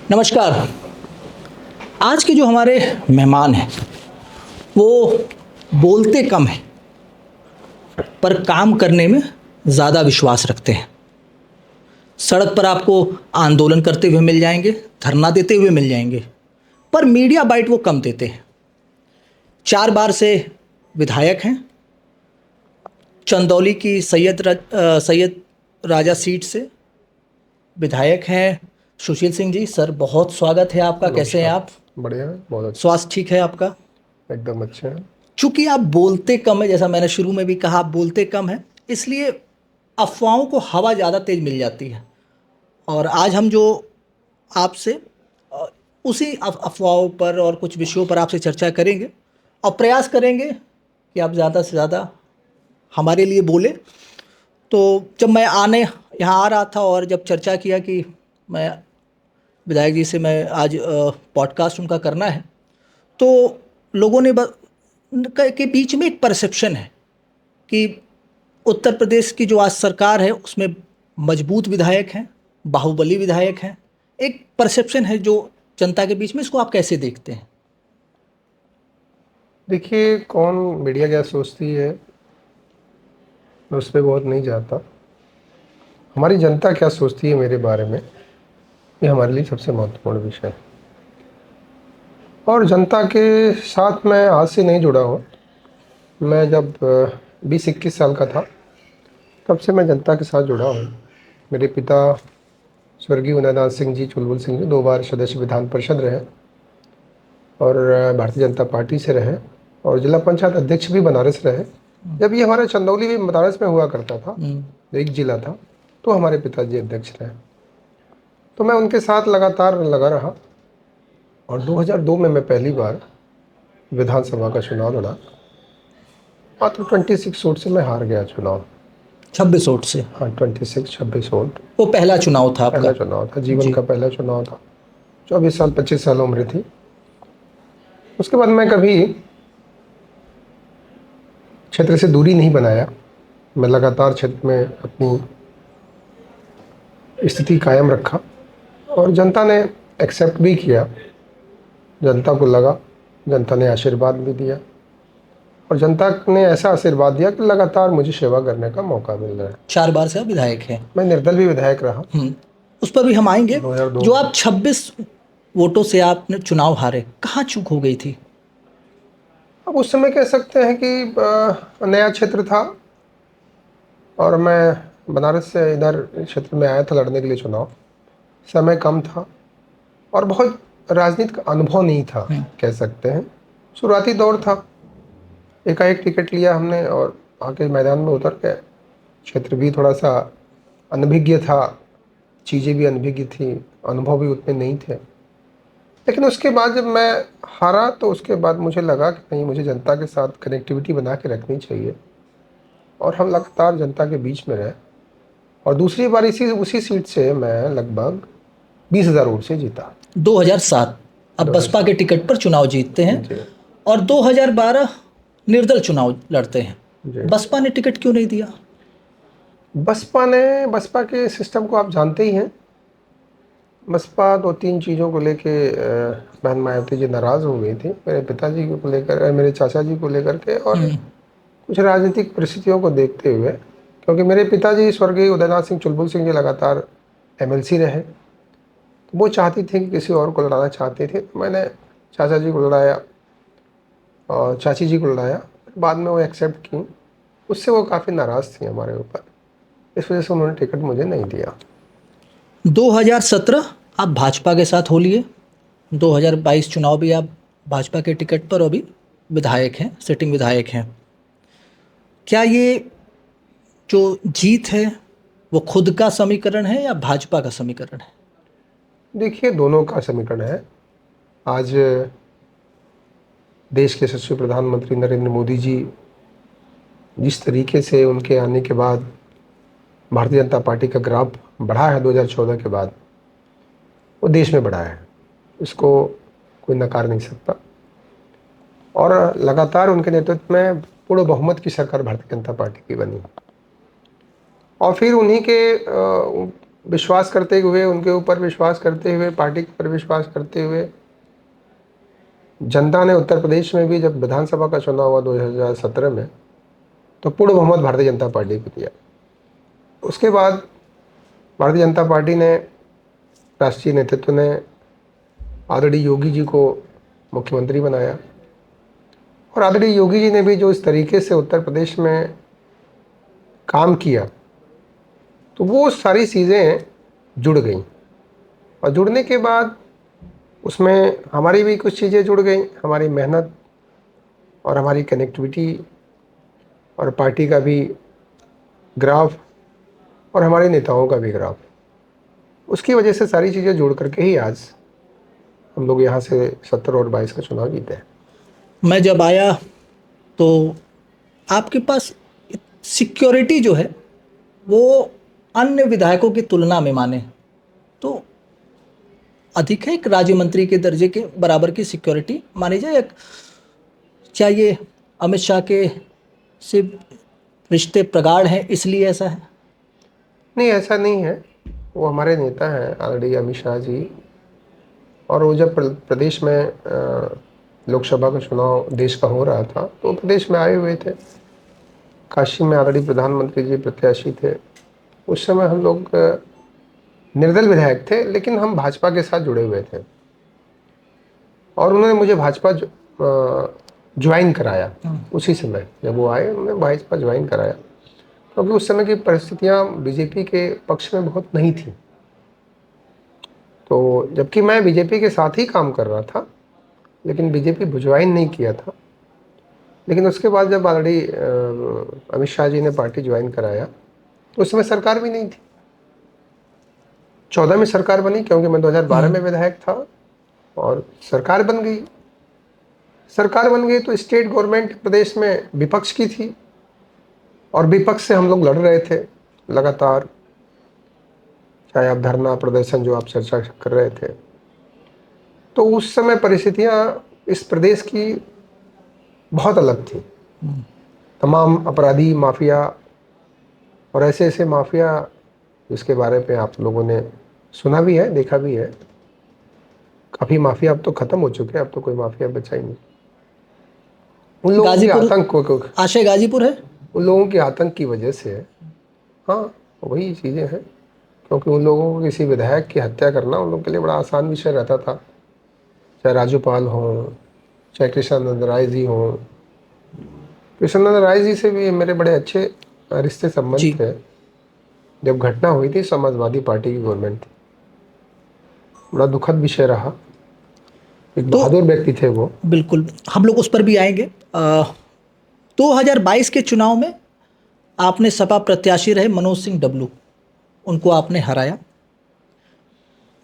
नमस्कार। आज के जो हमारे मेहमान हैं वो बोलते कम हैं पर काम करने में ज़्यादा विश्वास रखते हैं। सड़क पर आपको आंदोलन करते हुए मिल जाएंगे, धरना देते हुए मिल जाएंगे, पर मीडिया बाइट वो कम देते हैं। 4 बार से विधायक हैं, चंदौली की सैयद राजा सीट से विधायक हैं सुशील सिंह जी। सर, बहुत स्वागत है आपका। कैसे हैं आप? बढ़िया है, बहुत अच्छा। स्वास्थ्य ठीक है आपका? एकदम अच्छे हैं। चूंकि आप बोलते कम है, जैसा मैंने शुरू में भी कहा, आप बोलते कम है, इसलिए अफवाहों को हवा ज़्यादा तेज मिल जाती है। और आज हम जो आपसे अ, उसी अफवाहों पर और कुछ विषयों पर आपसे चर्चा करेंगे और प्रयास करेंगे कि आप ज़्यादा से ज़्यादा हमारे लिए बोले। तो जब मैं यहाँ आ रहा था और जब चर्चा किया कि मैं विधायक जी से मैं आज पॉडकास्ट उनका करना है, तो लोगों ने के बीच में एक परसेप्शन है कि उत्तर प्रदेश की जो आज सरकार है उसमें मजबूत विधायक हैं, बाहुबली विधायक हैं। एक परसेप्शन है जो जनता के बीच में। इसको आप कैसे देखते हैं? देखिए, कौन मीडिया क्या सोचती है मैं उस पर बहुत नहीं जाता। हमारी जनता क्या सोचती है मेरे बारे में, ये हमारे लिए सबसे महत्वपूर्ण विषय है। और जनता के साथ मैं आज से नहीं जुड़ा हूँ। मैं जब 20-21 साल का था तब से मैं जनता के साथ जुड़ा हूँ। मेरे पिता स्वर्गीय उदयनाथ सिंह जी, चुलबुल सिंह जी 2 बार सदस्य विधान परिषद रहे और भारतीय जनता पार्टी से रहे और जिला पंचायत अध्यक्ष भी बनारस रहे। जब ये हमारे चंदौली भी बनारस में हुआ करता था, एक जिला था, तो हमारे पिताजी अध्यक्ष रहे। तो मैं उनके साथ लगातार लगा रहा और 2002 में मैं पहली बार विधानसभा का चुनाव लड़ा। मात्र 26 वोट से मैं हार गया चुनाव। 26 वोट से? हाँ, 26 वोट। वो पहला चुनाव था आपका? पहला चुनाव था, जीवन जी। का पहला चुनाव था। 24 साल 25 साल उम्र थी। उसके बाद मैं कभी क्षेत्र से दूरी नहीं बनाया। मैं लगातार क्षेत्र में अपनी स्थिति कायम रखा और जनता ने एक्सेप्ट भी किया। जनता को लगा, जनता ने आशीर्वाद भी दिया और जनता ने ऐसा आशीर्वाद दिया कि लगातार मुझे सेवा करने का मौका मिल रहा है। 4 बार से आप विधायक हैं। मैं निर्दलीय विधायक रहा। उस पर भी हम आएंगे। 2002 जो आप 26 वोटों से आपने चुनाव हारे, कहाँ चूक हो गई थी? अब उस समय कह सकते हैं कि नया क्षेत्र था और मैं बनारस से इधर क्षेत्र में आया था लड़ने के लिए चुनाव। समय कम था और बहुत राजनीतिक अनुभव नहीं था, कह सकते हैं। शुरुआती दौर था, एकाएक टिकट लिया हमने और आके मैदान में उतर के क्षेत्र भी थोड़ा सा अनभिज्ञ था, चीज़ें भी अनभिज्ञ थी, अनुभव भी उतने नहीं थे। लेकिन उसके बाद जब मैं हारा तो उसके बाद मुझे लगा कि नहीं, मुझे जनता के साथ कनेक्टिविटी बना के रखनी चाहिए और हम लगातार जनता के बीच में रहे। और दूसरी बार उसी सीट से मैं लगभग 20,000 वोट से जीता। 2007 अब बसपा के टिकट पर चुनाव जीतते हैं और 2012 निर्दल चुनाव लड़ते हैं। बसपा ने टिकट क्यों नहीं दिया? बसपा के सिस्टम को आप जानते ही हैं। बसपा 2-3 चीज़ों को लेके बहन मायावती जी नाराज़ हो गई थी, मेरे पिताजी को लेकर, मेरे चाचा जी को लेकर के और कुछ राजनीतिक परिस्थितियों को देखते हुए। क्योंकि मेरे पिताजी स्वर्गीय उदयनाथ सिंह चुलबुल सिंह जी लगातार एमएलसी रहे, तो वो चाहती थी कि किसी और को लड़ाना चाहते थे। तो मैंने चाचा जी को लड़ाया और चाची जी को लड़ाया, बाद में वो एक्सेप्ट की। उससे वो काफ़ी नाराज़ थी हमारे ऊपर, इस वजह से उन्होंने टिकट मुझे नहीं दिया। 2017 आप भाजपा के साथ हो लिए, 2022 चुनाव भी आप भाजपा के टिकट पर अभी विधायक हैं, सिटिंग विधायक हैं। क्या ये जो जीत है वो खुद का समीकरण है या भाजपा का समीकरण है? देखिए, दोनों का समीकरण है। आज देश के यशस्वी प्रधानमंत्री नरेंद्र मोदी जी जिस तरीके से उनके आने के बाद भारतीय जनता पार्टी का ग्राफ बढ़ा है 2014 के बाद, वो देश में बढ़ा है, इसको कोई नकार नहीं सकता। और लगातार उनके नेतृत्व में पूर्ण बहुमत की सरकार भारतीय जनता पार्टी की बनी और फिर उन्हीं के विश्वास करते हुए, उनके ऊपर विश्वास करते हुए, पार्टी पर विश्वास करते हुए जनता ने उत्तर प्रदेश में भी जब विधानसभा का चुनाव हुआ 2017 में, तो पूर्ण बहुमत भारतीय जनता पार्टी को दिया। उसके बाद भारतीय जनता पार्टी ने, राष्ट्रीय नेतृत्व ने आदरणीय योगी जी को मुख्यमंत्री बनाया, और आदरणीय योगी जी ने भी जो इस तरीके से उत्तर प्रदेश में काम किया, तो वो सारी चीज़ें जुड़ गई, और जुड़ने के बाद उसमें हमारी भी कुछ चीज़ें जुड़ गई, हमारी मेहनत और हमारी कनेक्टिविटी और पार्टी का भी ग्राफ और हमारे नेताओं का भी ग्राफ, उसकी वजह से सारी चीज़ें जोड़ करके ही आज हम लोग यहाँ से 70 और 22 का चुनाव जीते हैं। मैं जब आया तो आपके पास सिक्योरिटी जो है वो अन्य विधायकों की तुलना में माने तो अधिक है, एक राज्य मंत्री के दर्जे के बराबर की सिक्योरिटी मानी जाए। क्या ये अमित शाह के से रिश्ते प्रगाढ़ हैं इसलिए ऐसा है? नहीं, ऐसा नहीं है। वो हमारे नेता हैं आदरणीय अमित शाह जी, और वो जब प्रदेश में लोकसभा का चुनाव देश का हो रहा था तो प्रदेश में आए हुए थे। काशी में आदरणीय प्रधानमंत्री जी प्रत्याशी थे। उस समय हम लोग निर्दल विधायक थे, लेकिन हम भाजपा के साथ जुड़े हुए थे, और उन्होंने मुझे भाजपा ज्वाइन कराया। उसी समय जब वो आए उन्होंने भाजपा ज्वाइन कराया, क्योंकि उस समय की परिस्थितियां बीजेपी के पक्ष में बहुत नहीं थी। तो जबकि मैं बीजेपी के साथ ही काम कर रहा था, लेकिन बीजेपी ज्वाइन नहीं किया था। लेकिन उसके बाद जब आदरणीय अमित शाह जी ने पार्टी ज्वाइन कराया तो उस समय सरकार भी नहीं थी। 14 में सरकार बनी, क्योंकि मैं 2012 में विधायक था, और सरकार बन गई। सरकार बन गई तो स्टेट गवर्नमेंट प्रदेश में विपक्ष की थी, और विपक्ष से हम लोग लड़ रहे थे लगातार, चाहे आप धरना प्रदर्शन जो आप चर्चा कर रहे थे। तो उस समय परिस्थितियां इस प्रदेश की बहुत अलग थी। तमाम अपराधी माफिया और ऐसे ऐसे माफिया जिसके बारे में आप लोगों ने सुना भी है, देखा भी है। काफ़ी माफिया अब तो ख़त्म हो चुके हैं, अब तो कोई माफिया बचा ही नहीं। उन लोगों के गाजीपुर, आतंक को, आशय गाजीपुर है। उन लोगों के आतंक की वजह से, हाँ वही चीज़ें हैं। क्योंकि उन लोगों को किसी विधायक की हत्या करना उन लोगों के लिए बड़ा आसान विषय रहता था। चाहे राजूपाल हों, चाहे कृष्णानंद राय जी हों। कृष्णानंद राय जी से भी मेरे बड़े अच्छे रिश्ते संबंध जी, थे। जब घटना हुई थी, समाजवादी पार्टी की गवर्नमेंट थी, बड़ा दुखद विषय रहा। एक तो बहादुर व्यक्ति थे वो। बिल्कुल हम लोग उस पर भी आएंगे। 2022 के चुनाव में आपने सपा प्रत्याशी रहे मनोज सिंह डबलू, उनको आपने हराया।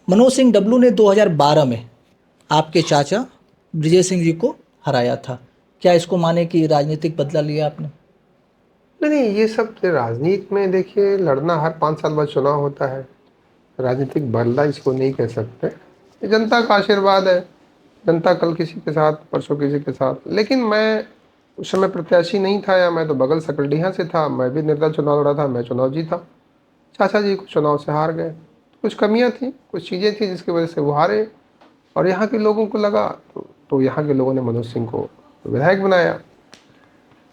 मनोज सिंह डबलू ने 2012 में आपके चाचा ब्रिजेश सिंह जी को हराया था। क्या इसको माने कि राजनीतिक बदला लिया आपने? नहीं नहीं, ये सब राजनीति में देखिए, लड़ना हर 5 साल बाद चुनाव होता है। राजनीतिक बदला इसको नहीं कह सकते। ये जनता का आशीर्वाद है। जनता कल किसी के साथ, परसों किसी के साथ। लेकिन मैं उस समय प्रत्याशी नहीं था, या मैं तो बगल सकलडीहा से था। मैं भी निर्दल चुनाव लड़ा था, मैं चुनाव जीता। चाचा जी कुछ चुनाव से हार गए। कुछ कमियां थी, कुछ चीज़ें थी जिसकी वजह से वो हारे, और यहाँ के लोगों को लगा तो यहाँ के लोगों ने मनोज सिंह को विधायक बनाया।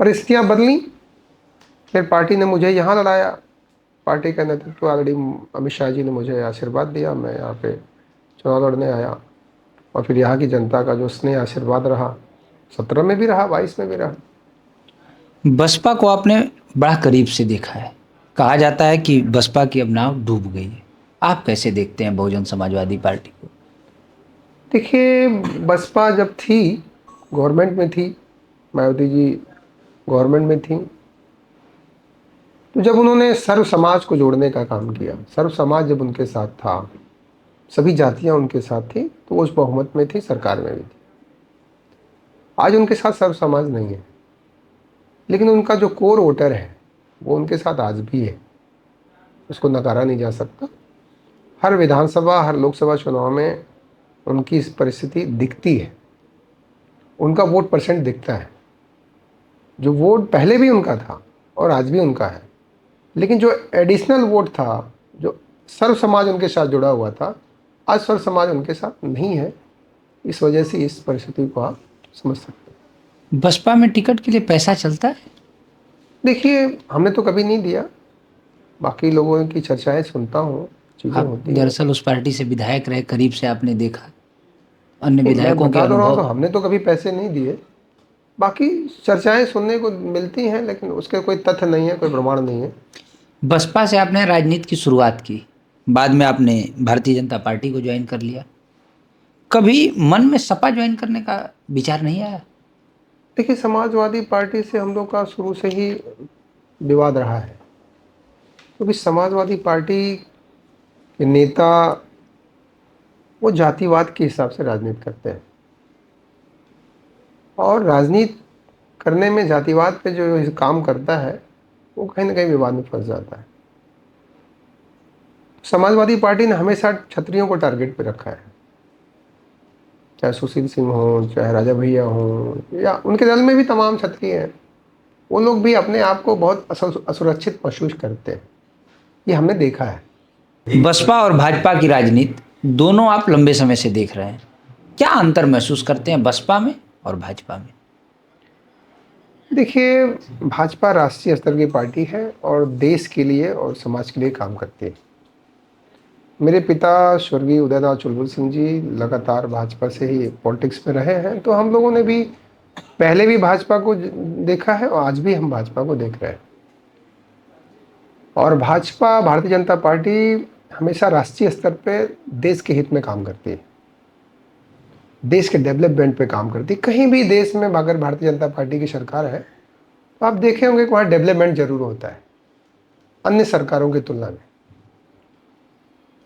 परिस्थितियाँ बदली, फिर पार्टी ने मुझे यहाँ लड़ाया। पार्टी का नेतृत्व ऑलरेडी अमित शाह जी ने मुझे आशीर्वाद दिया, मैं यहाँ पे चुनाव लड़ने आया। और फिर यहाँ की जनता का जो स्नेह आशीर्वाद रहा, 17 में भी रहा, 22 में भी रहा। बसपा को आपने बड़ा करीब से देखा है। कहा जाता है कि बसपा की अब नाव डूब गई है। आप कैसे देखते हैं बहुजन समाजवादी पार्टी को? देखिए, बसपा जब थी, गवर्नमेंट में थी, मायावती जी गवर्नमेंट में थी, तो जब उन्होंने सर्व समाज को जोड़ने का काम किया, सर्व समाज जब उनके साथ था, सभी जातियां उनके साथ थी, तो वो उस बहुमत में थी, सरकार में भी थी। आज उनके साथ सर्व समाज नहीं है, लेकिन उनका जो कोर वोटर है वो उनके साथ आज भी है। उसको नकारा नहीं जा सकता। हर विधानसभा, हर लोकसभा चुनाव में उनकी इस परिस्थिति दिखती है। उनका वोट परसेंट दिखता है। जो वोट पहले भी उनका था और आज भी उनका है, लेकिन जो एडिशनल वोट था, जो सर्व समाज उनके साथ जुड़ा हुआ था। आज सर्व समाज उनके साथ नहीं है, इस वजह से इस परिस्थिति को आप समझ सकते हैं। बसपा में टिकट के लिए पैसा चलता है? देखिए, हमने तो कभी नहीं दिया, बाकी लोगों की चर्चाएं सुनता हूँ, चीज़ें आप होती हैं। दरअसल उस पार्टी से विधायक रहे, करीब से आपने देखा अन्य नहीं, मैं विधायकों के बता तो रहा हूँ, तो अनुभव। हमने तो कभी पैसे नहीं दिए, बाकी चर्चाएं सुनने को मिलती हैं, लेकिन उसके कोई तथ्य नहीं है, कोई प्रमाण नहीं है। बसपा से आपने राजनीति की शुरुआत की, बाद में आपने भारतीय जनता पार्टी को ज्वाइन कर लिया, कभी मन में सपा ज्वाइन करने का विचार नहीं आया? देखिए, समाजवादी पार्टी से हम लोग का शुरू से ही विवाद रहा है, क्योंकि समाजवादी पार्टी के नेता वो जातिवाद के हिसाब से राजनीति करते हैं, और राजनीति करने में जातिवाद पे जो काम करता है वो कहीं ना कहीं विवाद में फंस जाता है। समाजवादी पार्टी ने हमेशा क्षत्रियों को टारगेट पे रखा है, चाहे सुशील सिंह हो, चाहे राजा भैया हो, या उनके दल में भी तमाम क्षत्रिय हैं, वो लोग भी अपने आप को बहुत असुरक्षित महसूस करते हैं, ये हमने देखा है। बसपा और भाजपा की राजनीति दोनों आप लंबे समय से देख रहे हैं, क्या अंतर महसूस करते हैं बसपा में और भाजपा में? देखिए, भाजपा राष्ट्रीय स्तर की पार्टी है और देश के लिए और समाज के लिए काम करती है। मेरे पिता स्वर्गीय उदयनाथ चुलबुल सिंह जी लगातार भाजपा से ही पॉलिटिक्स में रहे हैं, तो हम लोगों ने भी पहले भी भाजपा को देखा है और आज भी हम भाजपा को देख रहे हैं। और भाजपा, भारतीय जनता पार्टी हमेशा राष्ट्रीय स्तर पे देश के हित में काम करती है, देश के डेवलपमेंट पे काम करती है। कहीं भी देश में अगर भारतीय जनता पार्टी की सरकार है तो आप देखे होंगे कि वहाँ डेवलपमेंट जरूर होता है अन्य सरकारों की तुलना में।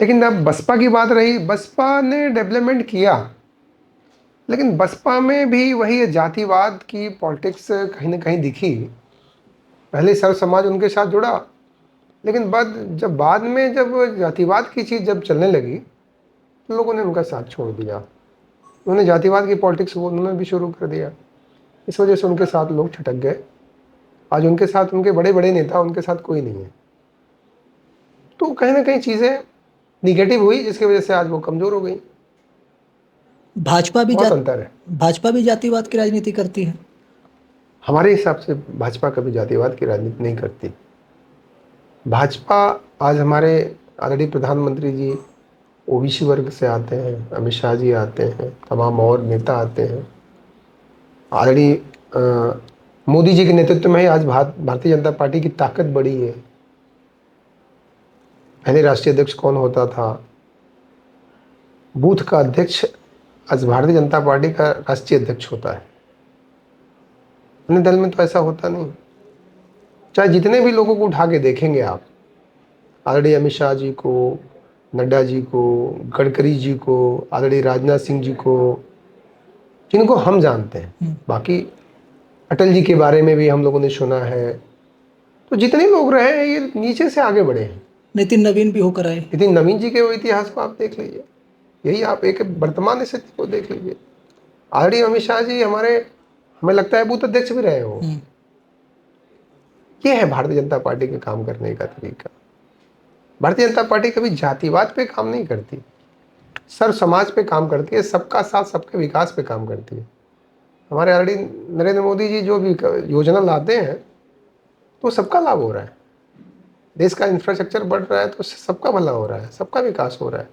लेकिन जब बसपा की बात रही, बसपा ने डेवलपमेंट किया, लेकिन बसपा में भी वही जातिवाद की पॉलिटिक्स कहीं ना कहीं दिखी। पहले सर्व समाज उनके साथ जुड़ा, लेकिन बाद में जब जातिवाद की चीज़ जब चलने लगी तो लोगों ने उनका साथ छोड़ दिया, उन्होंने जातिवाद की पॉलिटिक्स वो उन्होंने भी शुरू कर दिया। इस वजह से उनके साथ लोग छटक गए। आज उनके साथ उनके बड़े बड़े नेता, उनके साथ कोई नहीं है, तो कहीं ना कहीं चीज़ें निगेटिव हुई, जिसकी वजह से आज वो कमज़ोर हो गई। बहुत अंतर है। भाजपा भी जातिवाद की राजनीति करती है? हमारे हिसाब से भाजपा कभी जातिवाद की राजनीति नहीं करती। भाजपा, आज हमारे आदरणीय प्रधानमंत्री जी ओबीसी वर्ग से आते हैं, अमित शाह जी आते हैं, तमाम और नेता आते हैं। आदरणीय मोदी जी के नेतृत्व में ही आज भारतीय जनता पार्टी की ताकत बढ़ी है। पहले राष्ट्रीय अध्यक्ष कौन होता था, बूथ का अध्यक्ष आज भारतीय जनता पार्टी का राष्ट्रीय अध्यक्ष होता है। अन्य दल में तो ऐसा होता नहीं। चाहे जितने भी लोगों को उठा के देखेंगे आप, आदरणीय अमित शाह जी को, नड्डा जी को, गडकरी जी को, आदरणीय राजनाथ सिंह जी को, जिनको हम जानते हैं, बाकी अटल जी के बारे में भी हम लोगों ने सुना है, तो जितने लोग रहे हैं ये नीचे से आगे बढ़े हैं। नितिन नवीन भी होकर आए। नितिन नवीन जी के वो इतिहास को आप देख लीजिए, यही आप एक वर्तमान स्थिति को देख लीजिए। आदरणीय अमित शाह जी हमें लगता है बूथ अध्यक्ष भी रहे हो। ये है भारतीय जनता पार्टी के काम करने का तरीका। भारतीय जनता पार्टी कभी जातिवाद पे काम नहीं करती, सर्व समाज पे काम करती है, सबका साथ सबके विकास पे काम करती है। हमारे आदरणीय नरेंद्र मोदी जी जो भी योजना लाते हैं तो सबका लाभ हो रहा है, देश का इंफ्रास्ट्रक्चर बढ़ रहा है तो सबका भला हो रहा है, सबका विकास हो रहा है।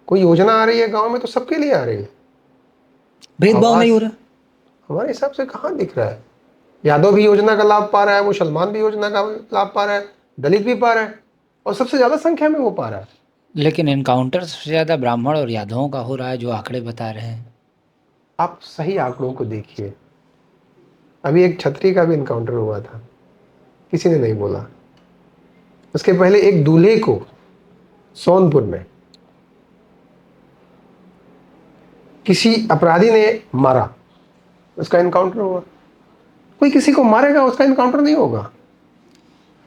कोई योजना आ रही है गांव में तो सबके लिए आ रही है, भेदभाव नहीं हो रहा। हमारे हिसाब से कहाँ दिख रहा है। यादव भी योजना का लाभ पा रहा है, मुसलमान भी योजना का लाभ पा रहा है, दलित भी पा रहा है, और सबसे ज़्यादा संख्या में वो पा रहा है। लेकिन एनकाउंटर सबसे ज़्यादा ब्राह्मण और यादवों का हो रहा है, जो आंकड़े बता रहे हैं। आप सही आंकड़ों को देखिए। अभी एक छतरी का भी इनकाउंटर हुआ था, किसी ने नहीं बोला। उसके पहले एक दूल्हे को सोनपुर में किसी अपराधी ने मारा, उसका इनकाउंटर हुआ। कोई किसी को मारेगा, उसका इनकाउंटर नहीं होगा।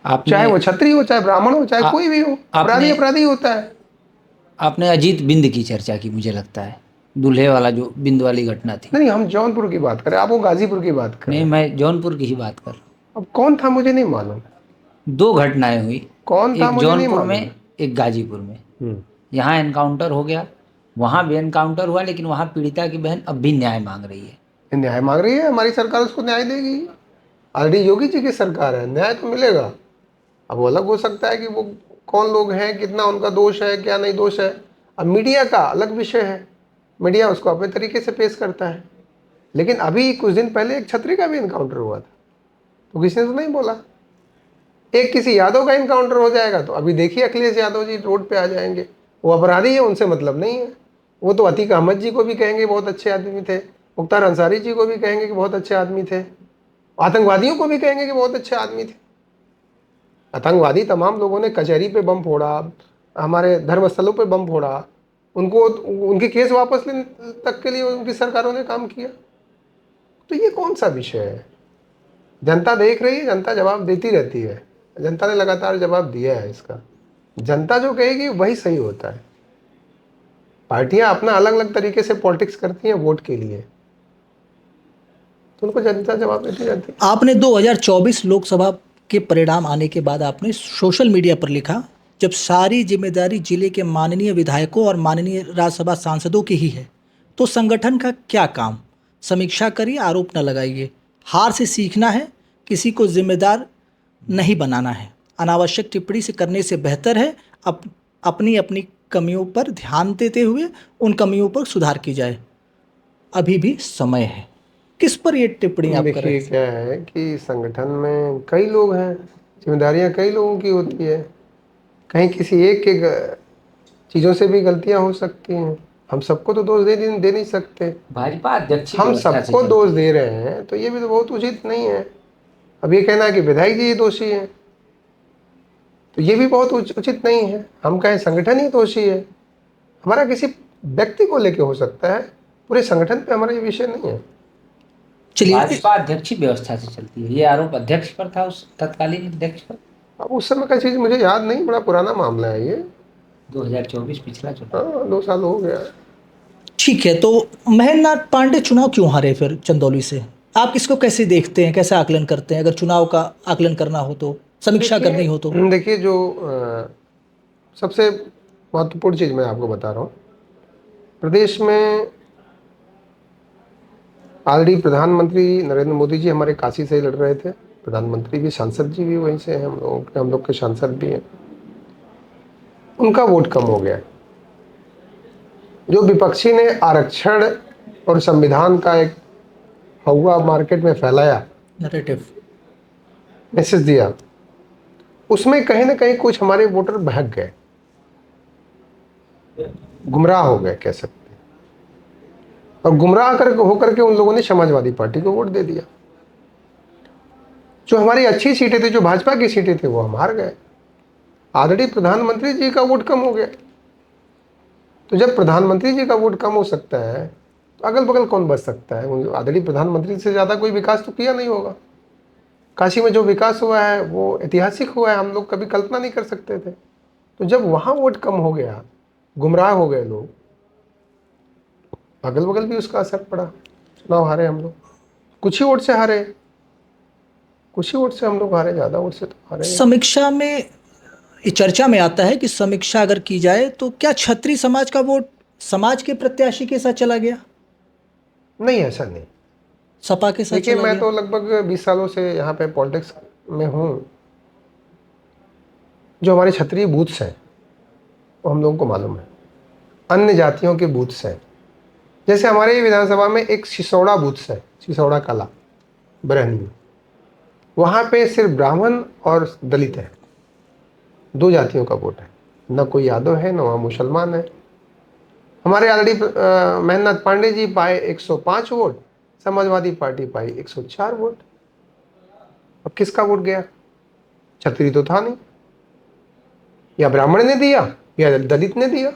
चाहे वो छतरी हो, चाहे ब्राह्मण हो, चाहे कोई भी हो, अपराधी अपराधी होता है। आपने अजीत बिंद की चर्चा की, मुझे लगता है दूल्हे वाला जो बिंद वाली घटना थी। नहीं, हम जौनपुर की बात करें, आप वो गाजीपुर की बात करें। नहीं, मैं जौनपुर की ही बात कर रहा हूँ। अब कौन था मुझे नहीं मालूम। 2 घटनाएं हुई। कौन था एक मुझे नहीं जौनपुर मालूम। में एक गाजीपुर में, यहाँ एनकाउंटर हो गया, वहाँ भी एनकाउंटर हुआ, लेकिन वहाँ पीड़िता की बहन अब भी न्याय मांग रही है। ये न्याय मांग रही है, हमारी सरकार उसको न्याय देगी। ऑलरेडी योगी जी की सरकार है, न्याय तो मिलेगा। अब वो अलग हो सकता है कि वो कौन लोग हैं, कितना उनका दोष है, क्या नहीं दोष है। अब मीडिया का अलग विषय है, मीडिया उसको अपने तरीके से पेश करता है। लेकिन अभी कुछ दिन पहले एक छत्री का भी इनकाउंटर हुआ था, तो किसी ने तो नहीं बोला। एक किसी यादव का इनकाउंटर हो जाएगा तो अभी देखिए अखिलेश यादव जी रोड पे आ जाएंगे। वो अपराधी है, उनसे मतलब नहीं है। वो तो अतीक अहमद जी को भी कहेंगे बहुत अच्छे आदमी थे, मुख्तार अंसारी जी को भी कहेंगे कि बहुत अच्छे आदमी थे, आतंकवादियों को भी कहेंगे कि बहुत अच्छे आदमी थे। आतंकवादी तमाम लोगों ने कचहरी पे बम फोड़ा, हमारे धर्मस्थलों पे बम फोड़ा, उनको उनके केस वापस लेने तक के लिए उनकी सरकारों ने काम किया। तो ये कौन सा विषय है? जनता देख रही है, जनता जवाब देती रहती है, जनता ने लगातार जवाब दिया है इसका। जनता जो कहेगी वही सही होता है। पार्टियां अपना अलग अलग तरीके से पॉलिटिक्स करती हैं वोट के लिए, तो उनको जनता जवाब देती रहती है। आपने 2024 लोकसभा के परिणाम आने के बाद आपने सोशल मीडिया पर लिखा, जब सारी जिम्मेदारी जिले के माननीय विधायकों और माननीय राज्यसभा सांसदों की ही है तो संगठन का क्या काम? समीक्षा करिए, आरोप न लगाइए। हार से सीखना है, किसी को जिम्मेदार नहीं बनाना है। अनावश्यक टिप्पणी से करने से बेहतर है अपनी अपनी कमियों पर ध्यान देते हुए उन कमियों पर सुधार की जाए। अभी भी समय है। किस पर ये टिप्पणी आप कर रहे देखिए क्या है कि संगठन में कई लोग हैं, जिम्मेदारियां कई लोगों की होती है, कहीं किसी एक के चीज़ों से भी गलतियां हो सकती हैं। हम सबको तो दोष दे नहीं सकते। भाजपा अध्यक्ष हम सबको दोष दे रहे हैं तो ये भी तो बहुत उचित नहीं है। अब ये कहना है कि विधायक जी ही दोषी हैं, तो ये भी बहुत उचित नहीं है। हम कहें संगठन ही दोषी है, हमारा किसी व्यक्ति को लेके हो सकता है, पूरे संगठन पे हमारा ये विषय नहीं है। चलिए, भाजपा अध्यक्ष ही व्यवस्था से चलती है, ये आरोप अध्यक्ष पर था, उस तत्कालीन अध्यक्ष पर। अब उस समय का चीज़ मुझे याद नहीं, बड़ा पुराना मामला है ये। 2024 पिछला चुनाव। हाँ, 2 साल हो गया। ठीक है, तो महेंद्रनाथ पांडे चुनाव क्यों हारे फिर चंदौली से? आप इसको कैसे देखते हैं, कैसे आकलन करते हैं? अगर चुनाव का आकलन करना हो तो, समीक्षा करनी हो तो। देखिए जो सबसे महत्वपूर्ण चीज़ मैं आपको बता रहा हूँ, प्रदेश में ऑलरेडी प्रधानमंत्री नरेंद्र मोदी जी हमारे काशी से ही लड़ रहे थे, प्रधानमंत्री भी, सांसद जी भी वहीं से हैं, हम लोग के सांसद भी हैं। उनका वोट कम हो गया। जो विपक्षी ने आरक्षण और संविधान का एक हवा मार्केट में फैलाया, नैरेटिव, मैसेज दिया, उसमें कहीं ना कहीं कुछ हमारे वोटर बहक गए, गुमराह हो गए कह सकते हैं। और गुमराह होकर के उन लोगों ने समाजवादी पार्टी को वोट दे दिया। जो हमारी अच्छी सीटें थी, जो भाजपा की सीटें थी, वो हम हार गए। ऑलरेडी प्रधानमंत्री जी का वोट कम हो गया। तो जब प्रधानमंत्री जी का वोट कम हो सकता है तो अगल बगल कौन बच सकता है? ऑलरेडी प्रधानमंत्री से ज़्यादा कोई विकास तो किया नहीं होगा। काशी में जो विकास हुआ है वो ऐतिहासिक हुआ है, हम लोग कभी कल्पना नहीं कर सकते थे। तो जब वहाँ वोट कम हो गया, गुमराह हो गए लोग, अगल बगल भी उसका असर पड़ा, चुनाव हारे हम लोग। कुछ ही वोट से हारे, कुछ ही वोट से हम लोग हारे, ज़्यादा वोट से तो हारे। समीक्षा में चर्चा में आता है कि समीक्षा अगर की जाए तो क्या छत्री समाज का वोट समाज के प्रत्याशी के साथ चला गया? नहीं, ऐसा नहीं। सपा के साथ देखिए चला मैं गया? तो लगभग 20 सालों से यहाँ पे पॉलिटिक्स में हूँ। जो हमारे क्षत्रिय बूथ्स हैं वो हम लोगों को मालूम है, अन्य जातियों के बूथ्स हैं। जैसे हमारे विधानसभा में एक सिसौड़ा बूथ्स है, सिसौड़ा कला बरहनी में, वहाँ पे सिर्फ ब्राह्मण और दलित है, 2 जातियों का वोट है, न कोई यादव है, न वहाँ मुसलमान है। हमारे ऑलरेडी महेंद्रनाथ पांडे जी पाए 105 वोट, समाजवादी पार्टी पाई 104 वोट। अब किसका वोट गया? छत्री तो था नहीं, या ब्राह्मण ने दिया या दलित ने दिया।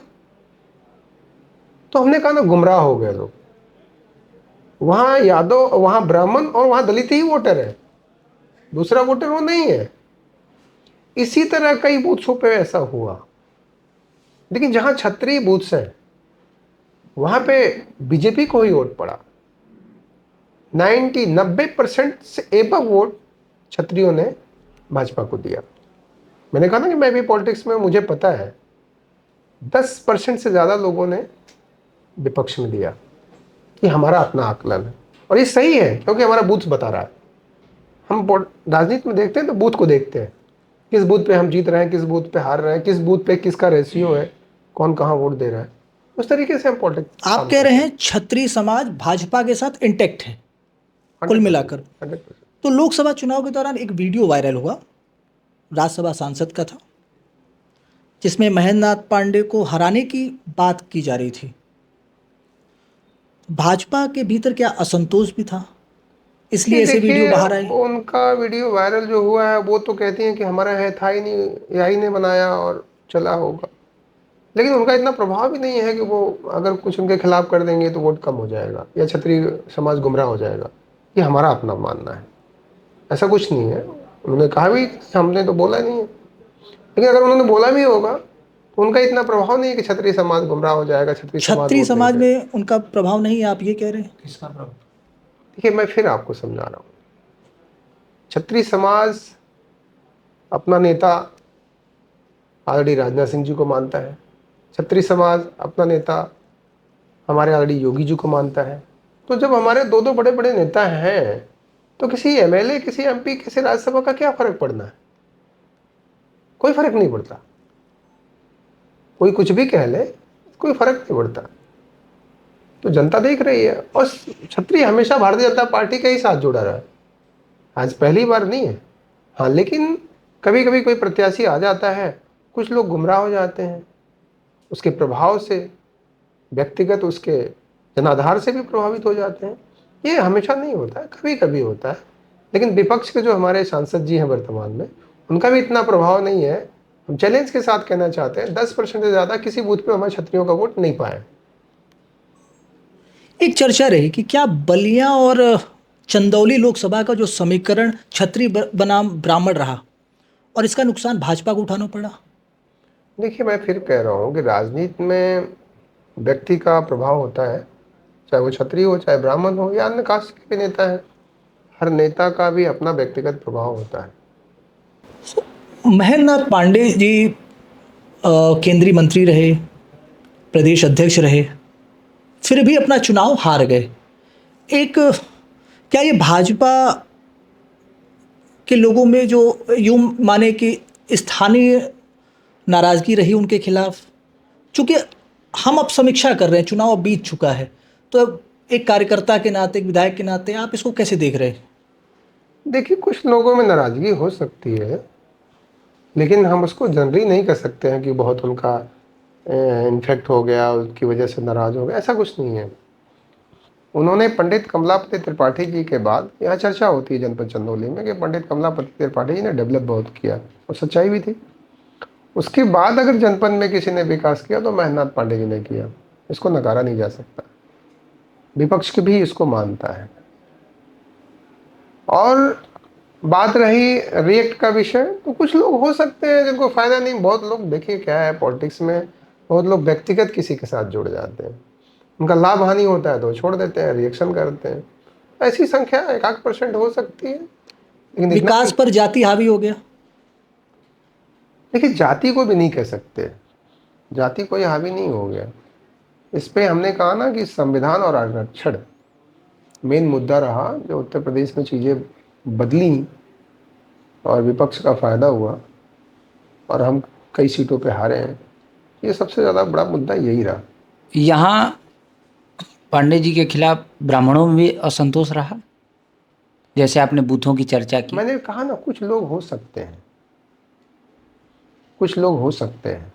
तो हमने कहा ना, गुमराह हो गए लोग। वहां यादव, वहां ब्राह्मण और वहां दलित ही वोटर है, दूसरा वोटर वो नहीं है। इसी तरह कई बूथों पे ऐसा हुआ। लेकिन जहां क्षत्रिय बूथ्स हैं वहां पे बीजेपी को ही वोट पड़ा। 90% से एबव वोट क्षत्रियों ने भाजपा को दिया। मैंने कहा ना कि मैं भी पॉलिटिक्स में, मुझे पता है 10% से ज़्यादा लोगों ने विपक्ष में दिया कि हमारा अपना आकलन है, और ये सही है क्योंकि हमारा बूथ बता रहा है। हम राजनीति में देखते हैं तो बूथ को देखते हैं, किस बूथ पे हम जीत रहे हैं, किस बूथ पे हार रहे हैं, किस बूथ पे किसका रेशियो है, कौन कहाँ वोट दे रहा है। उस तरीके से हम पॉलिटिक्स आप काम कह रहे करते हैं क्षत्रिय समाज भाजपा के साथ इंटेक्ट है हैं। कुल 100%, मिलाकर। 100%। तो लोकसभा चुनाव के दौरान एक वीडियो वायरल हुआ, राज्यसभा सांसद का था, जिसमें महेंद्र नाथ पांडे को हराने की बात की जा रही थी। भाजपा के भीतर क्या असंतोष भी था, इसलिए नहीं ऐसे वीडियो देखिए, बाहर आए? उनका वीडियो वायरल जो हुआ है वो तो कहती हैं कि हमारा है था ही नहीं, यही ने बनाया और चला होगा। लेकिन उनका इतना प्रभाव भी नहीं है कि वो अगर कुछ उनके खिलाफ कर देंगे तो वोट कम हो जाएगा या क्षत्रिय समाज गुमराह हो जाएगा। ये हमारा अपना मानना है, ऐसा कुछ नहीं है। उन्होंने कहा भी, हमने तो बोला नहीं है। लेकिन अगर उन्होंने बोला भी होगा तो उनका इतना प्रभाव नहीं है कि क्षत्रिय समाज गुमराह हो जाएगा, क्षत्रिय समाज क्षत्रिय वोट नहीं समाज देगा। में उनका प्रभाव नहीं है, आप ये कह रहे हैं? किसका प्रभाव? देखिए, मैं फिर आपको समझा रहा हूँ। क्षत्रिय समाज अपना नेता आदरणीय राजनाथ सिंह जी को मानता है, क्षत्रिय समाज अपना नेता हमारे आदरणीय योगी जी को मानता है। तो जब हमारे दो दो बड़े बड़े नेता हैं तो किसी एमएलए, किसी एमपी, किसी राज्यसभा का क्या फर्क पड़ना है? कोई फर्क नहीं पड़ता। कोई कुछ भी कह ले, कोई फर्क नहीं पड़ता। तो जनता देख रही है, और क्षत्रिय हमेशा भारतीय जनता पार्टी के ही साथ जुड़ा रहा है, आज पहली बार नहीं है। हाँ, लेकिन कभी कभी कोई प्रत्याशी आ जाता है, कुछ लोग गुमराह हो जाते हैं उसके प्रभाव से, व्यक्तिगत उसके जनाधार से भी प्रभावित हो जाते हैं। ये हमेशा नहीं होता है, कभी कभी होता है। लेकिन विपक्ष के जो हमारे सांसद जी हैं वर्तमान में, उनका भी इतना प्रभाव नहीं है। हम चैलेंज के साथ कहना चाहते हैं 10% से ज़्यादा किसी बूथ पे हमारे क्षत्रियों का वोट नहीं पाए। एक चर्चा रही कि क्या बलिया और चंदौली लोकसभा का जो समीकरण क्षत्रिय बनाम ब्राह्मण रहा और इसका नुकसान भाजपा को उठाना पड़ा? देखिए, मैं फिर कह रहा हूँ कि राजनीति में व्यक्ति का प्रभाव होता है, चाहे वो क्षत्रिय हो, चाहे ब्राह्मण हो, या अन्य कास्ट के भी नेता है। हर नेता का भी अपना व्यक्तिगत प्रभाव होता है। महेंद्र नाथ पांडे जी केंद्रीय मंत्री रहे, प्रदेश अध्यक्ष रहे, फिर भी अपना चुनाव हार गए। एक क्या ये भाजपा के लोगों में जो यूं माने कि स्थानीय नाराजगी रही उनके खिलाफ? चूंकि हम अब समीक्षा कर रहे हैं, चुनाव अब बीत चुका है, तो अब एक कार्यकर्ता के नाते, एक विधायक के नाते आप इसको कैसे देख रहे हैं? देखिए, कुछ लोगों में नाराजगी हो सकती है, लेकिन हम उसको जनरली नहीं कर सकते हैं कि बहुत उनका इन्फेक्ट हो गया, उसकी वजह से नाराज हो गया, ऐसा कुछ नहीं है। उन्होंने पंडित कमलापति त्रिपाठी जी के बाद, यहाँ चर्चा होती है जनपद चंदौली में कि पंडित कमलापति त्रिपाठी जी ने डेवलप बहुत किया, और सच्चाई भी थी। उसके बाद अगर जनपद में किसी ने विकास किया तो महेंद्र नाथ पांडे जी ने किया, इसको नकारा नहीं जा सकता। विपक्ष की भी इसको मानता है। और बात रही रिएक्ट का विषय, तो कुछ लोग हो सकते हैं जिनको फायदा नहीं, बहुत लोग, देखिए क्या है पॉलिटिक्स में, बहुत लोग व्यक्तिगत किसी के साथ जुड़ जाते हैं, उनका लाभ हानि होता है तो छोड़ देते हैं, रिएक्शन करते हैं। ऐसी संख्या 1-8% हो सकती है, लेकिन इतना विकास नहीं। पर जाति हावी हो गया? देखिए, जाति को भी नहीं कह सकते, जाति कोई हावी नहीं हो गया। इस पे हमने कहा ना कि संविधान और आरक्षण मेन मुद्दा रहा, जो उत्तर प्रदेश में चीज़ें बदली और विपक्ष का फायदा हुआ और हम कई सीटों पे हारे हैं। ये सबसे ज़्यादा बड़ा मुद्दा यही रहा। यहाँ पांडे जी के खिलाफ ब्राह्मणों में भी असंतोष रहा, जैसे आपने बूथों की चर्चा की। मैंने कहा ना, कुछ लोग हो सकते हैं, कुछ लोग हो सकते हैं,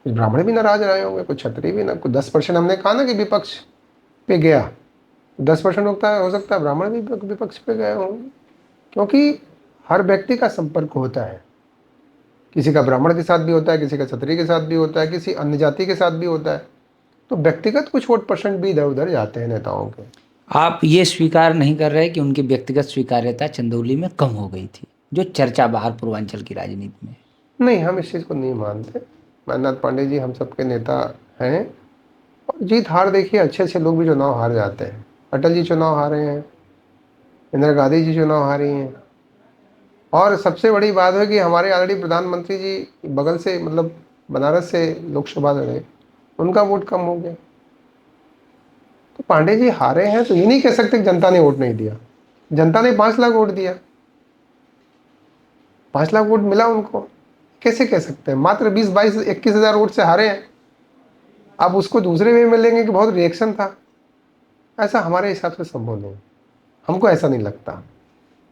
कुछ ब्राह्मण भी नाराज रहे होंगे, कुछ क्षत्रिय भी ना, कुछ 10%। हमने कहा ना कि विपक्ष पे गया, 10% हो सकता है ब्राह्मण भी विपक्ष पे गए होंगे, क्योंकि हर व्यक्ति का संपर्क होता है। किसी का ब्राह्मण के साथ भी होता है, किसी का क्षत्रिय के साथ भी होता है, किसी अन्य जाति के साथ भी होता है। तो व्यक्तिगत कुछ वोट परसेंट भी इधर उधर जाते हैं नेताओं के। आप ये स्वीकार नहीं कर रहे कि उनकी व्यक्तिगत स्वीकार्यता चंदौली में कम हो गई थी, जो चर्चा बाहर पूर्वांचल की राजनीति में? नहीं, हम इस चीज़ को नहीं मानते। महेंद्र नाथ पांडे जी हम सबके नेता हैं, और जीत हार देखिए, अच्छे अच्छे लोग भी चुनाव हार जाते हैं। अटल जी चुनाव हारे हैं, इंदिरा गांधी जी चुनाव हारी हैं, और सबसे बड़ी बात है कि हमारे ऑलरेडी प्रधानमंत्री जी बगल से, मतलब बनारस से लोकसभा लड़े, उनका वोट कम हो गया। तो पांडे जी हारे हैं तो ये नहीं कह सकते कि जनता ने वोट नहीं दिया। जनता ने 5 लाख वोट दिया, 5 लाख वोट मिला उनको, कैसे कह सकते हैं? मात्र 20-22-21 हज़ार वोट से हारे हैं। आप उसको दूसरे वे में लेंगे कि बहुत रिएक्शन था, ऐसा हमारे हिसाब से संभव नहीं। हमको ऐसा नहीं लगता,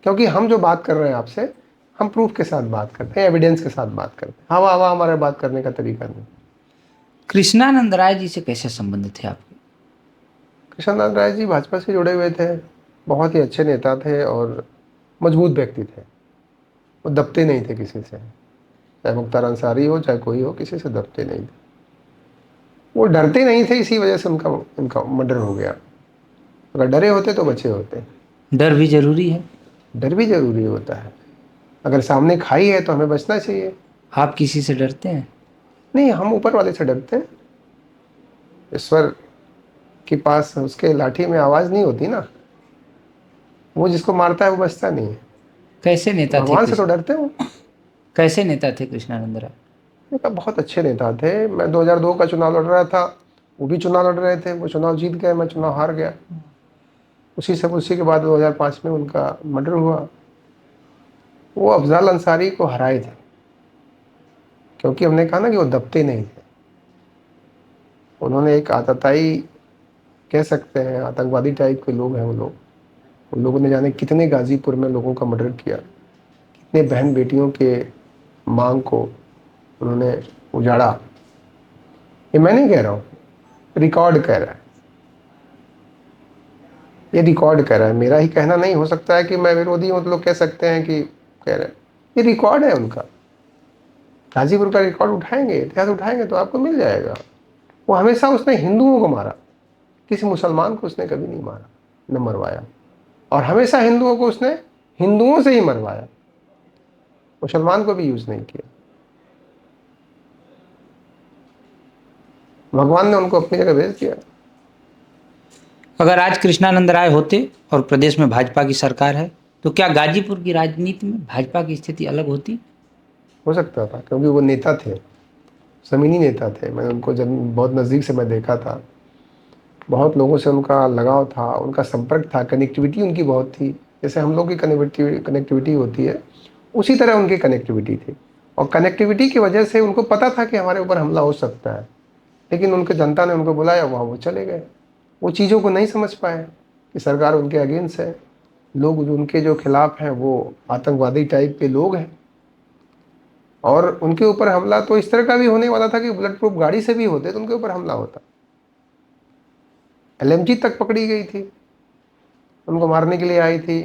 क्योंकि हम जो बात कर रहे हैं आपसे, हम प्रूफ के साथ बात करते हैं, एविडेंस के साथ बात करते हैं। हवा हवा हमारे बात करने का तरीका नहीं। कृष्णानंद राय जी से कैसे संबंध थे आपके? कृष्णनाथ राय जी भाजपा से जुड़े हुए थे, बहुत ही अच्छे नेता थे और मजबूत व्यक्ति थे। वो दबते नहीं थे किसी से, चाहे मुख्तार अंसारी हो चाहे कोई हो, किसी से दबते नहीं थे। वो डरते नहीं थे, इसी वजह से उनका मर्डर हो गया। अगर डरे होते तो बचे होते। डर भी जरूरी है। डर भी जरूरी होता है। अगर सामने खाई है तो हमें बचना चाहिए। आप किसी से डरते हैं? नहीं, हम ऊपर वाले से डरते हैं। ईश्वर के पास उसके लाठी में आवाज़ नहीं होती ना, वो जिसको मारता है वो बचता नहीं है। कैसे नेता थे भगवान से तो डरते हो। कैसे नेता थे कृष्णानंद राय? नेता बहुत अच्छे नेता थे। मैं 2002 का चुनाव लड़ रहा था, वो भी चुनाव लड़ रहे थे। वो चुनाव जीत गए, मैं चुनाव हार गया। उसी के बाद 2005 में उनका मर्डर हुआ। वो अफजल अंसारी को हराए थे, क्योंकि हमने कहा ना कि वो दबते नहीं थे। उन्होंने एक आतताई, कह सकते हैं आतंकवादी टाइप के लोग हैं वो लोग। उन लोगों ने जाने कितने गाजीपुर में लोगों का मर्डर किया, कितने बहन बेटियों के मांग को उन्होंने उजाड़ा। ये मैं नहीं कह रहा हूँ, रिकॉर्ड कह रहा है। ये रिकॉर्ड कह रहा है, मेरा ही कहना नहीं हो सकता है कि मैं विरोधी हूँ तो लोग कह सकते हैं कि कह रहे हैं। ये रिकॉर्ड है उनका। गाजीपुर का रिकॉर्ड उठाएंगे, इतिहास उठाएंगे तो आपको मिल जाएगा। वो हमेशा उसने हिंदुओं को मारा, किसी मुसलमान को उसने कभी नहीं मारा, न मरवाया। और हमेशा हिंदुओं को उसने हिंदुओं से ही मरवाया, मुसलमान को भी यूज नहीं किया। भगवान ने उनको अपनी जगह भेज दिया। अगर आज कृष्णानंद राय होते और प्रदेश में भाजपा की सरकार है, तो क्या गाजीपुर की राजनीति में भाजपा की स्थिति अलग होती? हो सकता था, क्योंकि वो नेता थे, जमीनी नेता थे। मैंने उनको जब बहुत नज़दीक से मैं देखा था, बहुत लोगों से उनका लगाव था, उनका संपर्क था, कनेक्टिविटी उनकी बहुत थी। जैसे हम लोग की कनेक्टिविटी होती है, उसी तरह उनकी कनेक्टिविटी थी। और कनेक्टिविटी की वजह से उनको पता था कि हमारे ऊपर हमला हो सकता है, लेकिन उनके जनता ने उनको बुलाया, वहाँ वो चले गए। वो चीज़ों को नहीं समझ पाए कि सरकार उनके अगेंस्ट है, लोग जो उनके जो खिलाफ हैं वो आतंकवादी टाइप के लोग हैं। और उनके ऊपर हमला तो इस तरह का भी होने वाला था कि बुलेट प्रूफ गाड़ी से भी होते तो उनके ऊपर हमला होता। एलएमजी तक पकड़ी गई थी, उनको मारने के लिए आई थी।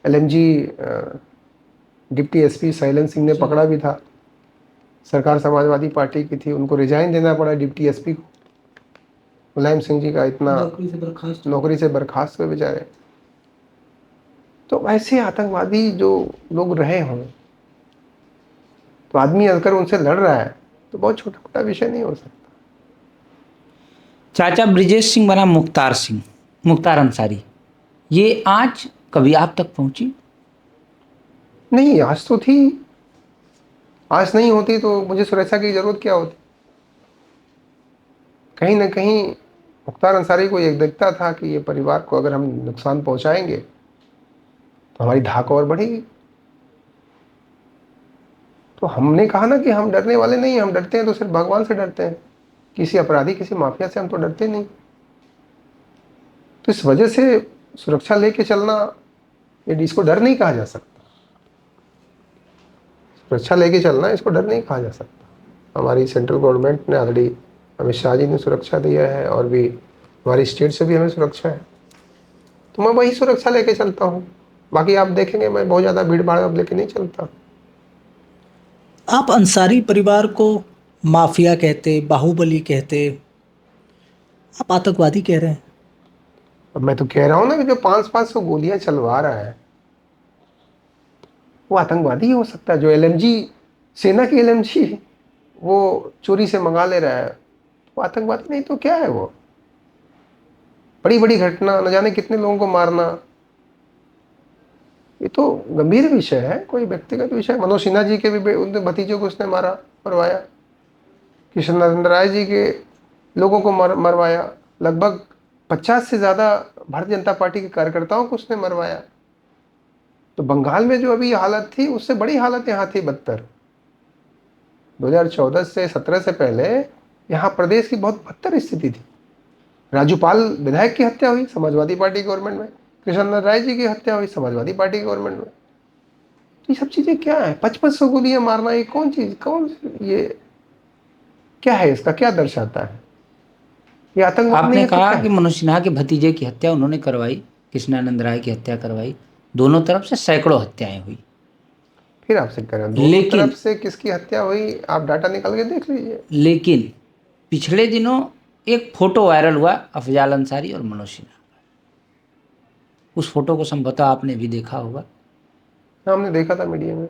LMG deputy SP Shailendra Singh ने पकड़ा भी था। सरकार समाजवादी पार्टी की थी, उनको रिजाइन देना पड़ा डिप्टी एसपी को। मुलायम सिंह जी का इतना नौकरी से बर्खास्त हुए बेचारे। तो ऐसे आतंकवादी जो लोग रहे हों, तो आदमी अगर उनसे लड़ रहा है तो बहुत छोटा मोटा विषय नहीं हो सकता। चाचा ब्रिजेश सिंह बना मुख्तार सिंह, मुख्तार अंसारी, ये आंच कभी आप तक पहुंची? नहीं, आज तो थी। आज नहीं होती तो मुझे सुरक्षा की जरूरत क्या होती? कहीं ना कहीं मुख्तार अंसारी को ये दिखता था कि ये परिवार को अगर हम नुकसान पहुंचाएंगे तो हमारी धाक और बढ़ेगी। तो हमने कहा ना कि हम डरने वाले नहीं, हम डरते हैं तो सिर्फ भगवान से डरते हैं, किसी अपराधी किसी माफिया से हम तो डरते नहीं। तो इस वजह से सुरक्षा लेके चलना, ये इसको डर नहीं कहा जा सकता। सुरक्षा लेके चलना, इसको डर नहीं कहा जा सकता। हमारी सेंट्रल गवर्नमेंट ने ऑलरेडी, अमित शाह जी ने सुरक्षा दिया है, और भी हमारी स्टेट से भी हमें सुरक्षा है, तो मैं वही सुरक्षा लेके चलता हूँ। बाकी आप देखेंगे मैं बहुत ज़्यादा भीड़ भाड़ अब लेके नहीं चलता। आप अंसारी परिवार को माफिया कहते, बाहुबली कहते, आप आतंकवादी कह रहे हैं। अब मैं तो कह रहा हूँ ना कि जो 500 गोलियां चलवा रहा है वो आतंकवादी ही हो सकता है। जो एलएमजी, सेना की एलएमजी वो चोरी से मंगा ले रहा है, वो आतंकवादी नहीं तो क्या है? वो बड़ी बड़ी घटना, न जाने कितने लोगों को मारना, ये तो गंभीर विषय है, कोई व्यक्तिगत विषय। मनोज सिन्हा जी के भी उनके भतीजों को उसने मारा, मरवाया। कृष्ण नंद राय जी के लोगों को मरवाया। लगभग 50 से ज़्यादा भारतीय जनता पार्टी के कार्यकर्ताओं को उसने मरवाया। तो बंगाल में जो अभी हालत थी उससे बड़ी हालत यहाँ थी, बदतर। 2014 से 17 से पहले यहाँ प्रदेश की बहुत बदतर स्थिति थी। राजूपाल विधायक की हत्या हुई समाजवादी पार्टी गवर्नमेंट में, कृष्ण राय जी की हत्या हुई समाजवादी पार्टी गवर्नमेंट में। तो ये सब चीजें क्या है? 5500 गोलियां मारना, ये कौन चीज, कौन, ये क्या है? इसका क्या दर्शाता है? ये आतंकवाद नहीं आपने है तो कहा क्या कि है? मनोज सिन्हा के भतीजे की हत्या उन्होंने करवाई, कृष्णानंद राय की हत्या करवाई, दोनों तरफ से सैकड़ों हत्याएं हुई। फिर आपसे कह रहे हैं, दोनों लेकिन तरफ से किसकी हत्या हुई, आप डाटा निकाल के देख लीजिए। लेकिन पिछले दिनों एक फोटो वायरल हुआ अफजाल अंसारी और मनोज सिन्हा। उस फोटो को संभवतः आपने भी देखा होगा। हाँ, हमने देखा था मीडिया में।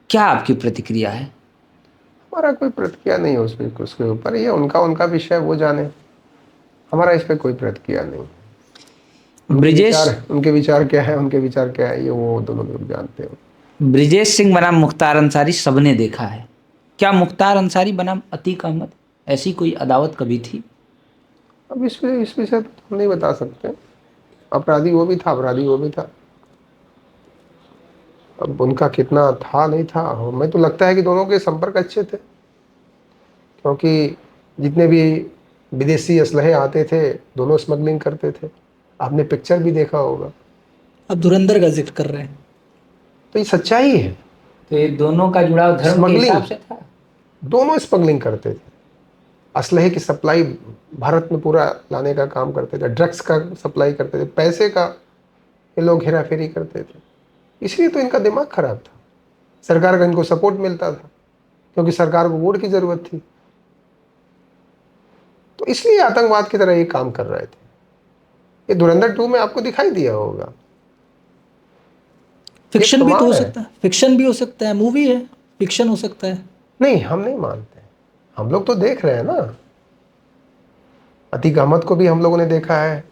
क्या आपकी प्रतिक्रिया है? हमारा कोई प्रतिक्रिया नहीं है उसके ऊपर, ये उनका उनका विषय, वो जाने। हमारा इस पर कोई प्रतिक्रिया नहीं। ब्रिजेश उनके विचार क्या है, उनके विचार क्या है, ये वो दोनों लोग जानते हैं। ब्रिजेश सिंह बनाम मुख्तार अंसारी सबने देखा है। क्या मुख्तार अंसारी बनाम अतीक अहमद ऐसी कोई अदावत कभी थी? अब इस विषय पर हम नहीं बता सकते। अपराधी वो भी था, अपराधी वो भी था। अब उनका कितना था नहीं था, हमें तो लगता है कि दोनों के संपर्क अच्छे थे, क्योंकि जितने भी विदेशी असलहे आते थे दोनों स्मगलिंग करते थे। आपने पिक्चर भी देखा होगा। अब धुरंधर का जिक्र कर रहे हैं। तो ये सच्चाई है। तो ये दोनों का जुड़ाव धर्म के स्मगलिंग, हिसाब से था। दोनों स्मगलिंग करते थे। असलहे की सप्लाई भारत में पूरा लाने का काम करते थे, ड्रग्स का सप्लाई करते थे, पैसे का ये लोग हेरा फेरी करते थे। इसलिए तो इनका दिमाग खराब था। सरकार का इनको सपोर्ट मिलता था, क्योंकि सरकार को वोट की जरूरत थी। तो इसलिए आतंकवाद की तरह ये काम कर रहे थे। ये धुरंधर 2 में आपको दिखाई दिया होगा। ये फिक्शन भी तो प्रमाण हो है। सकता है, फिक्शन भी हो सकता है, मूवी है, फिक्शन हो सकता है। नहीं, हम नहीं मानते। हम लोग तो देख रहे हैं ना। अतीक अहमद को भी हम लोगों ने देखा है,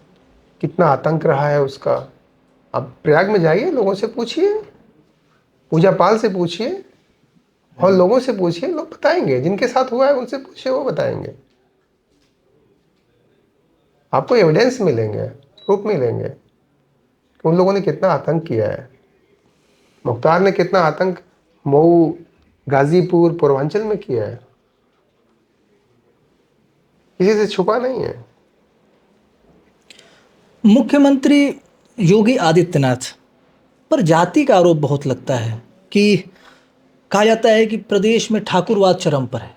कितना आतंक रहा है उसका। अब प्रयाग में जाइए, लोगों से पूछिए, पूजा पाल से पूछिए और लोगों से पूछिए, लोग बताएंगे। जिनके साथ हुआ है उनसे पूछिए, वो बताएंगे। आपको एविडेंस मिलेंगे, प्रूफ मिलेंगे कि उन लोगों ने कितना आतंक किया है। मुख्तार ने कितना आतंक मऊ, गाजीपुर, पूर्वांचल में किया है। किसी से छुपा नहीं है। मुख्यमंत्री योगी आदित्यनाथ पर जाति का आरोप बहुत लगता है कि कहा जाता है कि प्रदेश में ठाकुरवाद चरम पर है।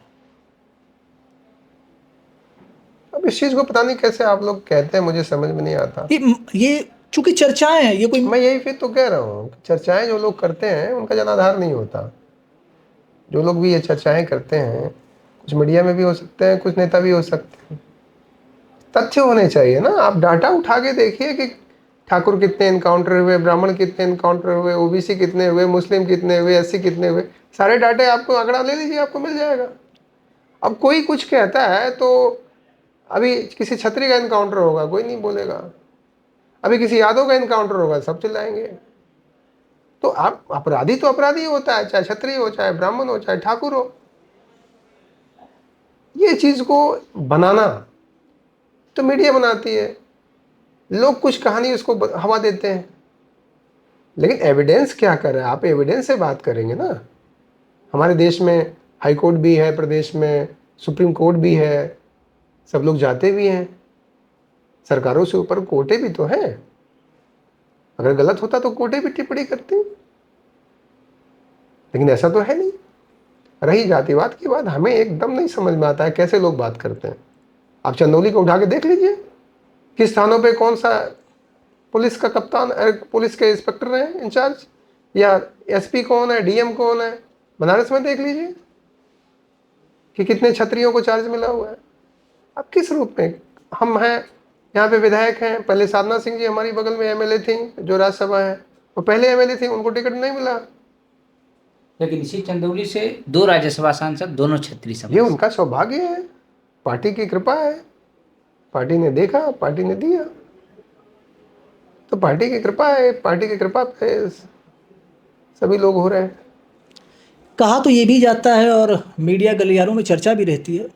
अब इस चीज को पता नहीं कैसे आप लोग कहते हैं, मुझे समझ में नहीं आता। ये चूंकि चर्चाएं हैं, ये कोई मैं यही फिर तो कह रहा हूँ, चर्चाएं जो लोग करते हैं उनका जनाधार नहीं होता। जो लोग भी ये चर्चाएं करते हैं, कुछ मीडिया में भी हो सकते हैं, कुछ नेता भी हो सकते हैं। तथ्य होने चाहिए ना। आप डाटा उठा के देखिए कि ठाकुर कितने एनकाउंटर हुए, ब्राह्मण कितने एनकाउंटर हुए, ओबीसी कितने हुए, मुस्लिम कितने हुए, एससी कितने हुए। सारे डाटे आपको आंकड़ा ले लीजिए, आपको मिल जाएगा। अब कोई कुछ कहता है तो अभी किसी छत्री का एनकाउंटर होगा, कोई नहीं बोलेगा। अभी किसी यादव का एनकाउंटर होगा, सब चिल्लाएंगे। तो आप, अपराधी तो अपराधी होता है, चाहे क्षत्रिय हो, चाहे ब्राह्मण हो, चाहे ठाकुर हो। ये चीज को बनाना तो मीडिया बनाती है, लोग कुछ कहानी उसको हवा देते हैं। लेकिन एविडेंस क्या कर रहा है? आप एविडेंस से बात करेंगे ना। हमारे देश में हाई कोर्ट भी है, प्रदेश में सुप्रीम कोर्ट भी है, सब लोग जाते भी हैं। सरकारों से ऊपर कोर्टें भी तो हैं। अगर गलत होता तो कोर्टें भी टिप्पणी करती, लेकिन ऐसा तो है नहीं। रही जातिवाद की बात, हमें एकदम नहीं समझ में आता है कैसे लोग बात करते हैं। आप चंदौली को उठा के देख लीजिए, किस स्थानों पे कौन सा पुलिस का कप्तान, पुलिस के इंस्पेक्टर हैं इंचार्ज, या एसपी कौन है, डीएम कौन है। बनारस में देख लीजिए कि कितने छत्रियों को चार्ज मिला हुआ है। अब किस रूप में हम हैं? यहाँ पे विधायक हैं, पहले साधना सिंह जी हमारी बगल में एमएलए थी, जो राज्यसभा है, वो पहले एमएलए थी, उनको टिकट नहीं मिला। लेकिन इसी चंदौली से 2 राज्यसभा सांसद दोनों क्षेत्रीय ये समाज। उनका सौभाग्य है, पार्टी की कृपा है। पार्टी ने देखा, पार्टी ने दिया। तो पार्टी की कृपा है, पार्टी की कृपा पे सभी लोग हो रहे हैं। कहा तो ये भी जाता है और मीडिया गलियारों में चर्चा भी रहती है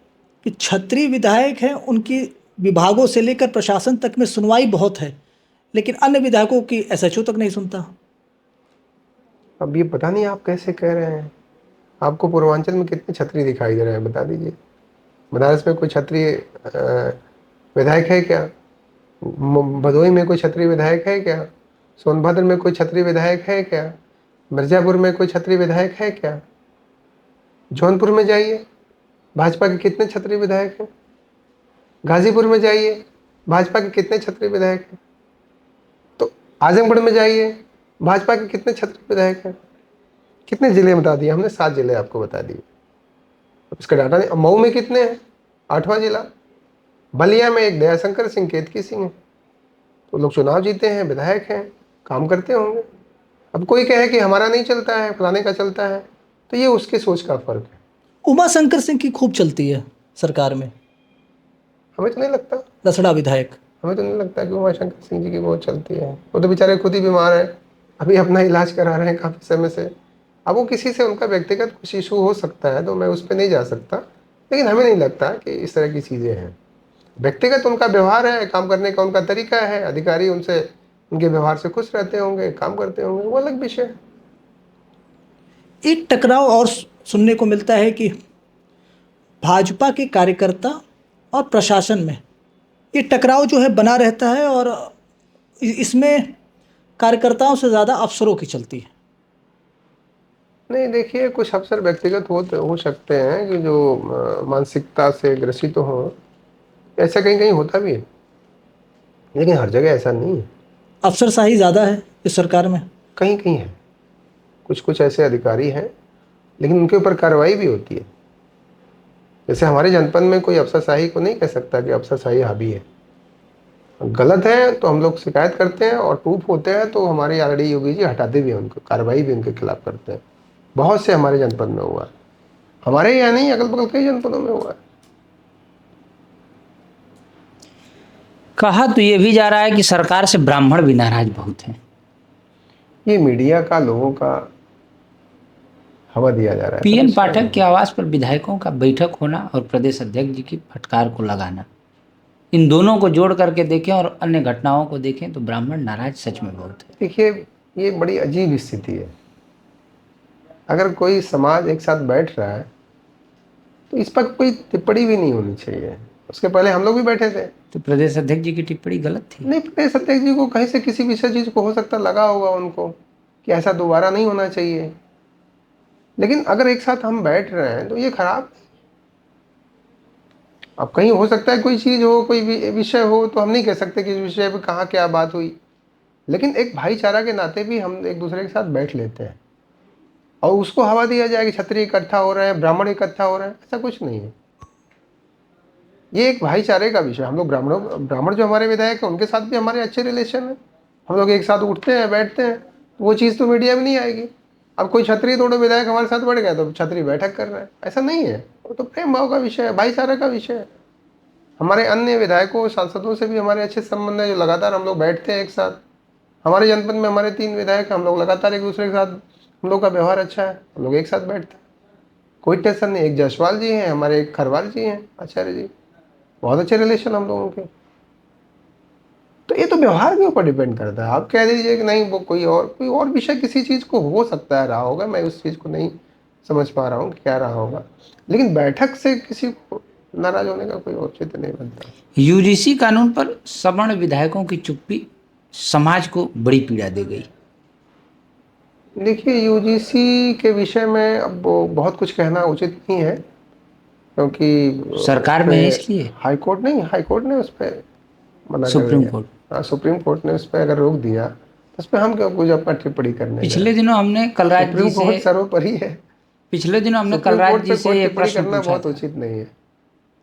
कि छत्री विधायक हैं, उनकी विभागों से लेकर प्रशासन तक में सुनवाई बहुत है, लेकिन अन्य विधायकों की एसएचओ तक नहीं सुनता। अब ये पता नहीं आप कैसे कह रहे हैं। आपको पूर्वांचल में कितने छतरी दिखाई दे रहे हैं, बता दीजिए। बनारस में कोई छतरी विधायक है क्या? भदोही में कोई छतरी विधायक है क्या? सोनभद्र में कोई छतरी विधायक है क्या? मिर्जापुर में कोई छतरी विधायक है क्या? जौनपुर में जाइए, भाजपा के कितने छतरी विधायक हैं? गाजीपुर में जाइए, भाजपा के कितने छतरी विधायक हैं? तो आजमगढ़ में जाइए, भाजपा के कितने छतरी विधायक हैं? कितने जिले बता दिए हमने? 7 जिले आपको बता दिए। इसका डाटा नहीं। मऊ में कितने हैं? 8वां जिला। बलिया में एक दयाशंकर सिंह, केतकी सिंह है। तो लोग चुनाव जीते हैं, विधायक हैं, काम करते होंगे। अब कोई कहे कि हमारा नहीं चलता है, फलाने का चलता है, तो ये उसकी सोच का फर्क है। उमा शंकर सिंह की खूब चलती है सरकार में, हमें तो नहीं लगता। रसड़ा विधायक। हमें तो नहीं लगता कि उमाशंकर सिंह जी की बहुत चलती है। वो तो बेचारे खुद ही बीमार हैं, अभी अपना इलाज करा रहे हैं काफ़ी समय से। अब वो किसी से उनका व्यक्तिगत कुछ इशू हो सकता है, तो मैं उस पर नहीं जा सकता, लेकिन हमें नहीं लगता कि इस तरह की चीज़ें हैं। व्यक्तिगत उनका व्यवहार है, काम करने का उनका तरीका है, अधिकारी उनसे उनके व्यवहार से खुश रहते होंगे, काम करते होंगे, वो अलग विषय है। एक टकराव और सुनने को मिलता है कि भाजपा के कार्यकर्ता और प्रशासन में ये टकराव जो है बना रहता है, और इसमें कार्यकर्ताओं से ज़्यादा अफसरों की चलती है। नहीं, देखिए, कुछ अफसर व्यक्तिगत हो सकते हैं कि जो मानसिकता से ग्रसित तो हों, ऐसा कहीं कहीं होता भी है, लेकिन हर जगह ऐसा नहीं है। अफसरशाही ज़्यादा है इस सरकार में। कहीं कहीं है, कुछ कुछ ऐसे अधिकारी हैं, लेकिन उनके ऊपर कार्रवाई भी होती है। जैसे हमारे जनपद में कोई अफसरशाही को नहीं कह सकता कि अफसरशाही हावी है। गलत है तो हम लोग शिकायत करते हैं, और प्रूफ होते हैं तो हमारे आरडी योगी जी हटाते भी हैं उनको, कार्रवाई भी उनके खिलाफ करते हैं। बहुत से हमारे जनपद में हुआ है, हमारे यहाँ नहीं, अगल बगल कई जनपदों में हुआ है। कहा तो ये भी जा रहा है कि सरकार से ब्राह्मण भी नाराज बहुत हैं। ये मीडिया का लोगों का हवा दिया जा रहा है। पीएन पाठक के आवास पर विधायकों का बैठक होना और प्रदेश अध्यक्ष जी की फटकार को लगाना, इन दोनों को जोड़ करके देखें और अन्य घटनाओं को देखें तो ब्राह्मण नाराज सच में बहुत है। देखिए, ये बड़ी अजीब स्थिति है। अगर कोई समाज एक साथ बैठ रहा है तो इस पर कोई टिप्पणी भी नहीं होनी चाहिए। उसके पहले हम लोग भी बैठे थे। तो प्रदेश अध्यक्ष जी की टिप्पणी गलत थी? नहीं, प्रदेश अध्यक्ष जी को कहीं से किसी विशेष चीज को हो सकता लगा होगा उनको कि ऐसा दोबारा नहीं होना चाहिए, लेकिन अगर एक साथ हम बैठ रहे हैं तो ये खराब। अब कहीं हो सकता है कोई चीज़ हो, कोई विषय हो, तो हम नहीं कह सकते कि इस विषय पे कहाँ क्या बात हुई, लेकिन एक भाईचारा के नाते भी हम एक दूसरे के साथ बैठ लेते हैं। और उसको हवा दिया जाए कि क्षत्रिय इकट्ठा हो रहे हैं, ब्राह्मण इकट्ठा हो रहे हैं, ऐसा कुछ नहीं है। ये एक भाईचारे का विषय। हम लोग ब्राह्मण जो हमारे विधायक हैं उनके साथ भी हमारे अच्छे रिलेशन है, हम लोग एक साथ उठते हैं, बैठते हैं, वो चीज़ तो मीडिया में नहीं आएगी। अब कोई क्षत्रिय थोड़े विधायक हमारे साथ बढ़ गया तो क्षत्रिय बैठक कर रहे हैं, ऐसा नहीं है। वो तो प्रेम भाव का विषय है, भाईचारा का विषय है। हमारे अन्य विधायकों सांसदों से भी हमारे अच्छे संबंध है, जो लगातार हम लोग बैठते हैं एक साथ। हमारे जनपद में हमारे 3 विधायक हैं, हम लोग लगातार एक दूसरे के साथ, हम लोग का व्यवहार अच्छा है, हम लोग एक साथ बैठते हैं, कोई टेंशन नहीं। एक जायसवाल जी हैं, हमारे एक खरवाल जी हैं, आचार्य जी, बहुत अच्छे रिलेशन हम लोगों के। तो ये तो व्यवहार के ऊपर डिपेंड करता है। आप कह दीजिए कि नहीं वो कोई और विषय किसी चीज़ को हो सकता है रहा होगा, मैं उस चीज़ को नहीं समझ पा रहा हूँ कि क्या रहा होगा, लेकिन बैठक से किसी को नाराज होने का कोई औचित्य नहीं बनता। यूजीसी कानून पर सवर्ण विधायकों की चुप्पी समाज को बड़ी पीड़ा दे गई। देखिए, यूजीसी के विषय में अब वो बहुत कुछ कहना उचित नहीं है, क्योंकि सरकार में है इसलिए हाईकोर्ट ने उस पर मना कर सुप्रीम दिया। कोर्ट। हाँ, सुप्रीम कोर्ट ने उस पर अगर रोक दिया तो उस पर हम क्यों कुछ अपना टिप्पणी करने पिछले दिनों हमने कलराज जी सुप्रीम कोर्ट से सर्वोपरि है। पिछले दिनों हमने सुप्रीम कलराज कोर्ट जी पे से कोई ये टिप्पणी प्रश्न करना पूछा बहुत था। उचित नहीं है,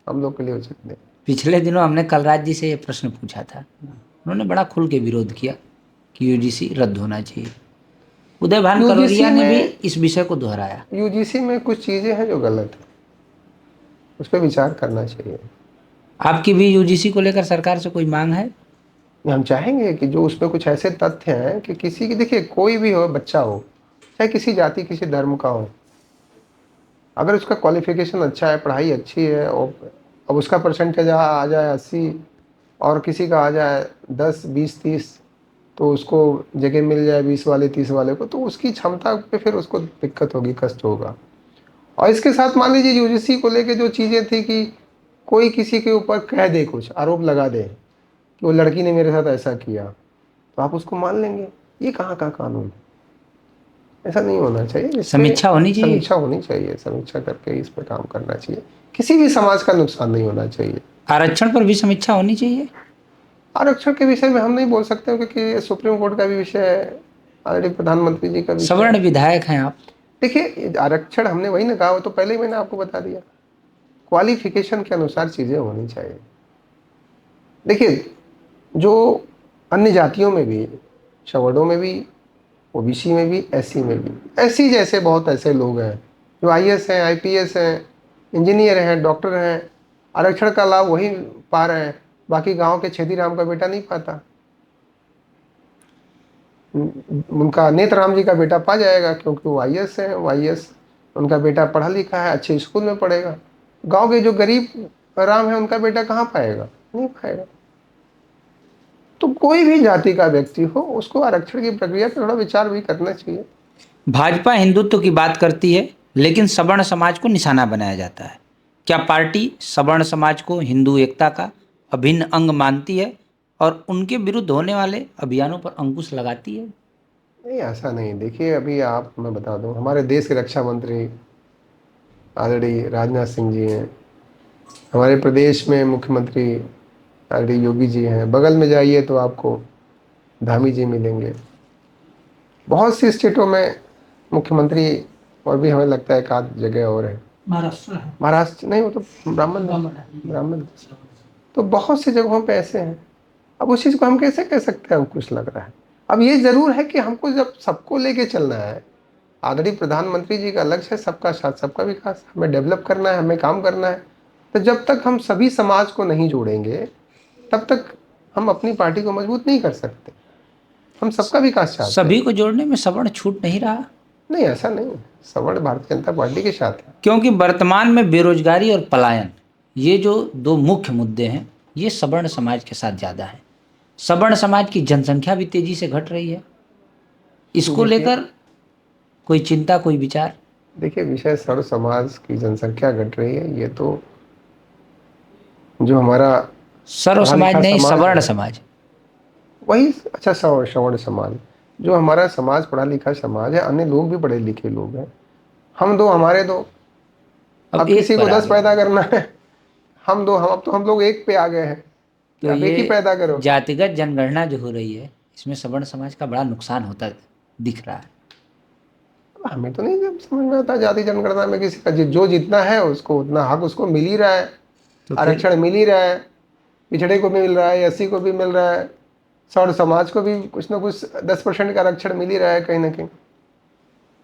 हम लोग के लिए उचित नहीं। पिछले दिनों हमने कलराज जी से ये प्रश्न पूछा था, उन्होंने बड़ा खुल के विरोध किया कि यूजीसी रद्द होना चाहिए। उदय भान करोरिया ने भी इस विषय को दोहराया। यूजीसी में कुछ चीज़ें हैं जो गलत है, उस पर विचार करना चाहिए। आपकी भी यूजीसी को लेकर सरकार से कोई मांग है? हम चाहेंगे कि जो उसमें कुछ ऐसे तथ्य हैं कि किसी की, देखिए, कोई भी हो, बच्चा हो, चाहे किसी जाति किसी धर्म का हो, अगर उसका क्वालिफिकेशन अच्छा है, पढ़ाई अच्छी है, और अब उसका परसेंटेज आ जाए 80 और किसी का आ जाए 10 20 30, तो उसको जगह मिल जाए 20 वाले 30 वाले को, तो उसकी क्षमता पे फिर उसको दिक्कत होगी, कष्ट होगा। और इसके साथ मान लीजिए यूजीसी को लेके जो चीज़ें थी कि कोई किसी के ऊपर कह दे, कुछ आरोप लगा दे कि वो लड़की ने मेरे साथ ऐसा किया, तो आप उसको मान लेंगे। ये कहाँ का कानून है? ऐसा नहीं होना चाहिए। इस पे समीक्षा होनी चाहिए। समीक्षा होनी चाहिए, समीक्षा करके इस पे काम करना चाहिए। किसी भी समाज का नुकसान नहीं होना चाहिए। आरक्षण पर भी समीक्षा होनी चाहिए। आरक्षण के विषय में हम नहीं बोल सकते क्योंकि ये सुप्रीम कोर्ट का भी विषय है, ऑलरेडी प्रधानमंत्री जी का विषय है। सवर्ण विधायक हैं आप। देखिए आरक्षण हमने वही ना कहा, वो तो पहले ही मैंने आपको बता दिया, क्वालिफिकेशन के अनुसार चीज़ें होनी चाहिए। देखिए जो अन्य जातियों में भी, सवर्णों में भी, ओबीसी में भी, एससी में भी, एससी जैसे बहुत ऐसे लोग हैं जो आईएएस हैं, आईपीएस हैं, इंजीनियर हैं, डॉक्टर हैं, आरक्षण का लाभ वही पा रहे हैं, बाकी गांव के छेदीराम का बेटा नहीं पाता। उनका नेतराम जी का बेटा पा जाएगा क्योंकि वो आईएएस है, वो आईएएस उनका बेटा पढ़ा लिखा है, अच्छे स्कूल में पढ़ेगा। गांव के जो गरीब राम है उनका बेटा कहाँ पाएगा? नहीं पाएगा। तो कोई भी जाति का व्यक्ति हो उसको आरक्षण की प्रक्रिया पर थोड़ा विचार भी करना चाहिए। भाजपा हिंदुत्व की बात करती है लेकिन सवर्ण समाज को निशाना बनाया जाता है। क्या पार्टी सवर्ण समाज को हिंदू एकता का अभिन्न अंग मानती है और उनके विरुद्ध होने वाले अभियानों पर अंकुश लगाती है? नहीं, ऐसा नहीं। देखिए अभी आप, मैं बता दूं, हमारे देश के रक्षा मंत्री ऑलरेडी राजनाथ सिंह जी हैं, हमारे प्रदेश में मुख्यमंत्री ऑलरेडी योगी जी हैं, बगल में जाइए तो आपको धामी जी मिलेंगे। बहुत सी स्टेटों में मुख्यमंत्री, और भी हमें लगता है एक आध जगह और है, महाराष्ट्र है। महाराष्ट्र नहीं, वो तो ब्राह्मण ब्राह्मण। तो बहुत सी जगहों पे ऐसे हैं। अब उस चीज़ को हम कैसे कह सकते हैं अंकुश लग रहा है? अब ये जरूर है कि हमको जब सबको लेके चलना है, ऑलरेडी प्रधानमंत्री जी का लक्ष्य है सबका साथ सबका विकास, हमें डेवलप करना है, हमें काम करना है। तो जब तक हम सभी समाज को नहीं जोड़ेंगे तब तक हम अपनी पार्टी को मजबूत नहीं कर सकते। हम सबका विकास चाहते हैं। सभी को जोड़ने में सवर्ण छूट नहीं रहा। नहीं, ऐसा नहीं, सवर्ण भारतीय जनता पार्टी के साथ है। क्योंकि वर्तमान में बेरोजगारी और पलायन, ये जो दो मुख्य मुद्दे हैं, ये सवर्ण समाज के साथ ज़्यादा है। सवर्ण समाज की जनसंख्या भी तेजी से घट रही है। इसको लेकर कोई चिंता, कोई विचार? देखिए विषय सर्व समाज की जनसंख्या घट रही है, ये तो जो हमारा सर्व समाज नहीं, सवर्ण समाज। वही, अच्छा सवर्ण समाज, जो हमारा समाज पढ़ा लिखा समाज है, अन्य लोग भी पढ़े लिखे लोग हैं, हम दो हमारे दो। अब किसी को 10 पैदा करना है, हम दो, हम लोग एक पे आ गए हैं, तो अब एक ही पैदा करो। जातिगत जनगणना जो हो रही है, इसमें सवर्ण समाज का बड़ा नुकसान होता दिख रहा है। हमें तो नहीं समझ में आता जाति जनगणना में किसी का जो जितना है उसको उतना हक उसको मिल ही रहा है, तो आरक्षण मिल ही रहा है, पिछड़े को भी मिल रहा है, एससी को भी मिल रहा है, सवर्ण समाज को भी कुछ ना कुछ 10% का आरक्षण मिल ही रहा है कहीं ना कहीं।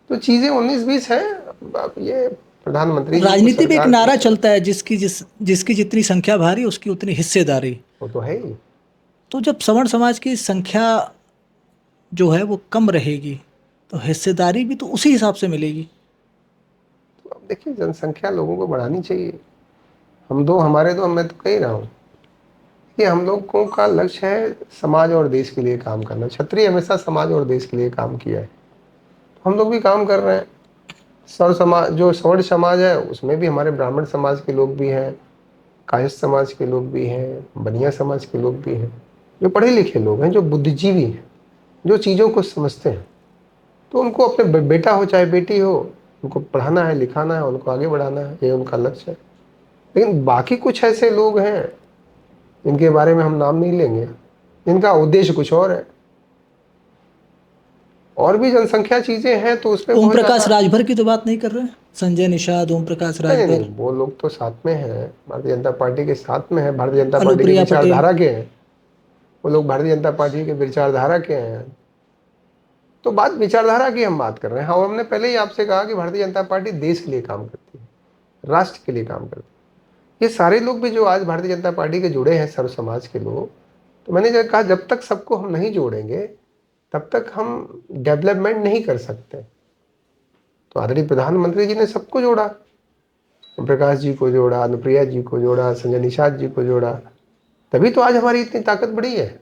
तो चीजें 19-20 है। अब ये प्रधानमंत्री राजनीति में एक नारा चलता है, जिसकी जितनी संख्या भारी उसकी उतनी हिस्सेदारी। वो तो है ही। तो जब सवर्ण समाज की संख्या जो है वो कम रहेगी तो हिस्सेदारी भी तो उसी हिसाब से मिलेगी। तो अब देखिए जनसंख्या लोगों को बढ़ानी चाहिए। हम दो हमारे दो, मैं तो कह ही रहा हूँ कि हम लोगों का लक्ष्य है समाज और देश के लिए काम करना। क्षत्रिय हमेशा समाज और देश के लिए काम किया है, तो हम लोग भी काम कर रहे हैं। सवर्ण समाज, जो सवर्ण समाज है उसमें भी हमारे ब्राह्मण समाज के लोग भी हैं, कायस्थ समाज के लोग भी हैं, बनिया समाज के लोग भी हैं, जो पढ़े लिखे लोग हैं, जो बुद्धिजीवी हैं, जो चीज़ों को समझते हैं। तो उनको अपने बेटा हो चाहे बेटी हो, उनको पढ़ाना है, लिखाना है, उनको आगे बढ़ाना है, ये उनका लक्ष्य है। लेकिन बाकी कुछ ऐसे लोग हैं जिनके बारे में हम नाम नहीं लेंगे, जिनका उद्देश्य कुछ और है। और भी जनसंख्या चीजें हैं तो उसमें ओम प्रकाश राजभर की तो बात नहीं कर रहे हैं? संजय निषाद, ओम प्रकाश राजभर, नहीं, वो लोग तो साथ में हैं, भारतीय जनता पार्टी के साथ में है, भारतीय जनता पार्टी की विचारधारा के हैं। वो लोग भारतीय जनता पार्टी के विचारधारा के हैं। तो बात विचारधारा की हम बात कर रहे हैं। हाँ, हमने पहले ही आपसे कहा कि भारतीय जनता पार्टी देश के लिए काम करती है, राष्ट्र के लिए काम करती है। ये सारे लोग भी जो आज भारतीय जनता पार्टी के जुड़े हैं, सर्व समाज के लोग, तो मैंने जब कहा जब तक सबको हम नहीं जोड़ेंगे तब तक हम डेवलपमेंट नहीं कर सकते। तो आदरणीय प्रधानमंत्री जी ने सबको जोड़ा, ओम प्रकाश जी को जोड़ा, अनुप्रिया जी को जोड़ा, संजय निषाद जी को जोड़ा, तभी तो आज हमारी इतनी ताकत बढ़ी है।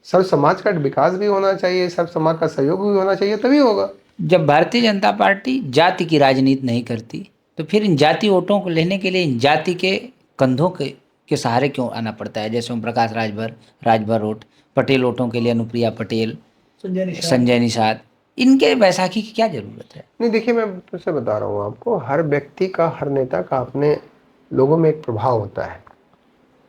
सब समाज का विकास भी होना चाहिए, सब समाज का सहयोग भी होना चाहिए, तभी होगा। जब भारतीय जनता पार्टी जाति की राजनीति नहीं करती तो फिर इन जाति वोटों को लेने के लिए इन जाति के कंधों के सहारे क्यों आना पड़ता है? जैसे ओम प्रकाश राजभर वोट, पटेल वोटों के लिए अनुप्रिया पटेल, संजय निषाद, इनके बैसाखी की क्या जरूरत है? नहीं, देखिए, मैं फिर से बता रहा हूँ आपको, हर व्यक्ति का, हर नेता का अपने लोगों में एक प्रभाव होता है।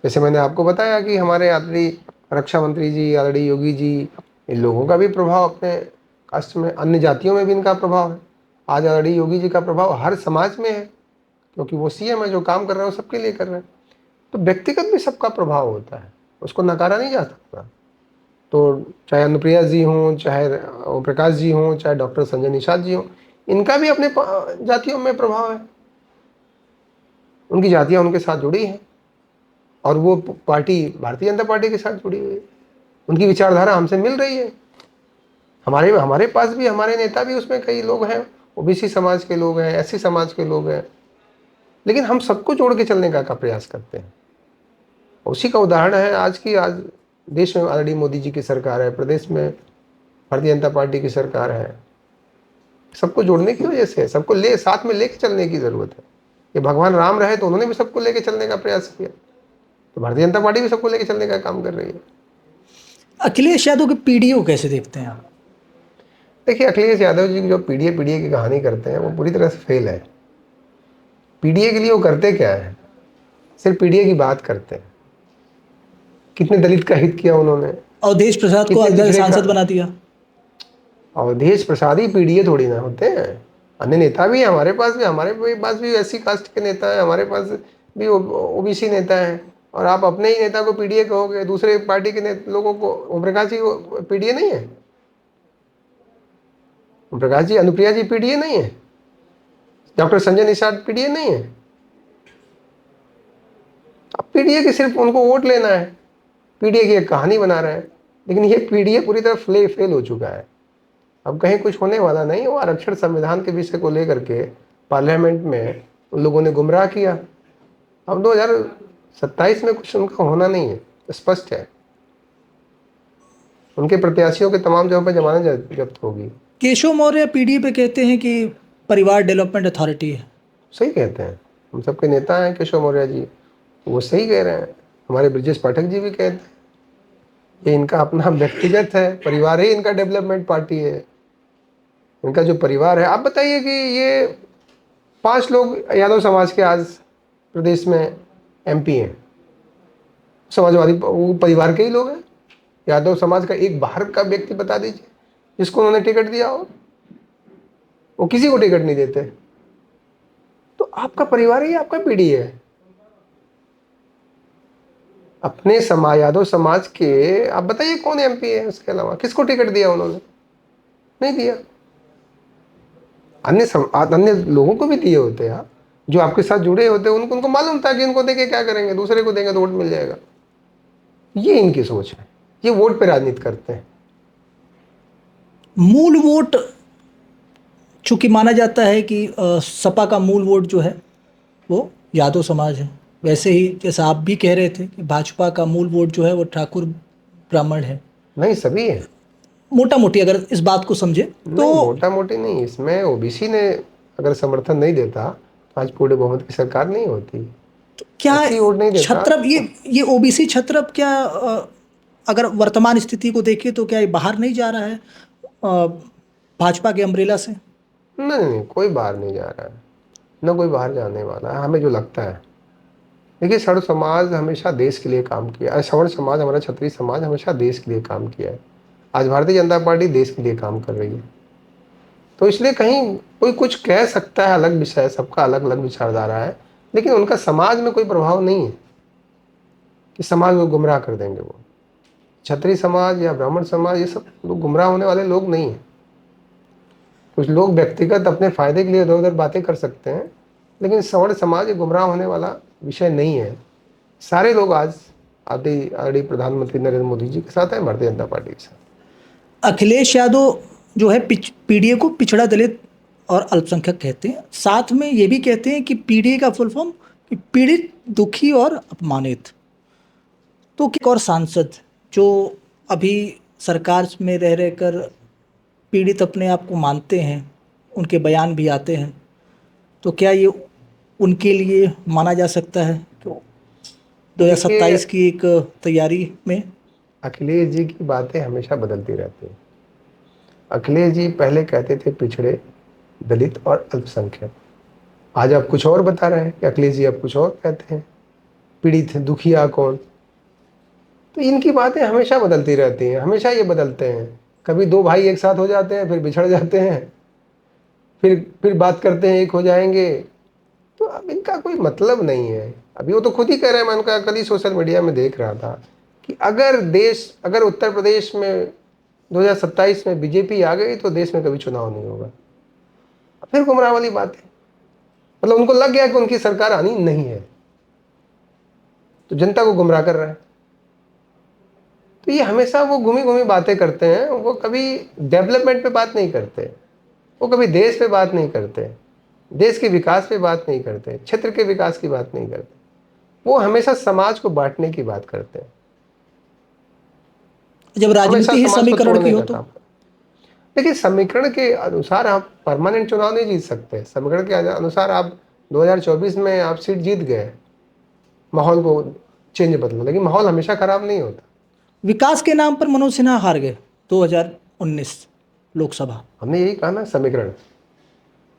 जैसे मैंने आपको बताया कि हमारे आदरणीय रक्षा मंत्री जी, आदरणीय योगी जी, इन लोगों का भी प्रभाव अपने कास्ट में, अन्य जातियों में भी इनका प्रभाव है। आज आदरणीय योगी जी का प्रभाव हर समाज में है, क्योंकि वो सीएम है, जो काम कर रहे हैं वो सबके लिए कर रहे हैं। तो व्यक्तिगत भी सबका प्रभाव होता है, उसको नकारा नहीं जा सकता। तो चाहे अनुप्रिया जी हों, चाहे ओम प्रकाश जी हों, चाहे डॉक्टर संजय निषाद जी हों, इनका भी अपने जातियों में प्रभाव है, उनकी जातियाँ उनके साथ जुड़ी हैं और वो पार्टी भारतीय जनता पार्टी के साथ जुड़ी हुई है, उनकी विचारधारा हमसे मिल रही है। हमारे पास भी हमारे नेता भी उसमें कई लोग हैं, ओबीसी समाज के लोग हैं, एससी समाज के लोग हैं, लेकिन हम सबको जोड़ के चलने का प्रयास करते हैं। उसी का उदाहरण है आज देश में आदरणीय मोदी जी की सरकार है, प्रदेश में भारतीय जनता पार्टी की सरकार है। सबको जोड़ने की वजह से, सबको साथ में लेके चलने की जरूरत है। ये भगवान राम रहे तो उन्होंने भी सबको लेके चलने का प्रयास किया, तो भारतीय जनता पार्टी भी सबको लेके चलने का काम कर रही है। अखिलेश यादव के पीडीओ कैसे देखते हैं आप? देखिए, अखिलेश यादव जी जो पीडीए की कहानी करते हैं वो पूरी तरह से फेल है। पीडीए के लिए वो करते क्या है? सिर्फ पीडीए की बात करते हैं। कितने दलित का हित किया उन्होंने, अवधेश प्रसाद को अगला सांसद बना दिया। अवधेश प्रसाद ही पीडीए थोड़ी ना होते हैं, अन्य नेता भी हैं हमारे पास भी एससी कास्ट के नेता हैं, हमारे पास भी ओबीसी नेता हैं, और आप अपने ही नेता को पीडीए कहोगे, दूसरे पार्टी के लोगों को। ओम प्रकाश जी पीडीए नहीं है, ओम प्रकाश जी, अनुप्रिया जी पीडीए नहीं है, डॉक्टर संजय निषाद पीडीए नहीं है। अब पीडीए की सिर्फ उनको वोट लेना है, पीडीए की एक कहानी बना रहे हैं, लेकिन ये पीडीए पूरी तरह फेल हो चुका है। अब कहीं कुछ होने वाला नहीं। वो आरक्षण संविधान के विषय को लेकर के पार्लियामेंट में उन लोगों ने गुमराह किया। अब 2027 में कुछ उनका होना नहीं है, स्पष्ट है। उनके प्रत्याशियों के तमाम जगहों पर जमानत जब्त होगी। केशव मौर्य पीडीए पे कहते हैं कि परिवार डेवलपमेंट अथॉरिटी है। सही कहते हैं, हम सबके नेता हैं केशव मौर्य जी, वो सही कह रहे हैं। हमारे ब्रजेश पाठक जी भी कहते हैं ये इनका अपना व्यक्तिगत है, परिवार ही इनका डेवलपमेंट पार्टी है, इनका जो परिवार है। आप बताइए कि ये 5 लोग यादव समाज के आज प्रदेश में एमपी हैं, समाजवादी वो परिवार के ही लोग हैं। यादव समाज का एक बाहर का व्यक्ति बता दीजिए जिसको उन्होंने टिकट दिया हो, वो किसी को टिकट नहीं देते। तो आपका परिवार ही आपका पीढ़ी है। अपने समाज, यादव समाज के आप बताइए कौन एमपी है, उसके अलावा किसको टिकट दिया उन्होंने? नहीं दिया। अन्य लोगों को भी दिए होते हैं, जो आपके साथ जुड़े होते हैं, उनको मालूम था कि इनको देके क्या करेंगे, दूसरे को देंगे तो वोट मिल जाएगा। ये इनकी सोच है, ये वोट पे राजनीति करते हैं। मूल वोट चूंकि माना जाता है कि सपा का मूल वोट जो है वो यादव समाज है, वैसे ही जैसा आप भी कह रहे थे कि भाजपा का मूल वोट जो है वो ठाकुर ब्राह्मण है। नहीं, सभी है। मोटा मोटी अगर इस बात को समझे तो मोटा मोटी नहीं, इसमें ओबीसी ने अगर समर्थन नहीं देता तो आज पूरे बहुमत की सरकार नहीं होती। तो क्या वोट नहीं देता। छत्रप ये ओबीसी छत्रप क्या अगर वर्तमान स्थिति को देखें तो क्या ये बाहर नहीं जा रहा है भाजपा के अम्ब्रेला से? नहीं, कोई बाहर नहीं जा रहा है, ना कोई बाहर जाने वाला है, हमें जो लगता है। देखिए, सवर्ण समाज हमेशा देश के लिए काम किया है। सवर्ण समाज, हमारा क्षत्रिय समाज हमेशा देश के लिए काम किया है। आज भारतीय जनता पार्टी देश के लिए काम कर रही है, तो इसलिए कहीं कोई कुछ कह सकता है, अलग विषय, सबका अलग अलग विचारधारा है, लेकिन उनका समाज में कोई प्रभाव नहीं है कि समाज को गुमराह कर देंगे। वो क्षत्रिय समाज या ब्राह्मण समाज, ये सब लोग गुमराह होने वाले लोग नहीं है। कुछ लोग व्यक्तिगत अपने फायदे के लिए इधर उधर बातें कर सकते हैं, लेकिन सवर्ण समाज गुमराह होने वाला विषय नहीं है। सारे लोग आज आदरणीय प्रधानमंत्री नरेंद्र मोदी जी के साथ हैं, भारतीय जनता पार्टी के साथ। अखिलेश यादव जो है पीडीए को पिछड़ा दलित और अल्पसंख्यक कहते हैं। साथ में ये भी कहते हैं कि पीढ़ी का फुल फॉर्म कि पीड़ित, दुखी और अपमानित। तो एक और सांसद जो अभी सरकार में रह रहकर पीड़ित अपने आप को मानते हैं, उनके बयान भी आते हैं, तो क्या ये उनके लिए माना जा सकता है कि देखिए 2027 की एक तैयारी में? अखिलेश जी की बातें हमेशा बदलती रहती हैं। अखिलेश जी पहले कहते थे पिछड़े, दलित और अल्पसंख्यक। आज आप कुछ और बता रहे हैं कि अखिलेश जी अब कुछ और कहते हैं, पीड़ित है, दुखिया कौन। तो इनकी बातें हमेशा बदलती रहती हैं, हमेशा ये बदलते हैं। कभी दो भाई एक साथ हो जाते हैं, फिर बिछड़ जाते हैं, फिर बात करते हैं एक हो जाएंगे। तो अब इनका कोई मतलब नहीं है। अभी वो तो खुद ही कह रहे हैं, मैं उनका कल ही सोशल मीडिया में देख रहा था कि अगर उत्तर प्रदेश में 2027 में बीजेपी आ गई तो देश में कभी चुनाव नहीं होगा। फिर गुमराह वाली बात है। मतलब उनको लग गया कि उनकी सरकार आनी नहीं है, तो जनता को गुमराह कर रहा है। तो ये हमेशा वो घूमी घूमी बातें करते हैं। वो कभी डेवलपमेंट पे बात नहीं करते, वो कभी देश पे बात नहीं करते, देश के विकास पे बात नहीं करते, क्षेत्र के विकास की बात नहीं करते। वो हमेशा समाज को बांटने की बात करते हैं, जब हमेशा राजनीति ही समाज को समीकरण की तोड़ने हो का तो? काम। देखिए समीकरण के अनुसार आप परमानेंट चुनाव नहीं जीत सकते। समीकरण के अनुसार आप 2024 में आप सीट जीत गए, माहौल को चेंज बदलो, लेकिन माहौल हमेशा खराब नहीं होता। विकास के नाम पर मनोज सिन्हा हार गए 2019 लोकसभा। हमने यही कहा ना, समीकरण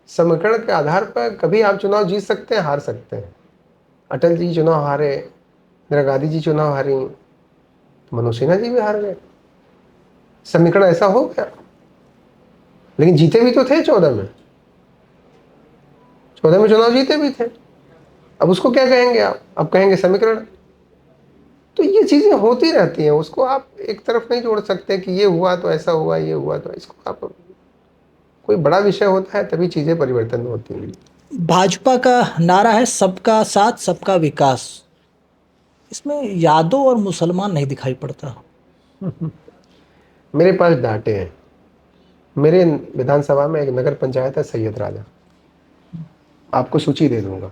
समीकरण के आधार पर कभी आप चुनाव जीत सकते हैं, हार सकते हैं। अटल जी चुनाव हारे, इंदिरा गांधी जी चुनाव हारी, तो मनोज सिन्हा जी भी हार गए। समीकरण ऐसा हो गया। लेकिन जीते भी तो थे 14 में, 14 में चुनाव जीते भी थे। अब उसको क्या कहेंगे आप? अब कहेंगे समीकरण। तो ये चीजें होती रहती हैं, उसको आप एक तरफ नहीं जोड़ सकते कि ये हुआ तो ऐसा हुआ, ये हुआ तो। इसको आप, कोई बड़ा विषय होता है तभी चीजें परिवर्तन होती हैं। भाजपा का नारा है सबका साथ सबका विकास। इसमें यादव और मुसलमान नहीं दिखाई पड़ता। मेरे पास डाटे हैं। मेरे विधानसभा में एक नगर पंचायत है सैयद राजा, आपको सूची दे दूंगा।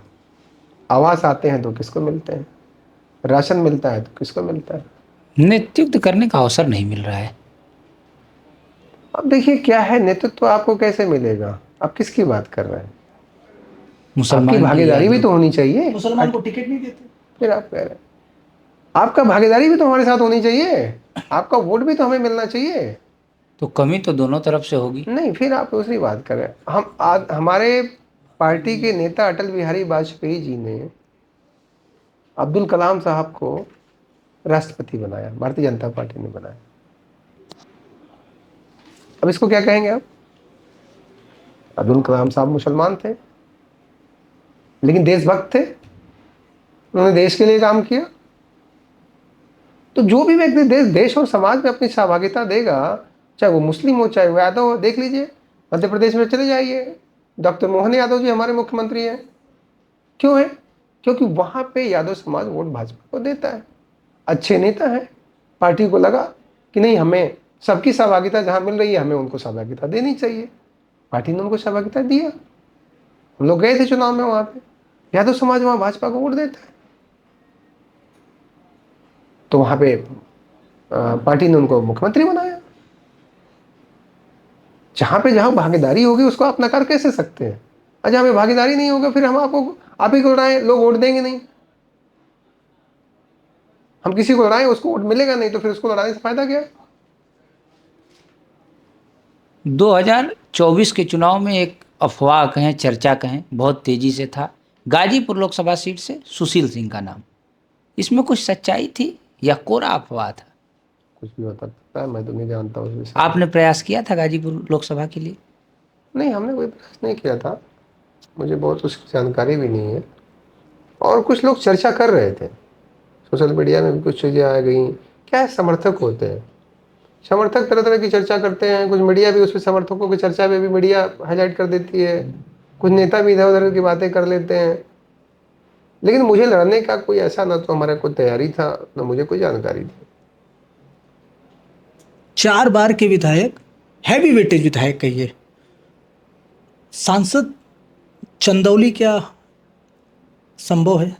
आवास आते हैं तो किसको मिलते हैं, राशन मिलता है तो किसको मिलता है। नेतृत्व करने का अवसर नहीं मिल रहा है। अब देखिए क्या है, नेतृत्व आपको कैसे मिलेगा? आप किसकी बात कर रहे हैं? आपकी मुसलमान की भागीदारी भी तो होनी चाहिए। मुसलमान को टिकट नहीं देते। फिर आप कह रहे हैं आपका भागीदारी भी तो हमारे साथ होनी चाहिए, आपका वोट भी तो हमें मिलना चाहिए। तो कमी तो दोनों तरफ से होगी। नहीं, फिर आप दूसरी बात करें। हम आज हमारे पार्टी के नेता अटल बिहारी वाजपेयी जी ने अब्दुल कलाम साहब को राष्ट्रपति बनाया, भारतीय जनता पार्टी ने बनाया। अब इसको क्या कहेंगे आप? अब्दुल कलाम साहब मुसलमान थे लेकिन देशभक्त थे, उन्होंने देश के लिए काम किया। तो जो भी व्यक्ति देश और समाज में अपनी सहभागिता देगा, चाहे वो मुस्लिम हो चाहे वो यादव हो। देख लीजिए मध्य प्रदेश में चले जाइए, डॉक्टर मोहन यादव जी हमारे मुख्यमंत्री हैं। क्यों है? क्योंकि वहां पे यादव समाज वोट भाजपा को देता है, अच्छे नेता हैं। पार्टी को लगा कि नहीं, हमें सबकी सहभागिता जहां मिल रही है हमें उनको सहभागिता देनी चाहिए। पार्टी ने उनको सहभागिता दिया। हम लोग गए थे चुनाव में, वहां पे यादव समाज वहां भाजपा को वोट देता है। तो वहां पे पार्टी ने उनको मुख्यमंत्री बनाया। जहां भागीदारी होगी उसको आप नकार कैसे सकते हैं? और जहां पे भागीदारी नहीं होगा फिर हम आप ही को लड़ाएं, लोग वोट देंगे नहीं। हम किसी को लड़ाएं उसको वोट मिलेगा नहीं, तो फिर उसको लड़ाने से फायदा क्या है? 2024 के चुनाव में एक अफवाह कहें, चर्चा कहें, बहुत तेजी से था। गाजीपुर लोकसभा सीट से सुशील सिंह का नाम। इसमें कुछ सच्चाई थी या कोरा अफवाह था? कुछ भी होता है, मैं तो नहीं जानता उस विषय। आपने प्रयास किया था गाजीपुर लोकसभा के लिए? नहीं, हमने कोई प्रयास नहीं किया था, मुझे बहुत उसकी जानकारी भी नहीं है। और कुछ लोग चर्चा कर रहे थे, सोशल मीडिया में भी कुछ चीज़ें आ गई। क्या है, समर्थक होते हैं, समर्थक तरह तरह की चर्चा करते हैं। कुछ मीडिया भी उस पर, समर्थकों की चर्चा में भी मीडिया हाईलाइट कर देती है। कुछ नेता भी इधर उधर की बातें कर लेते हैं। लेकिन मुझे लड़ने का कोई ऐसा, ना तो हमारा कोई तैयारी था, ना मुझे कोई जानकारी थी। 4 बार के विधायक, हैवी वेटेज विधायक कहिए, सांसद चंदौली क्या संभव है?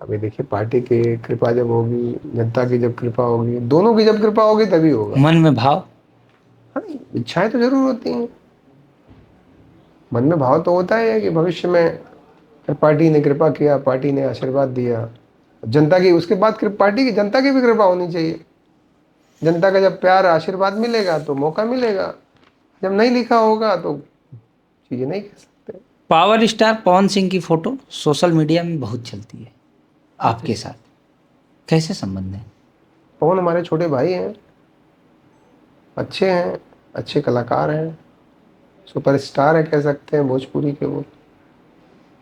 अभी देखिए, पार्टी की कृपा जब होगी, जनता की जब कृपा होगी, दोनों की जब कृपा होगी तभी होगा। मन में भाव? हाँ, इच्छाएं तो जरूर होती हैं। मन में भाव तो होता है कि भविष्य में पार्टी ने कृपा किया, पार्टी ने आशीर्वाद दिया, जनता की, उसके बाद पार्टी की, जनता की भी कृपा होनी चाहिए। जनता का जब प्यार आशीर्वाद मिलेगा तो मौका मिलेगा, जब नहीं लिखा होगा तो चीजें नहीं कह सकते। पावर स्टार पवन सिंह की फोटो सोशल मीडिया में बहुत चलती है, आपके साथ कैसे संबंध है? पवन हमारे छोटे भाई हैं, अच्छे हैं, अच्छे कलाकार हैं, सुपरस्टार है कह सकते हैं भोजपुरी के वो,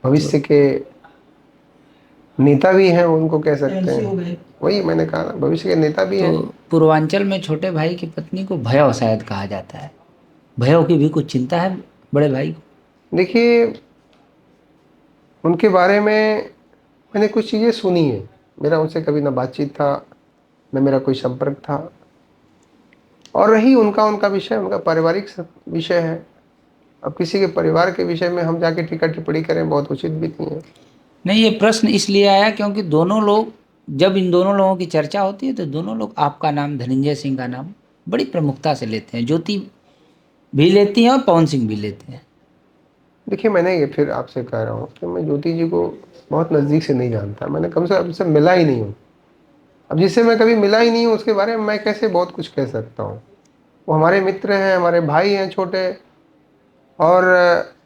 भविष्य के नेता भी हैं उनको कह सकते हैं। वही मैंने कहा ना, भविष्य के नेता भी हैं। तो पूर्वांचल में छोटे भाई की पत्नी को भैया शायद कहा जाता है, भैया की भी कुछ चिंता है बड़े भाई को? देखिए, उनके बारे में मैंने कुछ चीज़ें सुनी है, मेरा उनसे कभी ना बातचीत था, न मेरा कोई संपर्क था, और रही उनका उनका विषय, उनका पारिवारिक विषय है। अब किसी के परिवार के विषय में हम जाके टीका टिप्पणी करें, बहुत उचित भी नहीं है। नहीं, ये प्रश्न इसलिए आया क्योंकि दोनों लोग, जब इन दोनों लोगों की चर्चा होती है तो दोनों लोग आपका नाम, धनंजय सिंह का नाम बड़ी प्रमुखता से लेते हैं, ज्योति भी लेती हैं और पवन सिंह भी लेते हैं। देखिए, मैंने ये फिर आपसे कह रहा हूँ कि मैं ज्योति जी को बहुत नज़दीक से नहीं जानता, मैंने कम से कम उनसे मिला ही नहीं हूँ। अब जिससे मैं कभी मिला ही नहीं हूँ उसके बारे में मैं कैसे बहुत कुछ कह सकता हूँ। वो हमारे मित्र हैं, हमारे भाई हैं छोटे, और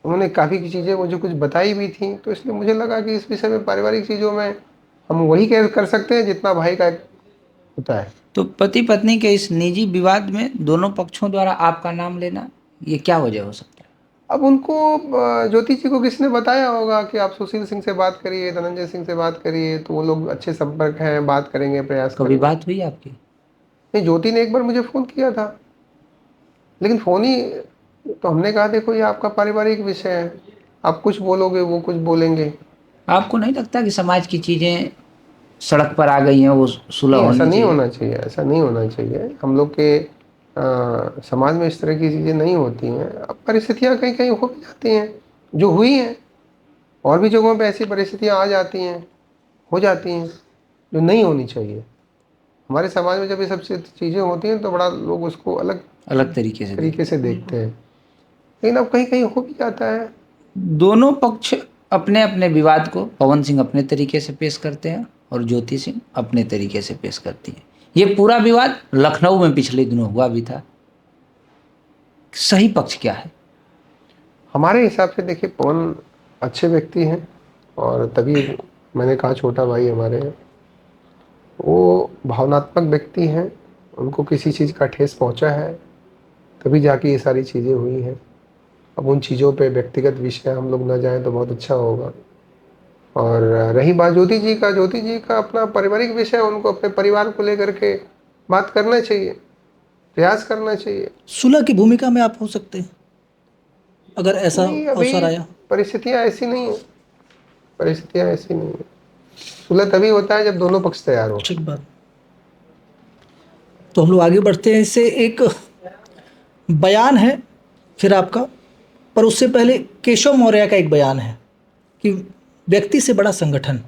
उन्होंने काफ़ी चीज़ें मुझे कुछ बताई भी थी, तो इसलिए मुझे लगा कि इस विषय में, पारिवारिक चीज़ों में हम वही कर सकते हैं जितना भाई का होता है। तो पति पत्नी के इस निजी विवाद में दोनों पक्षों द्वारा आपका नाम लेना, ये क्या वजह हो सकता है? अब उनको, ज्योति जी को किसने बताया होगा कि आप सुशील सिंह से बात करिए, धनंजय सिंह से बात करिए, तो वो लोग अच्छे संपर्क हैं, बात करेंगे, प्रयास कभी करेंगे। बात हुई आपकी? नहीं, ज्योति ने एक बार मुझे फ़ोन किया था, लेकिन फ़ोन ही, तो हमने कहा देखो ये आपका पारिवारिक विषय है, आप कुछ बोलोगे वो कुछ बोलेंगे। आपको नहीं लगता कि समाज की चीज़ें सड़क पर आ गई हैं, वो सुलह नहीं, ऐसा होनी नहीं चाहिए? होना चाहिए, ऐसा नहीं होना चाहिए। हम लोग के समाज में इस तरह की चीज़ें नहीं होती हैं। अब परिस्थितियाँ कहीं कहीं हो भी जाती हैं, जो हुई हैं, और भी जगहों पे ऐसी परिस्थितियाँ आ जाती हैं, हो जाती हैं, जो नहीं होनी चाहिए। हमारे समाज में जब ये सब चीज़ें होती हैं तो बड़ा लोग उसको अलग अलग तरीके से तरीके से देखते हैं, लेकिन अब कहीं कहीं हो भी जाता है। दोनों पक्ष अपने अपने विवाद को, पवन सिंह अपने तरीके से पेश करते हैं और ज्योति सिंह अपने तरीके से पेश करती हैं। ये पूरा विवाद लखनऊ में पिछले दिनों हुआ भी था। सही पक्ष क्या है? हमारे हिसाब से देखिए, पवन अच्छे व्यक्ति हैं, और तभी मैंने कहा छोटा भाई हमारे हैं, वो भावनात्मक व्यक्ति हैं, उनको किसी चीज़ का ठेस पहुंचा है तभी जाके ये सारी चीज़ें हुई हैं। अब उन चीज़ों पे व्यक्तिगत विषय हम लोग ना जाएं तो बहुत अच्छा होगा। और रही बात ज्योति जी का, ज्योति जी का अपना पारिवारिक विषय, उनको अपने परिवार को लेकर के बात करना चाहिए, प्रयास करना चाहिए। सुलह की भूमिका में आप हो सकते हैं अगर ऐसा नहीं, अवसर अभी आया? परिस्थितियाँ ऐसी नहीं है, परिस्थितियाँ ऐसी नहीं है। सुलह तभी होता है जब दोनों पक्ष तैयार हो। ठीक बात। तो हम लोग आगे बढ़ते हैं। इससे एक बयान है फिर आपका, पर उससे पहले केशव मौर्य का एक बयान है कि व्यक्ति से बड़ा संगठन।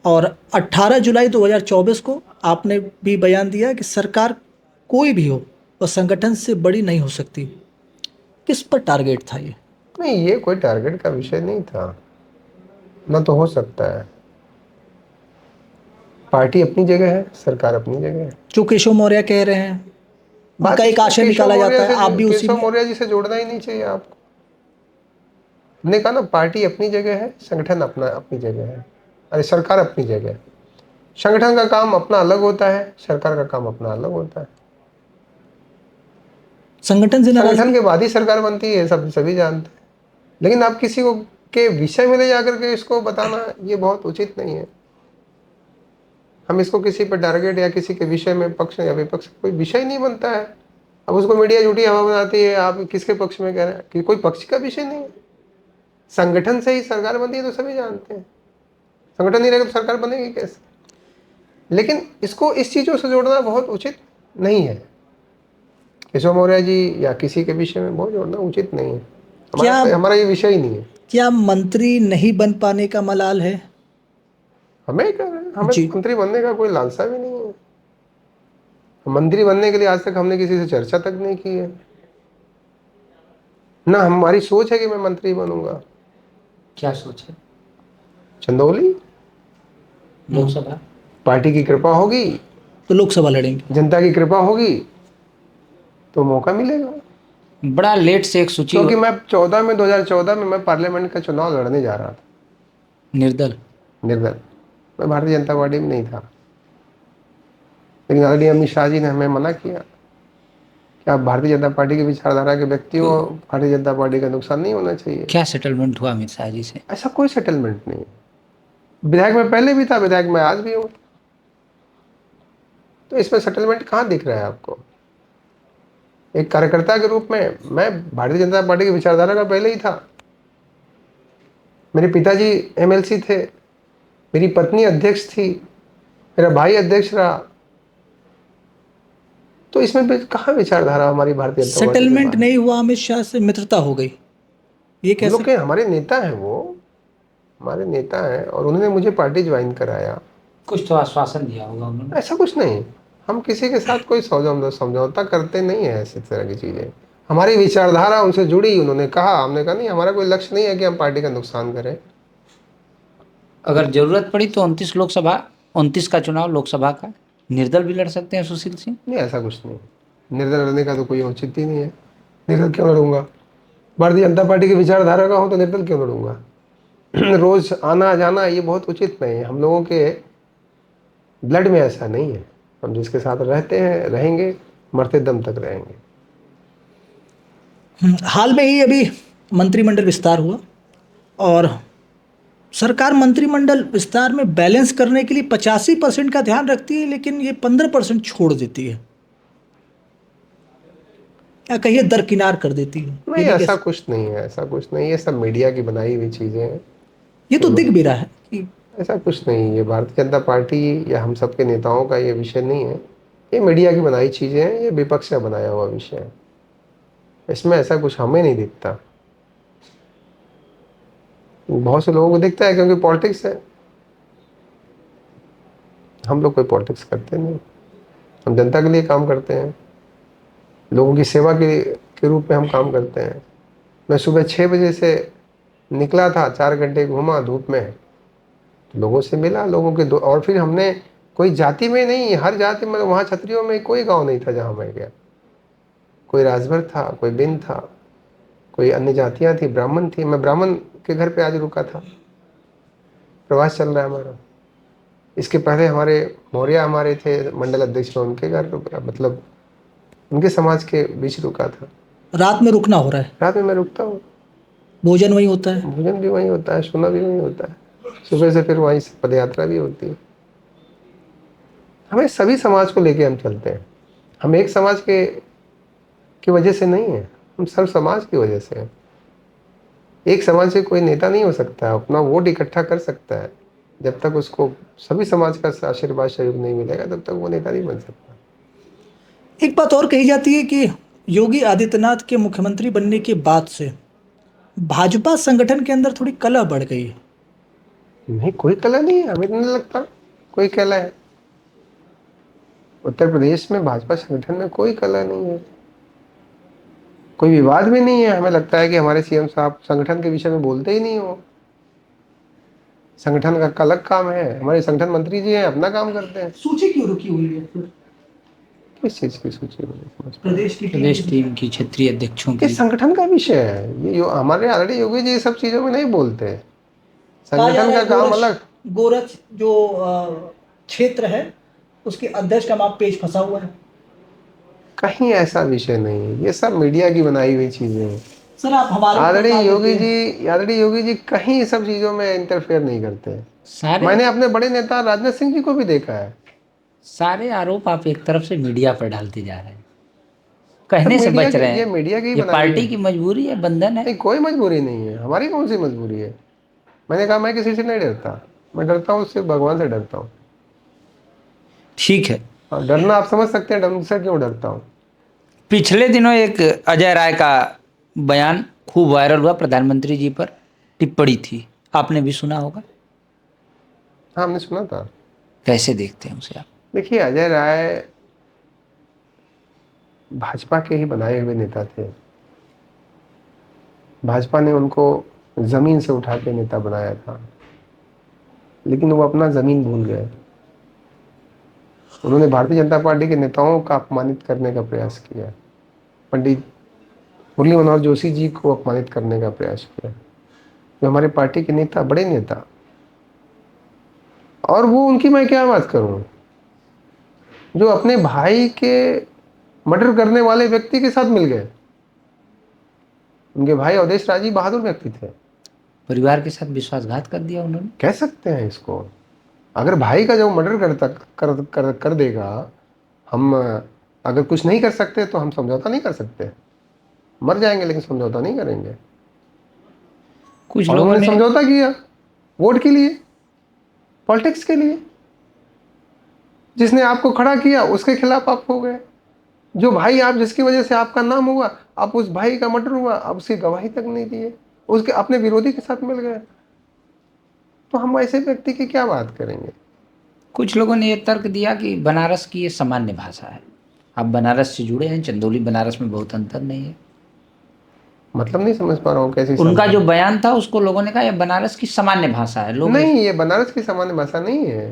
और 18 जुलाई 2024 को आपने भी बयान दिया कि सरकार कोई भी हो वह संगठन से बड़ी नहीं हो सकती। किस पर टारगेट था ये? नहीं, ये कोई टारगेट का विषय नहीं था, ना तो हो सकता है। पार्टी अपनी जगह है, सरकार अपनी जगह है। जो केशव मौर्य कह रहे हैं बात उनका एक इसको आशय केशव निकाला मौर्य जाता है, आप से, भी उसी केशव में। मौर्य जी से जोड़ना ही नहीं चाहिए आपको। हमने कहा ना, पार्टी अपनी जगह है, संगठन अपना अपनी जगह है, अरे सरकार अपनी जगह है। संगठन का काम अपना अलग होता है, सरकार का काम अपना अलग होता है। संगठन से संगठन नाराजगी? के बाद ही सरकार बनती है, सब सभी जानते हैं। लेकिन आप किसी को के विषय में ले जाकर के इसको बताना, ये बहुत उचित नहीं है। हम इसको किसी पर टारगेट या किसी के विषय में पक्ष या विपक्ष, कोई विषय नहीं बनता है। अब उसको मीडिया झूठी हवा बनाती है, आप किसके पक्ष में कह रहे हैं कि कोई पक्ष का विषय नहीं है। संगठन से ही सरकार बनती है तो सभी जानते हैं, संगठन नहीं रहेगा तो सरकार बनेगी कैसे। लेकिन इसको इस चीज़ों से जोड़ना बहुत उचित नहीं है। केशव मौर्य जी या किसी के विषय में बहुत जोड़ना उचित नहीं है। हमारा ये विषय ही नहीं है। क्या मंत्री नहीं बन पाने का मलाल है? हमें क्या है, हमें जी। मंत्री बनने का कोई लालसा भी नहीं है। मंत्री बनने के लिए आज तक हमने किसी से चर्चा तक नहीं की है, ना हमारी सोच है कि मैं मंत्री बनूंगा। क्या सोच है? चंदौली, लोकसभा? पार्टी की कृपा होगी, तो लोकसभा लड़ेंगे? जनता की कृपा होगी तो मौका मिलेगा। बड़ा लेट से एक सूची क्योंकि मैं 2014 में मैं पार्लियामेंट का चुनाव लड़ने जा रहा था, निर्दल। निर्दल। मैं भारतीय जनता पार्टी में नहीं था, लेकिन आदरणीय अमित शाह जी ने हमें मना किया कि आप भारतीय जनता पार्टी की विचारधारा के व्यक्ति हो, भारतीय जनता पार्टी का नुकसान नहीं होना चाहिए। क्या सेटलमेंट हुआ अमित शाह जी से? ऐसा कोई सेटलमेंट नहीं है। विधायक में पहले भी था, विधायक में आज भी हूँ, तो इसमें सेटलमेंट कहाँ दिख रहा है आपको? एक कार्यकर्ता के रूप में मैं भारतीय जनता पार्टी की विचारधारा का पहले ही था। मेरे पिताजी एमएलसी थे, मेरी पत्नी अध्यक्ष थी, मेरा भाई अध्यक्ष रहा, तो इसमें कहाँ विचारधारा हमारी भारतीय जनता पार्टी के सेटलमेंट बारे में? नहीं हुआ, अमित शाह से मित्रता हो गई, ये हम लोग कैसे? के हमारे नेता हैं, वो हमारे नेता हैं और उन्होंने मुझे पार्टी ज्वाइन कराया। कुछ तो आश्वासन दिया होगा उन्होंने। ऐसा कुछ नहीं, हम किसी के साथ कोई समझौता करते नहीं है, ऐसी तरह की चीज़ें। हमारी विचारधारा उनसे जुड़ी, उन्होंने कहा, हमने कहा नहीं, हमारा कोई लक्ष्य नहीं है कि हम पार्टी का नुकसान करें। अगर जरूरत पड़ी तो 29 का चुनाव लोकसभा का निर्दल भी लड़ सकते हैं सुशील सिंह। नहीं, ऐसा कुछ नहीं, निर्दल लड़ने का तो कोई औचित्य नहीं है। निर्दल क्यों लड़ूंगा? भारतीय जनता पार्टी की विचारधारा का हो तो निर्दल क्यों लड़ूंगा? रोज आना जाना ये बहुत उचित नहीं है, हम लोगों के ब्लड में ऐसा नहीं है। हम जिसके साथ रहते हैं रहेंगे, मरते दम तक रहेंगे। हाल में ही अभी मंत्रिमंडल विस्तार हुआ और सरकार मंत्रिमंडल विस्तार में बैलेंस करने के लिए 85% का ध्यान रखती है, लेकिन ये 15% छोड़ देती है, या कहिए दरकिनार कर देती है। नहीं, ऐसा कुछ नहीं है, ऐसा कुछ नहीं, ये सब मीडिया की बनाई हुई चीज़ें हैं। ये तो दिख भी रहा है कि ऐसा कुछ नहीं, ये भारतीय जनता पार्टी या हम सबके नेताओं का ये विषय नहीं है, ये मीडिया की बनाई चीज़ें हैं, ये विपक्ष का बनाया हुआ विषय है। इसमें ऐसा कुछ हमें नहीं दिखता, बहुत से लोगों को दिखता है क्योंकि पॉलिटिक्स है। हम लोग कोई पॉलिटिक्स करते नहीं, हम जनता के लिए काम करते हैं, लोगों की सेवा के रूप में हम काम करते हैं। मैं सुबह 6 बजे से निकला था, 4 घंटे घूमा धूप में, लोगों से मिला, लोगों के और फिर हमने कोई जाति में नहीं, हर जाति में, वहाँ छतरियों में कोई गांव नहीं था जहाँ मैं गया। कोई राजभर था, कोई बिंद था, कोई अन्य जातियाँ थी, ब्राह्मण थी। मैं ब्राह्मण के घर पे आज रुका था, प्रवास चल रहा है हमारा। इसके पहले हमारे मौर्य हमारे थे मंडल अध्यक्ष, उनके घर रुका, मतलब उनके समाज के बीच रुका था। रात में रुकना हो रहा है, रात में मैं रुकता हूँ, भोजन वहीं होता है। भोजन भी वहीं होता है, सोना भी वहीं होता है, सुबह से फिर वहीं से पदयात्रा भी होती है। हमें सभी समाज को लेके हम चलते हैं, हम एक समाज की वजह से नहीं है, हम सब समाज की वजह से हैं। एक समाज से कोई नेता नहीं हो सकता है, अपना वोट इकट्ठा कर सकता है, जब तक उसको सभी समाज का आशीर्वाद सहयोग नहीं मिलेगा तब तक वो नेता नहीं बन सकता। एक बात और कही जाती है कि योगी आदित्यनाथ के मुख्यमंत्री बनने के बाद से भाजपा संगठन के अंदर थोड़ी कलह बढ़ गई है। नहीं, कोई कला नहीं है, हमें नहीं लगता कोई कला है। उत्तर प्रदेश में भाजपा संगठन में कोई कला नहीं है, कोई विवाद भी नहीं है। हमें लगता है कि हमारे सीएम साहब संगठन के विषय में बोलते ही नहीं हो, संगठन का अलग काम है। हमारे संगठन मंत्री जी हैं, अपना काम करते हैं। सूची क्यों रुकी हुई है फिर? किस चीज की सूची में? प्रदेश टीम की क्षेत्रीय अध्यक्षों ये की। संगठन का विषय है, ये हमारे ऑलरेडी योगी जी ये सब चीजों में नहीं बोलते। संगठन का काम अलग। गोरख जो क्षेत्र है उसके अध्यक्ष का वहाँ पेज फंसा हुआ है। कहीं ऐसा विषय नहीं है, ये सब मीडिया की बनाई हुई चीजें हैं। सर आप हमारे ऑलरेडी योगी जी कहीं सब चीजों में इंटरफेयर नहीं करते। मैंने अपने बड़े नेता राजनाथ सिंह जी को भी देखा है। सारे आरोप आप एक तरफ से मीडिया पर डालते जा रहे हैं, कहने से बच रहे हैं। ये मीडिया की ये पार्टी की मजबूरी है, बंधन है। नहीं, कोई मजबूरी नहीं है, हमारी कौन सी मजबूरी है। मैंने कहा मैं किसी से नहीं डरता, मैं डरता हूँ सिर्फ भगवान से डरता हूँ। ठीक है, डरना आप समझ सकते हैं, डर से क्यों डरता हूँ। पिछले दिनों एक अजय राय का बयान खूब वायरल हुआ, प्रधानमंत्री जी पर टिप्पणी थी, आपने भी सुना होगा। हाँ, हमने सुना था। कैसे देखते हैं उसे आप? देखिए, अजय राय भाजपा के ही बनाए हुए नेता थे। भाजपा ने उनको जमीन से उठा के नेता बनाया था, लेकिन वो अपना जमीन भूल गए। उन्होंने भारतीय जनता पार्टी के नेताओं का अपमानित करने का प्रयास किया। पंडित मुरली मनोहर जोशी जी को अपमानित करने का प्रयास किया, जो हमारे पार्टी के नेता, बड़े नेता। और वो उनकी मैं क्या बात करूं, जो अपने भाई के मर्डर करने वाले व्यक्ति के साथ मिल गए। उनके भाई अवधेश राजी बहादुर व्यक्ति थे। परिवार के साथ विश्वासघात कर दिया उन्होंने। कह सकते हैं इसको। अगर भाई का जो मर्डर कर देगा, हम अगर कुछ नहीं कर सकते तो हम समझौता नहीं कर सकते। मर जाएंगे लेकिन समझौता नहीं करेंगे। कुछ और लोगों उन्होंने ने समझौता किया वोट के लिए, पॉलिटिक्स के लिए। जिसने आपको खड़ा किया उसके खिलाफ आप हो गए। जो भाई आप जिसकी वजह से आपका नाम हुआ, आप उस भाई का मर्डर हुआ, आप उसकी गवाही तक नहीं दिए, उसके अपने विरोधी के साथ मिल गए। तो हम ऐसे व्यक्ति की क्या बात करेंगे। कुछ लोगों ने यह तर्क दिया कि बनारस की ये सामान्य भाषा है। आप बनारस से जुड़े हैं, चंदौली बनारस में बहुत अंतर नहीं है। मतलब नहीं समझ पा रहा हूँ कैसी उनका समझ। जो बयान था उसको लोगों ने कहा यह बनारस की सामान्य भाषा है, लोग नहीं, ये बनारस की सामान्य भाषा नहीं है।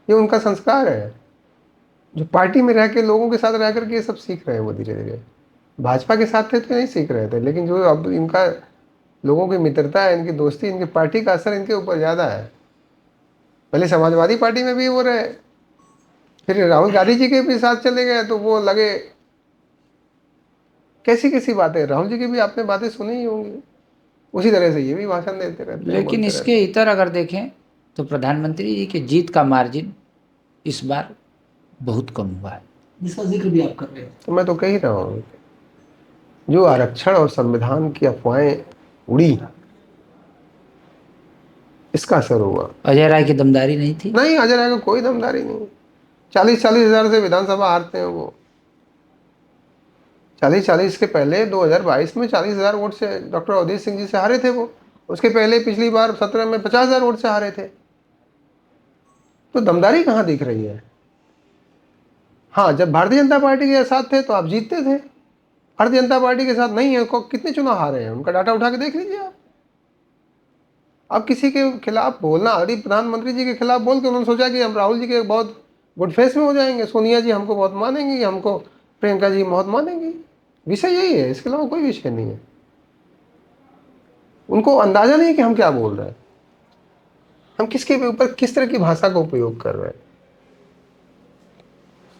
ये उनका संस्कार है, जो पार्टी में रह के लोगों के साथ रह करके ये सब सीख रहे हैं। वो धीरे धीरे भाजपा के साथ थे तो नहीं सीख रहे थे, लेकिन जो अब इनका लोगों की मित्रता है, इनकी दोस्ती, इनकी पार्टी का असर इनके ऊपर ज़्यादा है। पहले समाजवादी पार्टी में भी वो रहे, फिर राहुल गांधी जी के भी साथ चले गए तो वो लगे। कैसी कैसी बातें, राहुल जी की भी आपने बातें सुनी ही होंगी। उसी तरह से ये भी भाषण देते रहते हैं, लेकिन बोलते रहते इसके इतर अगर देखें तो प्रधानमंत्री जी के जीत का मार्जिन इस बार बहुत कम हुआ है। जिसका जिक्र भी आप कर रहे हैं। हैं। तो मैं तो कह ही रहा हूँ, जो आरक्षण और संविधान की अफवाहें उड़ी, इसका असर हुआ। अजय राय की दमदारी नहीं थी। नहीं, अजय राय को कोई दमदारी नहीं। 40-40 हजार से विधानसभा हारते हैं वो। 40-40 के पहले 2022 में 40,000 वोट से डॉक्टर अवधेश सिंह जी से हारे थे वो। उसके पहले पिछली बार 17 में 50,000 वोट से हारे थे। तो दमदारी कहाँ दिख रही है। हाँ, जब भारतीय जनता पार्टी के साथ थे तो आप जीतते थे। भारतीय जनता पार्टी के साथ नहीं है, कितने चुनाव हारे हैं उनका डाटा उठा के देख लीजिए आप। अब किसी के खिलाफ बोलना, अभी प्रधानमंत्री जी के खिलाफ बोल के उन्होंने सोचा कि हम राहुल जी के बहुत गुड फेस में हो जाएंगे, सोनिया जी हमको बहुत मानेंगी, हमको प्रियंका जी बहुत मानेंगी। विषय यही है, इसके अलावा कोई विषय नहीं है। उनको अंदाजा नहीं है कि हम क्या बोल रहे हैं, हम किसके ऊपर किस तरह की भाषा का उपयोग कर रहे हैं।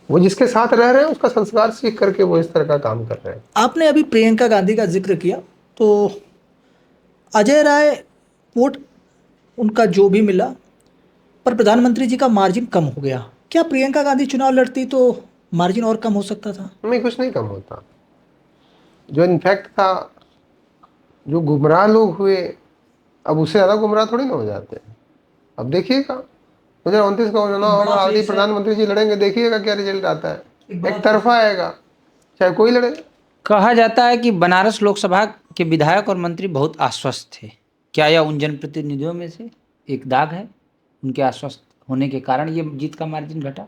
वो जिसके साथ रह रहे हैं उसका संस्कार सीख करके वो इस तरह का काम कर रहे हैं। आपने अभी प्रियंका गांधी का जिक्र किया, तो अजय राय वोट उनका जो भी मिला, पर प्रधानमंत्री जी का मार्जिन कम हो गया। क्या प्रियंका गांधी चुनाव लड़ती तो मार्जिन और कम हो सकता था? नहीं, कुछ नहीं कम होता। जो इनफैक्ट था, जो गुमराह लोग हुए, अब उससे ज़्यादा गुमराह थोड़ी ना हो जाते हैं। अब देखिएगा 2029 का चुनाव होगा, आदि प्रधानमंत्री जी लड़ेंगे, देखिएगा क्या रिजल्ट आता है। एक तरफा आएगा, चाहे कोई लड़े। कहा जाता है कि बनारस लोकसभा के विधायक और मंत्री बहुत आश्वस्त थे। क्या यह उन जनप्रतिनिधियों में से एक दाग है? उनके आश्वस्त होने के कारण ये जीत का मार्जिन घटा।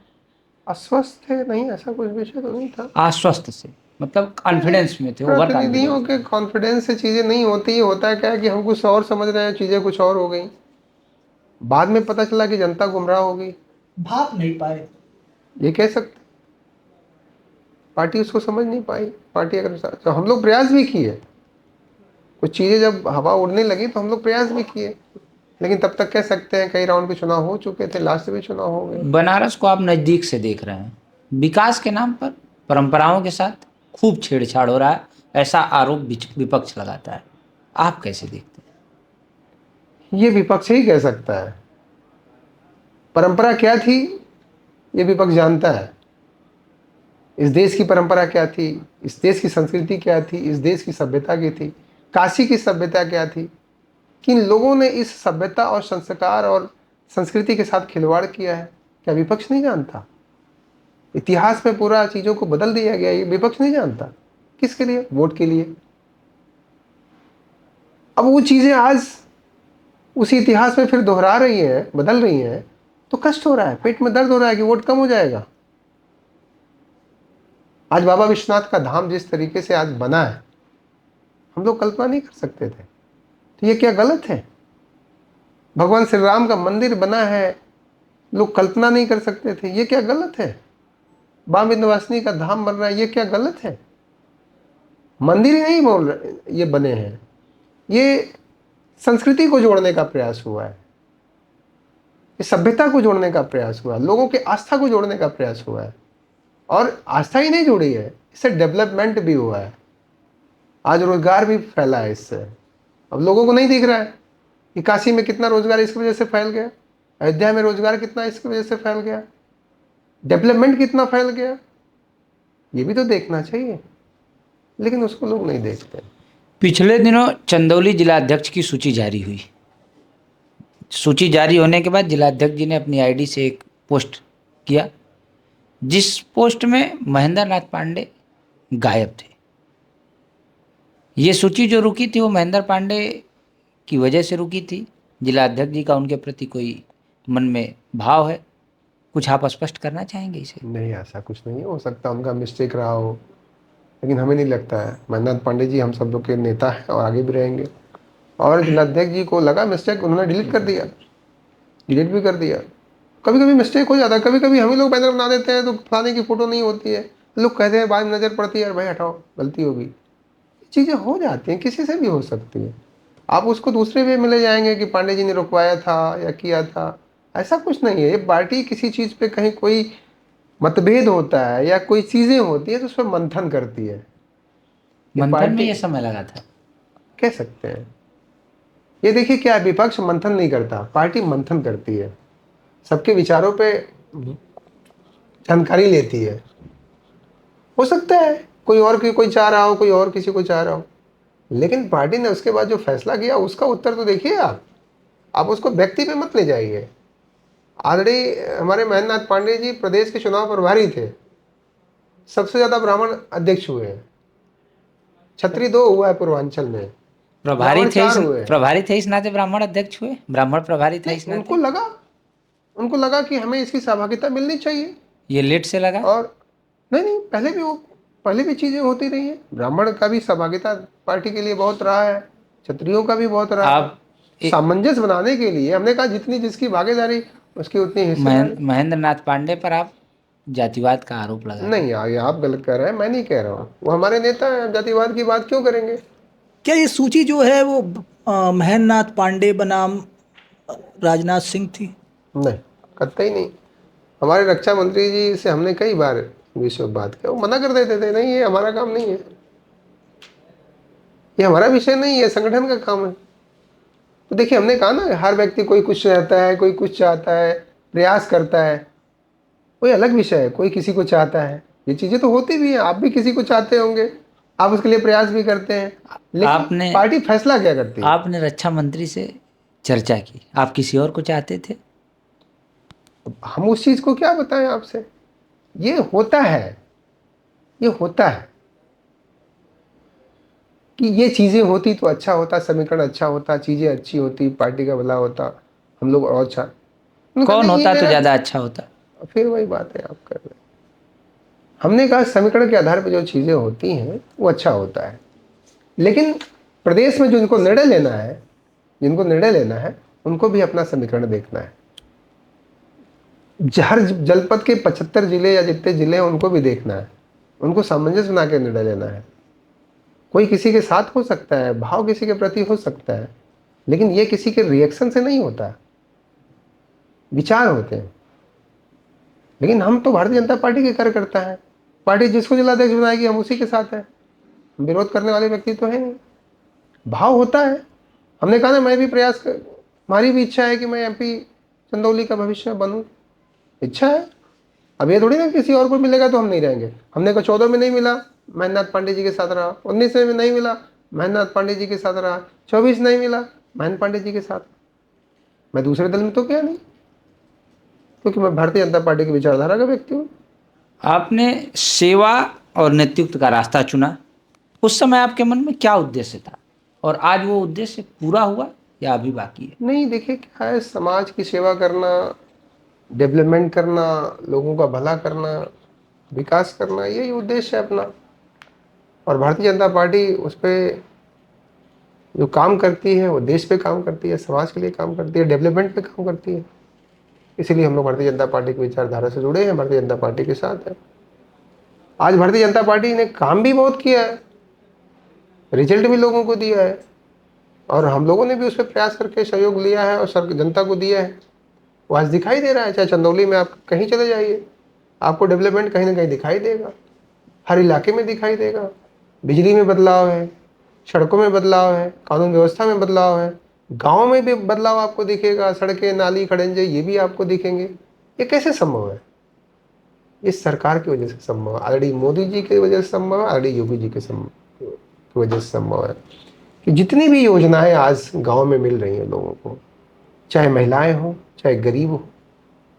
अस्वस्थ थे नहीं, ऐसा कुछ विषय तो नहीं था। आश्वस्त से मतलब कॉन्फिडेंस में थे, ओवर प्रतिनिधियों कॉन्फिडेंस। के कॉन्फिडेंस से चीज़ें नहीं होती। ये होता है क्या है कि हम कुछ और समझ रहे हैं, चीज़ें कुछ और हो गई। बाद में पता चला कि जनता गुमराह हो गई। भाप नहीं पाए। ये कह सकते, पार्टी उसको समझ नहीं पाई। पार्टी अगर तो हम लोग प्रयास भी किए, कुछ चीज़ें जब हवा उड़ने लगी तो हम लोग प्रयास भी किए, लेकिन तब तक कह सकते हैं कई राउंड के चुनाव हो चुके थे, लास्ट में चुनाव हो गए। बनारस को आप नज़दीक से देख रहे हैं, विकास के नाम पर परंपराओं के साथ खूब छेड़छाड़ हो रहा है, ऐसा आरोप विपक्ष लगाता है। आप कैसे देखते हैं? ये विपक्ष ही कह सकता है। परंपरा क्या थी ये विपक्ष जानता है। इस देश की परंपरा क्या थी, इस देश की संस्कृति क्या थी, इस देश की सभ्यता क्या थी, काशी की सभ्यता क्या थी। किन लोगों ने इस सभ्यता और संस्कार और संस्कृति के साथ खिलवाड़ किया है, क्या विपक्ष नहीं जानता? इतिहास में पूरा चीज़ों को बदल दिया गया, ये विपक्ष नहीं जानता। किसके लिए? वोट के लिए। अब वो चीज़ें आज उसी इतिहास में फिर दोहरा रही हैं, बदल रही हैं, तो कष्ट हो रहा है, पेट में दर्द हो रहा है कि वोट कम हो जाएगा। आज बाबा विश्वनाथ का धाम जिस तरीके से आज बना है, हम लोग कल्पना नहीं कर सकते थे। तो ये क्या गलत है? भगवान श्री राम का मंदिर बना है, लोग कल्पना नहीं कर सकते थे, ये क्या गलत है? बाबा विंध्यवासिनी का धाम बन रहा है, ये क्या गलत है? मंदिर ही नहीं बोल रहे ये बने हैं, ये संस्कृति को जोड़ने का प्रयास हुआ है, ये सभ्यता को जोड़ने का प्रयास हुआ है, लोगों की आस्था को जोड़ने का प्रयास हुआ है। और आस्था ही नहीं जुड़ी है, इससे डेवलपमेंट भी हुआ है, आज रोजगार भी फैला है इससे। अब लोगों को नहीं दिख रहा है कि काशी में कितना रोजगार इसकी वजह से फैल गया, अयोध्या में रोजगार कितना इसकी वजह से फैल गया, डेवलपमेंट कितना फैल गया, ये भी तो देखना चाहिए, लेकिन उसको लोग नहीं देखते। पिछले दिनों चंदौली जिलाध्यक्ष की सूची जारी हुई। सूची जारी होने के बाद जिलाध्यक्ष जी ने अपनी आईडी से एक पोस्ट किया, जिस पोस्ट में महेंद्र नाथ पांडे गायब थे। ये सूची जो रुकी थी वो महेंद्र पांडे की वजह से रुकी थी। जिलाध्यक्ष जी का उनके प्रति कोई मन में भाव है, कुछ आप स्पष्ट करना चाहेंगे इसे? नहीं, ऐसा कुछ नहीं है, हो सकता उनका मिस्टेक रहा हो, लेकिन हमें नहीं लगता है। महेंद्र नाथ पांडे जी हम सब लोग के नेता हैं और आगे भी रहेंगे। और जिलाध्यक्ष जी को लगा मिस्टेक, उन्होंने डिलीट कर दिया, डिलीट भी कर दिया। कभी कभी मिस्टेक हो जाता है, कभी कभी हम ही लोग बैनर बना देते हैं तो फलाने की फोटो नहीं होती है, लोग कहते हैं बाद में नज़र पड़ती है, यार भाई हटाओ, गलती होगी। चीज़ें हो जाती हैं, किसी से भी हो सकती है। आप उसको दूसरे वे में ले जाएंगे कि पांडे जी ने रुकवाया था या किया था, ऐसा कुछ नहीं है। ये पार्टी किसी चीज़ पे कहीं कोई मतभेद होता है या कोई चीज़ें होती है तो उस पर मंथन करती है। मंथन में ये समय लगा था, कह सकते हैं। ये देखिए क्या विपक्ष मंथन नहीं करता, पार्टी मंथन करती है, सबके विचारों पे जानकारी लेती है। हो सकता है कोई और कोई चाह रहा हो, कोई और किसी को चाह रहा हो, लेकिन पार्टी ने उसके बाद जो फैसला किया उसका उत्तर तो देखिए। आप उसको व्यक्ति पे मत ले जाइए। ऑलरेडी हमारे महेंद्र नाथ पांडे जी प्रदेश के चुनाव प्रभारी थे, सबसे ज्यादा ब्राह्मण अध्यक्ष हुए हैं, छतरी 2 हुआ है पूर्वांचल में, प्रभारी ब्राह्मण थे 4 हुए। प्रभारी थे इस नाते ब्राह्मण अध्यक्ष हुए, ब्राह्मण प्रभारी था इस नाते। उनको लगा कि हमें इसकी सहभागिता मिलनी चाहिए। ये लेट से लगा, और नहीं, पहले भी चीजें होती रही है। ब्राह्मण का भी सहभागिता पार्टी के लिए बहुत रहा है, क्षत्रियों का भी बहुत रहा है। सामंजस्य बनाने के लिए हमने कहा जितनी जिसकी भागीदारी उसकी उतनी हिस्सेदारी। महेंद्र नाथ पांडे पर आप जातिवाद का आरोप लगा नहीं, आगे आप गलत कह रहे हैं, मैं नहीं कह रहा हूँ, वो हमारे नेता हैं, जातिवाद की बात क्यों करेंगे। क्या ये सूची जो है वो महेंद्र नाथ पांडे बनाम राजनाथ सिंह थी? नहीं, कतई नहीं। हमारे रक्षा मंत्री जी से हमने कई बार विषय बात किया, वो मना कर देते थे, नहीं ये हमारा काम नहीं है, ये हमारा विषय नहीं है, संगठन का काम है। तो देखिए हमने कहा ना, हर व्यक्ति कोई कुछ चाहता है, कोई कुछ चाहता है, प्रयास करता है, कोई अलग विषय है, कोई किसी को चाहता है। ये चीज़ें तो होती भी हैं, आप भी किसी को चाहते होंगे, आप उसके लिए प्रयास भी करते हैं, लेकिन पार्टी फैसला क्या करती है? आपने रक्षा मंत्री से चर्चा की, आप किसी और को चाहते थे? हम उस चीज़ को क्या बताएं आपसे, ये होता है कि ये चीज़ें होती तो अच्छा होता, समीकरण अच्छा होता, चीज़ें अच्छी होती, पार्टी का भला होता, हम लोग और अच्छा। कौन होता तो ज़्यादा अच्छा होता? फिर वही बात है आप कर रहे हैं। हमने कहा समीकरण के आधार पर जो चीज़ें होती हैं वो अच्छा होता है, लेकिन प्रदेश में जिनको निर्णय लेना है उनको भी अपना समीकरण देखना है। हर जनपद के 75 जिले या जितने जिले हैं उनको भी देखना है, उनको सामंजस्य बना के निर्णय लेना है। कोई किसी के साथ हो सकता है, भाव किसी के प्रति हो सकता है, लेकिन ये किसी के रिएक्शन से नहीं होता, विचार होते हैं। लेकिन हम तो भारतीय जनता पार्टी के कार्यकर्ता हैं, पार्टी जिसको जिलाध्यक्ष बनाएगी हम उसी के साथ हैं, विरोध करने वाले व्यक्ति तो है नहीं। भाव होता है, हमने कहा ना, मैं भी हमारी भी इच्छा है कि मैं एमपी चंदौली का भविष्य में बनूं, इच्छा है। अब ये थोड़ी ना किसी और को मिलेगा तो हम नहीं रहेंगे। हमने कहा 14 में नहीं मिला, महेंद्र नाथ पांडे जी के साथ रहा, 19 में नहीं मिला, महेंद्र नाथ पांडे जी के साथ रहा, 24 नहीं मिला, महेंद्र पांडे जी के साथ। मैं दूसरे दल में तो क्या नहीं, क्योंकि मैं भारतीय जनता पार्टी की विचारधारा का व्यक्ति हूँ। आपने सेवा और नेतृत्व का रास्ता चुना, उस समय आपके मन में क्या उद्देश्य था और आज वो उद्देश्य पूरा हुआ या अभी बाकी है? नहीं, देखिए क्या है, समाज की सेवा करना, डेवलपमेंट करना, लोगों का भला करना, विकास करना, यही उद्देश्य है अपना। और भारतीय जनता पार्टी उस पर जो काम करती है वो देश पे काम करती है, समाज के लिए काम करती है, डेवलपमेंट पे काम करती है। इसीलिए हम लोग भारतीय जनता पार्टी की विचारधारा से जुड़े हैं, भारतीय जनता पार्टी के साथ है। आज भारतीय जनता पार्टी ने काम भी बहुत किया है, रिजल्ट भी लोगों को दिया है, और हम लोगों ने भी उस पर प्रयास करके सहयोग लिया है और जनता को दिया है। वो आज दिखाई दे रहा है, चाहे चंदौली में आप कहीं चले जाइए, आपको डेवलपमेंट कहीं ना कहीं दिखाई देगा, हर इलाके में दिखाई देगा। बिजली में बदलाव है, सड़कों में बदलाव है, कानून व्यवस्था में बदलाव है, गाँव में भी बदलाव आपको दिखेगा, सड़कें, नाली, खड़ंजे ये भी आपको दिखेंगे। ये कैसे संभव है? इस सरकार की वजह से संभव है, आरडी मोदी जी की वजह से संभव है, आरडी योगी जी की वजह से संभव है कि जितनी भी योजनाएं आज गांव में मिल रही हैं लोगों को, चाहे महिलाएं हो, चाहे गरीब हो,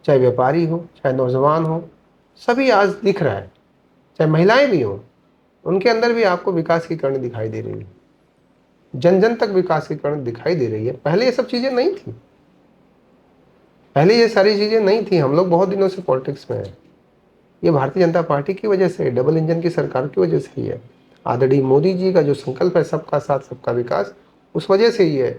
चाहे व्यापारी हो, चाहे नौजवान हो, सभी आज दिख रहा है। चाहे महिलाएं भी हो, उनके अंदर भी आपको विकास की कड़ी दिखाई दे रही है, जन जन तक विकास की कड़ी दिखाई दे रही है। पहले ये सब चीजें नहीं थी, पहले ये सारी चीजें नहीं थी। हम लोग बहुत दिनों से पॉलिटिक्स में हैं, ये भारतीय जनता पार्टी की वजह से, डबल इंजन की सरकार की वजह से ही है। आदरणीय मोदी जी का जो संकल्प है सबका साथ सबका विकास, उस वजह से ये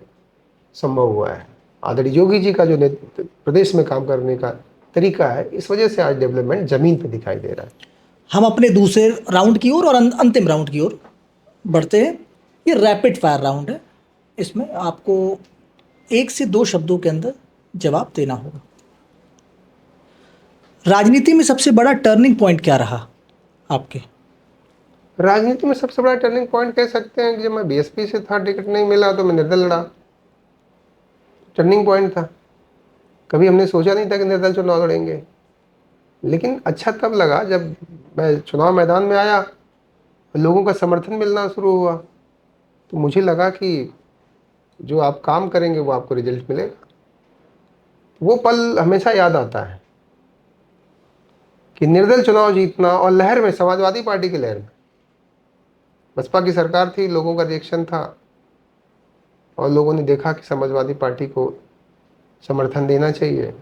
संभव हुआ है। आदरणीय योगी जी का जो प्रदेश में काम करने का तरीका है, इस वजह से आज डेवलपमेंट जमीन पे दिखाई दे रहा है। हम अपने दूसरे राउंड की ओर और अंतिम राउंड की ओर बढ़ते हैं। ये रैपिड फायर राउंड है, इसमें आपको 1 से 2 शब्दों के अंदर जवाब देना होगा। राजनीति में सबसे बड़ा टर्निंग पॉइंट क्या रहा आपके? राजनीति में सबसे बड़ा टर्निंग पॉइंट कह सकते हैं कि जब मैं बीएसपी से था, टिकट नहीं मिला तो मैं निर्दल लड़ा, टर्निंग पॉइंट था। कभी हमने सोचा नहीं था कि निर्दल चुनाव लड़ेंगे, लेकिन अच्छा तब लगा जब मैं चुनाव मैदान में आया, लोगों का समर्थन मिलना शुरू हुआ, तो मुझे लगा कि जो आप काम करेंगे वो आपको रिजल्ट मिलेगा। वो पल हमेशा याद आता है कि निर्दल चुनाव जीतना, और लहर में, समाजवादी पार्टी की लहर में, बसपा की सरकार थी, लोगों का रिएक्शन था और लोगों ने देखा कि समाजवादी पार्टी को समर्थन देना चाहिए।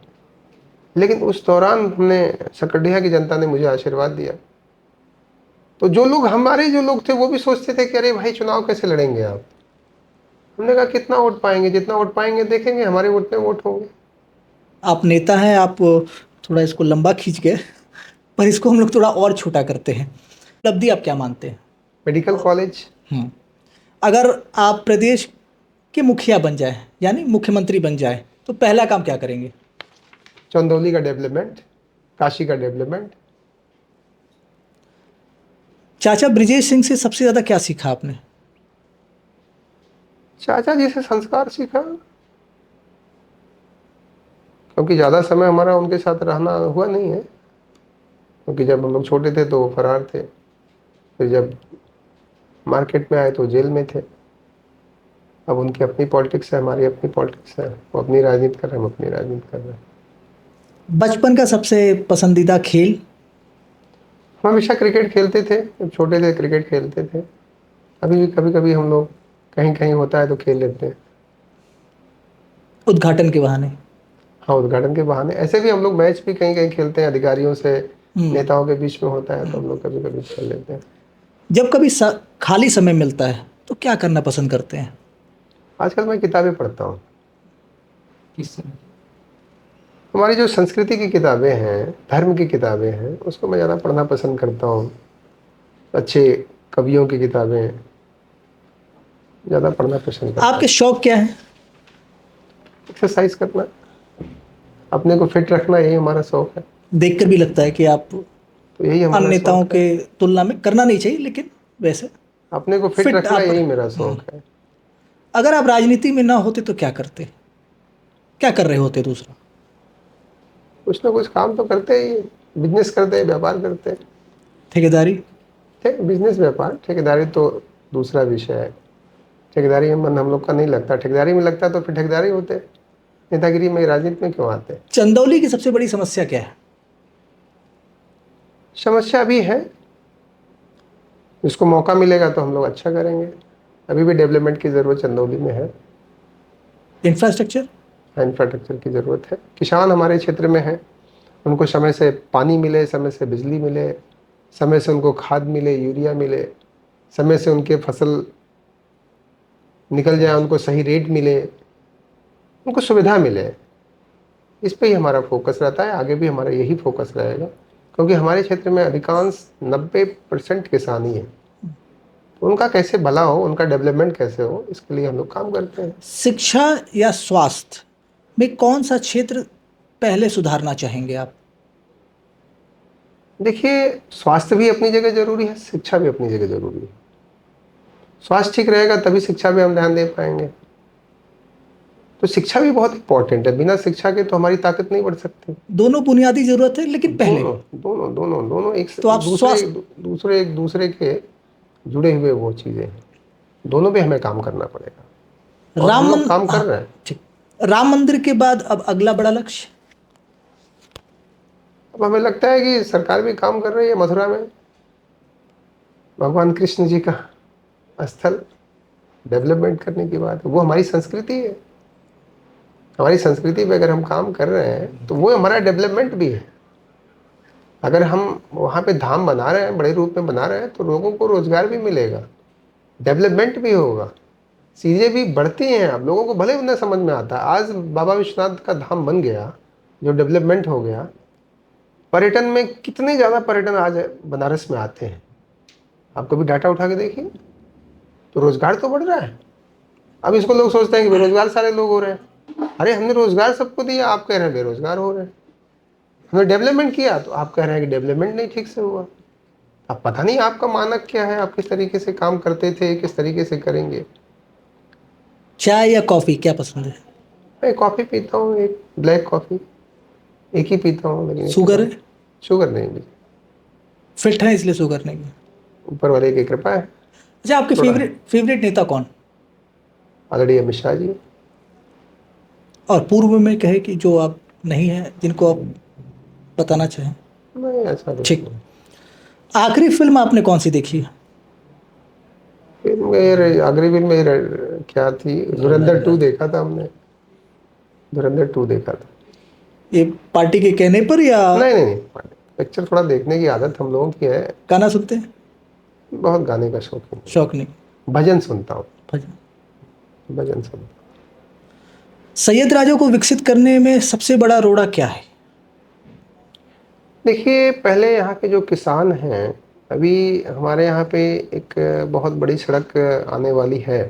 लेकिन उस दौरान हमने, सकरडीहा की जनता ने मुझे आशीर्वाद दिया। तो जो लोग, हमारे जो लोग थे, वो भी सोचते थे कि अरे भाई चुनाव कैसे लड़ेंगे आप। हमने कहा कितना वोट पाएंगे, जितना वोट पाएंगे देखेंगे, हमारे वोट में वोट होंगे। आप नेता हैं, आप थोड़ा इसको लंबा खींच गए, पर इसको हम लोग थोड़ा और छोटा करते हैं। उपलब्धि आप क्या मानते हैं? Medical college. अगर आप प्रदेश के मुखिया बन जाए, यानी मुख्यमंत्री बन जाए, तो पहला काम क्या करेंगे? चंदौली का डेवलपमेंट, काशी का डेवलपमेंट। चाचा ब्रिजेश सिंह से सबसे ज़्यादा क्या सीखा आपने? चाचा जी से संस्कार सीखा, क्योंकि ज़्यादा समय हमारा उनके साथ रहना हुआ नहीं है, क्योंकि जब हम लोग छोटे थे तो वो फरार थे, फिर जब मार्केट में आए तो जेल में थे। अब उनकी अपनी पॉलिटिक्स है, हमारी अपनी पॉलिटिक्स है, वो अपनी राजनीति कर रहे हैं, हम अपनी राजनीति कर रहे हैं। बचपन का सबसे पसंदीदा खेल? हम हमेशा क्रिकेट खेलते थे, जब छोटे थे क्रिकेट खेलते थे। अभी भी कभी कभी हम लोग कहीं कहीं होता है तो खेल लेते हैं। उद्घाटन के बहाने? हाँ, उद्घाटन के बहाने। ऐसे भी हम लोग मैच भी कहीं कहीं खेलते हैं, अधिकारियों से, नेताओं के बीच में होता है तो हम लोग कभी कभी खेल लेते हैं। जब कभी खाली समय मिलता है तो क्या करना पसंद करते हैं? आजकल मैं किताबें पढ़ता हूँ। किस तरह? हमारी जो संस्कृति की किताबें हैं, धर्म की किताबें हैं, उसको मैं ज़्यादा पढ़ना पसंद करता हूँ। अच्छे कवियों की किताबें ज़्यादा पढ़ना पसंद करता हूँ। आपके शौक क्या है? एक्सरसाइज करना, अपने को फिट रखना, यही हमारा शौक है। देखकर भी लगता है कि आप तो यही हमारा अन्य नेताओं शौक है। के तुलना में, करना नहीं चाहिए लेकिन वैसे अपने को फिट रखना, यही मेरा शौक है। अगर आप राजनीति में ना होते तो क्या करते? क्या कर रहे होते दूसरा? कुछ ना कुछ काम तो करते ही, बिजनेस करते, व्यापार करते। ठेकेदारी? बिजनेस, व्यापार। ठेकेदारी तो दूसरा विषय है। ठेकेदारी में मन हम लोग का नहीं लगता। ठेकेदारी में लगता तो फिर ठेकेदारी होते, नेतागिरी में, राजनीति में क्यों आते। चंदौली की सबसे बड़ी समस्या क्या है? समस्या भी है, इसको मौका मिलेगा तो हम लोग अच्छा करेंगे। अभी भी डेवलपमेंट की ज़रूरत चंदौली में है, इंफ्रास्ट्रक्चर? इंफ्रास्ट्रक्चर की ज़रूरत है। किसान हमारे क्षेत्र में हैं, उनको समय से पानी मिले, समय से बिजली मिले, समय से उनको खाद मिले, यूरिया मिले, समय से उनके फसल निकल जाए, उनको सही रेट मिले, उनको सुविधा मिले। इस पे ही हमारा फोकस रहता है, आगे भी हमारा यही फोकस रहेगा, क्योंकि हमारे क्षेत्र में अधिकांश 90% किसान ही है। तो उनका कैसे भला हो, उनका डेवलपमेंट कैसे हो, इसके लिए हम लोग काम करते हैं। शिक्षा या स्वास्थ्य में कौन सा क्षेत्र पहले सुधारना चाहेंगे आप? देखिए, स्वास्थ्य भी अपनी जगह जरूरी है, शिक्षा भी अपनी जगह जरूरी है। स्वास्थ्य ठीक रहेगा तभी शिक्षा भी हम ध्यान दे पाएंगे। तो शिक्षा भी बहुत इंपॉर्टेंट है, बिना शिक्षा के तो हमारी ताकत नहीं बढ़ सकती। दोनों बुनियादी जरूरत है, लेकिन पहले दोनों दोनों दोनों दोनों तो आप स्वास्थ्य एक दूसरे के जुड़े हुए वो चीज़ें हैं। दोनों पे हमें काम करना पड़ेगा, और हम लोग काम कर रहे हैं। ठीक। राम मंदिर के बाद अब अगला बड़ा लक्ष्य? अब हमें लगता है कि सरकार भी काम कर रही है मथुरा में, भगवान कृष्ण जी का स्थल डेवलपमेंट करने की बात है। वो हमारी संस्कृति है, हमारी संस्कृति पे अगर हम काम कर रहे हैं तो वो हमारा डेवलपमेंट भी है। अगर हम वहाँ पे धाम बना रहे हैं, बड़े रूप में बना रहे हैं, तो लोगों को रोजगार भी मिलेगा, डेवलपमेंट भी होगा, चीज़ें भी बढ़ती हैं। अब लोगों को भले न समझ में आता, आज बाबा विश्वनाथ का धाम बन गया, जो डेवलपमेंट हो गया, पर्यटन में कितने ज़्यादा पर्यटन आज बनारस में आते हैं। आप कभी डाटा उठा के देखिए, तो रोजगार तो बढ़ रहा है। अब इसको लोग सोचते हैं कि बेरोजगार सारे लोग हो रहे हैं। अरे हमने रोजगार सबको दिया, आप कह रहे हैं बेरोजगार हो रहे हैं। हमने डेवलपमेंट किया तो आप कह रहे हैं कि डेवलपमेंट नहीं ठीक से हुआ। अब पता नहीं आपका मानक क्या है, आप किस तरीके से काम करते थे, किस तरीके से करेंगे। चाय या कॉफी क्या पसंद है? मैं कॉफ़ी पीता हूँ, एक ब्लैक कॉफ़ी एक ही पीता हूँ, लेकिन शुगर है? शुगर नहीं भी, फिट है इसलिए शुगर नहीं है। ऊपर वाले की कृपा है। अच्छा, आपके थोड़ा फेवरेट नेता कौन? आदरणीय अमित शाह जी। और पूर्व में कहे कि जो आप नहीं है, जिनको आप बताना चाहें? नहीं, ऐसा कुछ ठीक। नहीं। आखिरी फिल्म आपने कौन सी देखी है? फिल्म में आखिरी फिल्म में क्या थी, धुरंधर 2 देखा था हमने, धुरंधर 2 देखा था। ये पार्टी के कहने पर या नहीं नहीं नहीं, पिक्चर थोड़ा देखने की आदत हम लोगों की है। गाना सुनते हैं? बहुत गाने का शौक है, शौक नहीं? भजन सुनता हूँ, भजन। भजन सुनता हूँ। सैयद राजा को विकसित करने में सबसे बड़ा रोड़ा क्या है? देखिए, पहले यहाँ के जो किसान हैं, अभी हमारे यहाँ पे एक बहुत बड़ी सड़क आने वाली है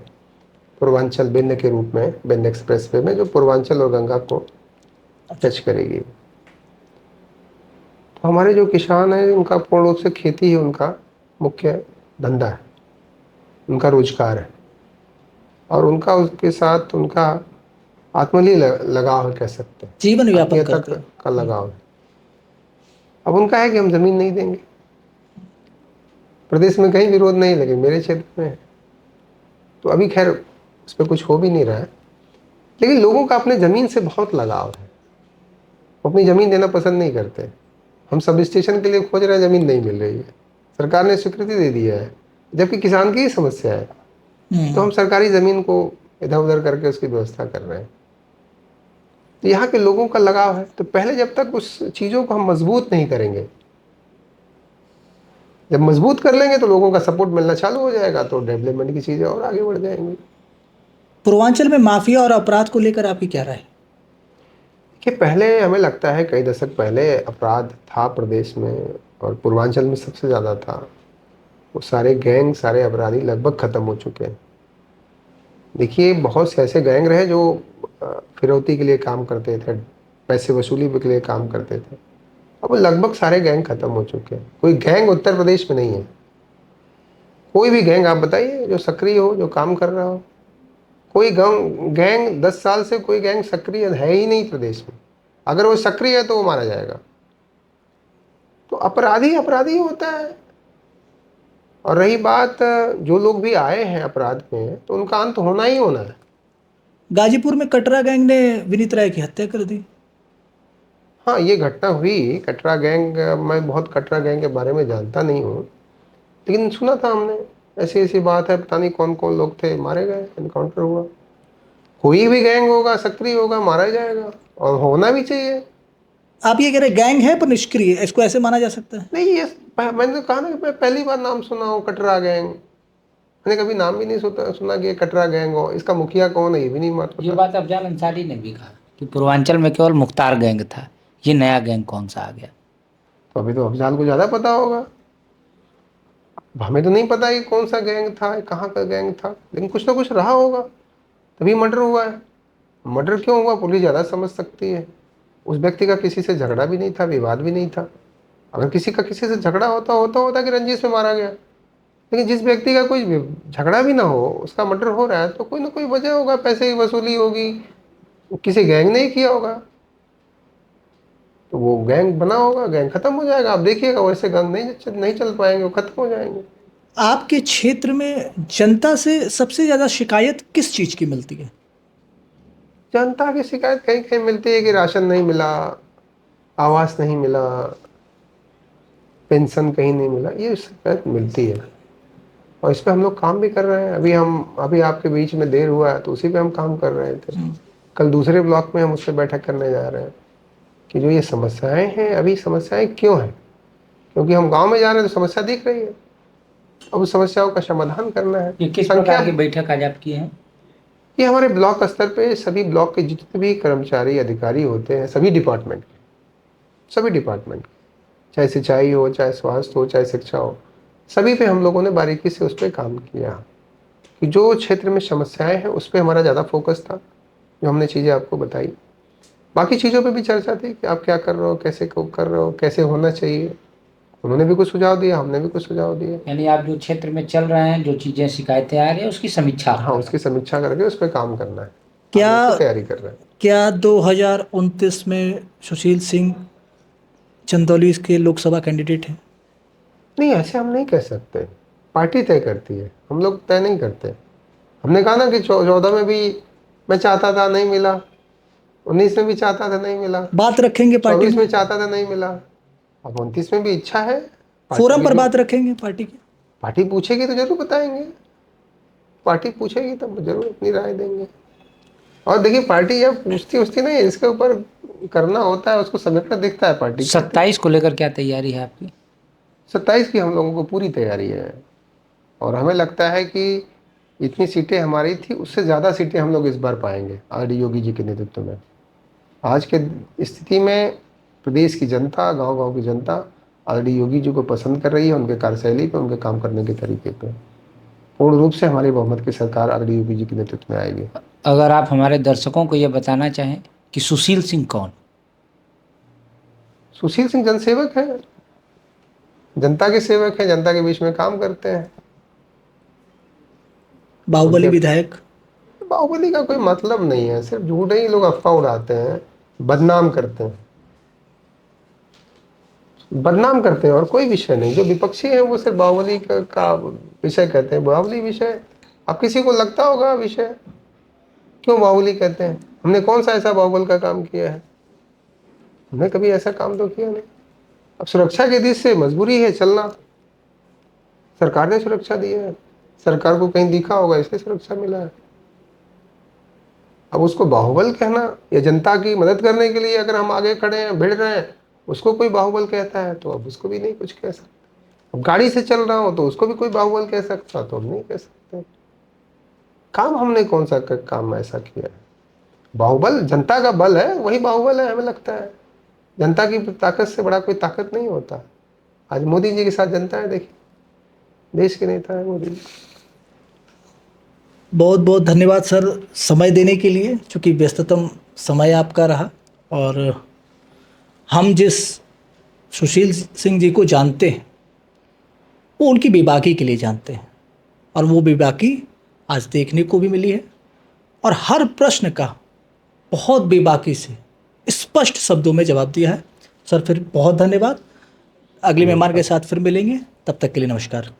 पूर्वांचल बिंद के रूप में, बिंद एक्सप्रेस वे में, जो पूर्वांचल और गंगा को टच करेगी। तो हमारे जो किसान हैं, उनका पूर्ण रूप से खेती ही उनका मुख्य धंधा है, उनका रोजगार है, और उनका उसके साथ उनका आत्मलीय लगाव है, कह सकते हैं, जीवन व्यापन आत्मीयता करते हैं। का लगाव है। अब उनका है कि हम जमीन नहीं देंगे, प्रदेश में कहीं विरोध नहीं, लेकिन मेरे क्षेत्र में है। तो अभी खैर उस पर कुछ हो भी नहीं रहा है, लेकिन लोगों का अपने ज़मीन से बहुत लगाव है, वो अपनी ज़मीन देना पसंद नहीं करते। हम सब स्टेशन के लिए खोज रहे हैं, ज़मीन नहीं मिल रही है, सरकार ने स्वीकृति दे दी है, जबकि किसान की ही समस्या है। तो हम सरकारी ज़मीन को इधर उधर करके उसकी व्यवस्था कर रहे हैं। तो यहाँ के लोगों का लगाव है। तो पहले जब तक उस चीज़ों को हम मजबूत नहीं करेंगे, जब मजबूत कर लेंगे तो लोगों का सपोर्ट मिलना चालू हो जाएगा, तो डेवलपमेंट की चीज़ें और आगे बढ़ जाएंगी। पूर्वांचल में माफिया और अपराध को लेकर आपकी क्या राय है? कि पहले हमें लगता है कई दशक पहले अपराध था प्रदेश में, और पूर्वांचल में सबसे ज़्यादा था। वो सारे गैंग, सारे अपराधी लगभग ख़त्म हो चुके हैं। देखिए, बहुत से ऐसे गैंग रहे जो फिरौती के लिए काम करते थे, पैसे वसूली के लिए काम करते थे। अब लगभग सारे गैंग ख़त्म हो चुके हैं। कोई गैंग उत्तर प्रदेश में नहीं है। कोई भी गैंग आप बताइए जो सक्रिय हो, जो काम कर रहा हो। कोई गैंग 10 साल से कोई गैंग सक्रिय है ही नहीं प्रदेश में। अगर वो सक्रिय है तो वो मारा जाएगा। तो अपराधी अपराधी होता है। और रही बात, जो लोग भी आए हैं अपराध में, तो उनका अंत होना ही होना है। गाजीपुर में कटरा गैंग ने विनीत राय की हत्या कर दी। हाँ, ये घटना हुई कटरा गैंग। मैं बहुत कटरा गैंग के बारे में जानता नहीं हूँ, लेकिन सुना था हमने ऐसी ऐसी बात है, पता नहीं कौन कौन लोग थे, मारे गए, एनकाउंटर हुआ। कोई भी गैंग होगा, सक्रिय होगा, मारा जाएगा, और होना भी चाहिए। आप ये कह रहे गैंग है पर निष्क्रिय, इसको ऐसे माना जा सकता है? नहीं, ये मैंने तो कहा ना कि मैं पहली बार नाम सुना हूँ कटरा गैंग। मैंने कभी नाम भी नहीं सुना कि ये कटरा गैंग हो। इसका मुखिया कौन है ये भी नहीं ये पता। बात अफजाल अंसारी ने भी कहा कि पूर्वांचल में केवल मुख्तार गैंग था, ये नया गैंग कौन सा आ गया। तो अभी तो अफजाल को ज़्यादा पता होगा, हमें तो नहीं पता कि कौन सा गैंग था, कहाँ का गैंग था, लेकिन कुछ ना कुछ रहा होगा, तभी मर्डर हुआ है। मर्डर क्यों हुआ पुलिस ज़्यादा समझ सकती है। उस व्यक्ति का किसी से झगड़ा भी नहीं था, विवाद भी नहीं था। अगर किसी का किसी से झगड़ा होता होता कि रंजिश में मारा गया, लेकिन जिस व्यक्ति का कोई झगड़ा भी ना हो, उसका मर्डर हो रहा है, तो कोई ना कोई वजह होगा, पैसे की वसूली होगी, किसी गैंग ने ही किया होगा, तो वो गैंग बना होगा, गैंग खत्म हो जाएगा। आप देखिएगा वैसे गैंग नहीं चल पाएंगे, वो खत्म हो जाएंगे। आपके क्षेत्र में जनता से सबसे ज़्यादा शिकायत किस चीज़ की मिलती है? जनता की शिकायत कहीं कहीं मिलती है कि राशन नहीं मिला, आवास नहीं मिला, पेंशन कहीं नहीं मिला, ये शिकायत मिलती है। और इस पे हम लोग काम भी कर रहे हैं। अभी आपके बीच में देर हुआ है तो उसी पे हम काम कर रहे थे। कल दूसरे ब्लॉक में हम उससे बैठक करने जा रहे हैं कि जो ये समस्याएं हैं, अभी समस्याएं क्यों हैं, क्योंकि हम गांव में जा रहे हैं तो समस्या दिख रही है, अब उस समस्याओं का समाधान करना है। ये किस प्रकार की बैठक आज आप किए हैं? ये हमारे ब्लॉक स्तर पे सभी ब्लॉक के जितने भी कर्मचारी अधिकारी होते हैं, सभी डिपार्टमेंट, चाहे सिंचाई हो, चाहे स्वास्थ्य हो, चाहे शिक्षा हो, सभी पे हम लोगों ने बारीकी से उस पर काम किया कि जो क्षेत्र में समस्याएं हैं उस पर हमारा ज़्यादा फोकस था, जो हमने चीज़ें आपको बताई। बाकी चीज़ों पे भी चर्चा थी कि आप क्या कर रहे हो, कैसे कर रहे हो, कैसे होना चाहिए। उन्होंने भी कुछ सुझाव दिया, हमने भी कुछ सुझाव दिए। यानी आप जो क्षेत्र में चल रहे हैं, जो चीजें शिकायतें आ रही है, उसकी समीक्षा आप हाँ, कर रहे उसकी समीक्षा करके उस पर काम करना है। क्या हम उसकी तैयारी कर रहे हैं। क्या 2029 में सुशील सिंह चंदौली के लोकसभा कैंडिडेट हैं? नहीं, ऐसे हम नहीं कह सकते, पार्टी तय करती है, हम लोग तय नहीं करते। हमने कहा ना कि 14 में भी मैं चाहता था, नहीं मिला, 19 में भी चाहता था, नहीं मिला, बात रखेंगे पार्टी 24 में? में चाहता था, नहीं मिला, अब 29 में भी इच्छा है। फोरम पर जो बात रखेंगे पार्टी की? पार्टी पूछेगी तो जरूर बताएंगे, पार्टी पूछेगी तब जरूर अपनी राय देंगे। और देखिए, पार्टी जब पूछती नहीं, इसके ऊपर करना होता है, उसको समेटना दिखता है पार्टी। 27 को लेकर क्या तैयारी है आपकी? 27 की हम लोगों को पूरी तैयारी है, और हमें लगता है कि इतनी सीटें हमारी थी, उससे ज़्यादा सीटें हम लोग इस बार पाएंगे आर डी योगी जी के नेतृत्व में। आज के स्थिति में प्रदेश की जनता, गांव-गांव की जनता आर डी योगी जी को पसंद कर रही है, उनके कार्यशैली पे, उनके काम करने के तरीके पे। पूर्ण रूप से हमारी बहुमत की सरकार आर डी योगी जी के नेतृत्व में आएगी। अगर आप हमारे दर्शकों को ये बताना चाहें कि सुशील सिंह कौन? सुशील सिंह जनसेवक है, जनता के सेवक है, जनता के बीच में काम करते हैं। बाहुबली विधायक? बाहुबली का कोई मतलब नहीं है, सिर्फ झूठे ही लोग अफवाह उड़ाते हैं, बदनाम करते हैं, और कोई विषय नहीं। जो विपक्षी है वो सिर्फ बाहुबली का विषय कहते हैं। बाहुबली विषय, अब किसी को लगता होगा विषय, क्यों बाहुबली कहते हैं? हमने कौन सा ऐसा बाहुबल का काम किया है? हमने कभी ऐसा काम तो किया नहीं। अब सुरक्षा की दृष्टि से मजबूरी है चलना, सरकार ने सुरक्षा दी है, सरकार को कहीं दिखा होगा इसलिए सुरक्षा मिला है। अब उसको बाहुबल कहना, या जनता की मदद करने के लिए अगर हम आगे खड़े हैं, भिड़ रहे हैं, उसको कोई बाहुबल कहता है तो अब उसको भी नहीं कुछ कह सकते। अब गाड़ी से चल रहा हो तो उसको भी कोई बाहुबल कह सकता, तो हम नहीं कह सकते। काम हमने कौन सा काम ऐसा किया है? बाहुबल जनता का बल है, वही बाहुबल है। हमें लगता है जनता की ताकत से बड़ा कोई ताकत नहीं होता। आज मोदी जी के साथ जनता है, देखिए, देश के नेता है मोदी जी। बहुत बहुत धन्यवाद सर समय देने के लिए, चूँकि व्यस्ततम समय आपका रहा। और हम जिस सुशील सिंह जी को जानते हैं वो उनकी बेबाकी के लिए जानते हैं, और वो बेबाकी आज देखने को भी मिली है, और हर प्रश्न का बहुत बेबाकी से स्पष्ट शब्दों में जवाब दिया है। सर फिर बहुत धन्यवाद। अगले मेहमान के साथ फिर मिलेंगे, तब तक के लिए नमस्कार।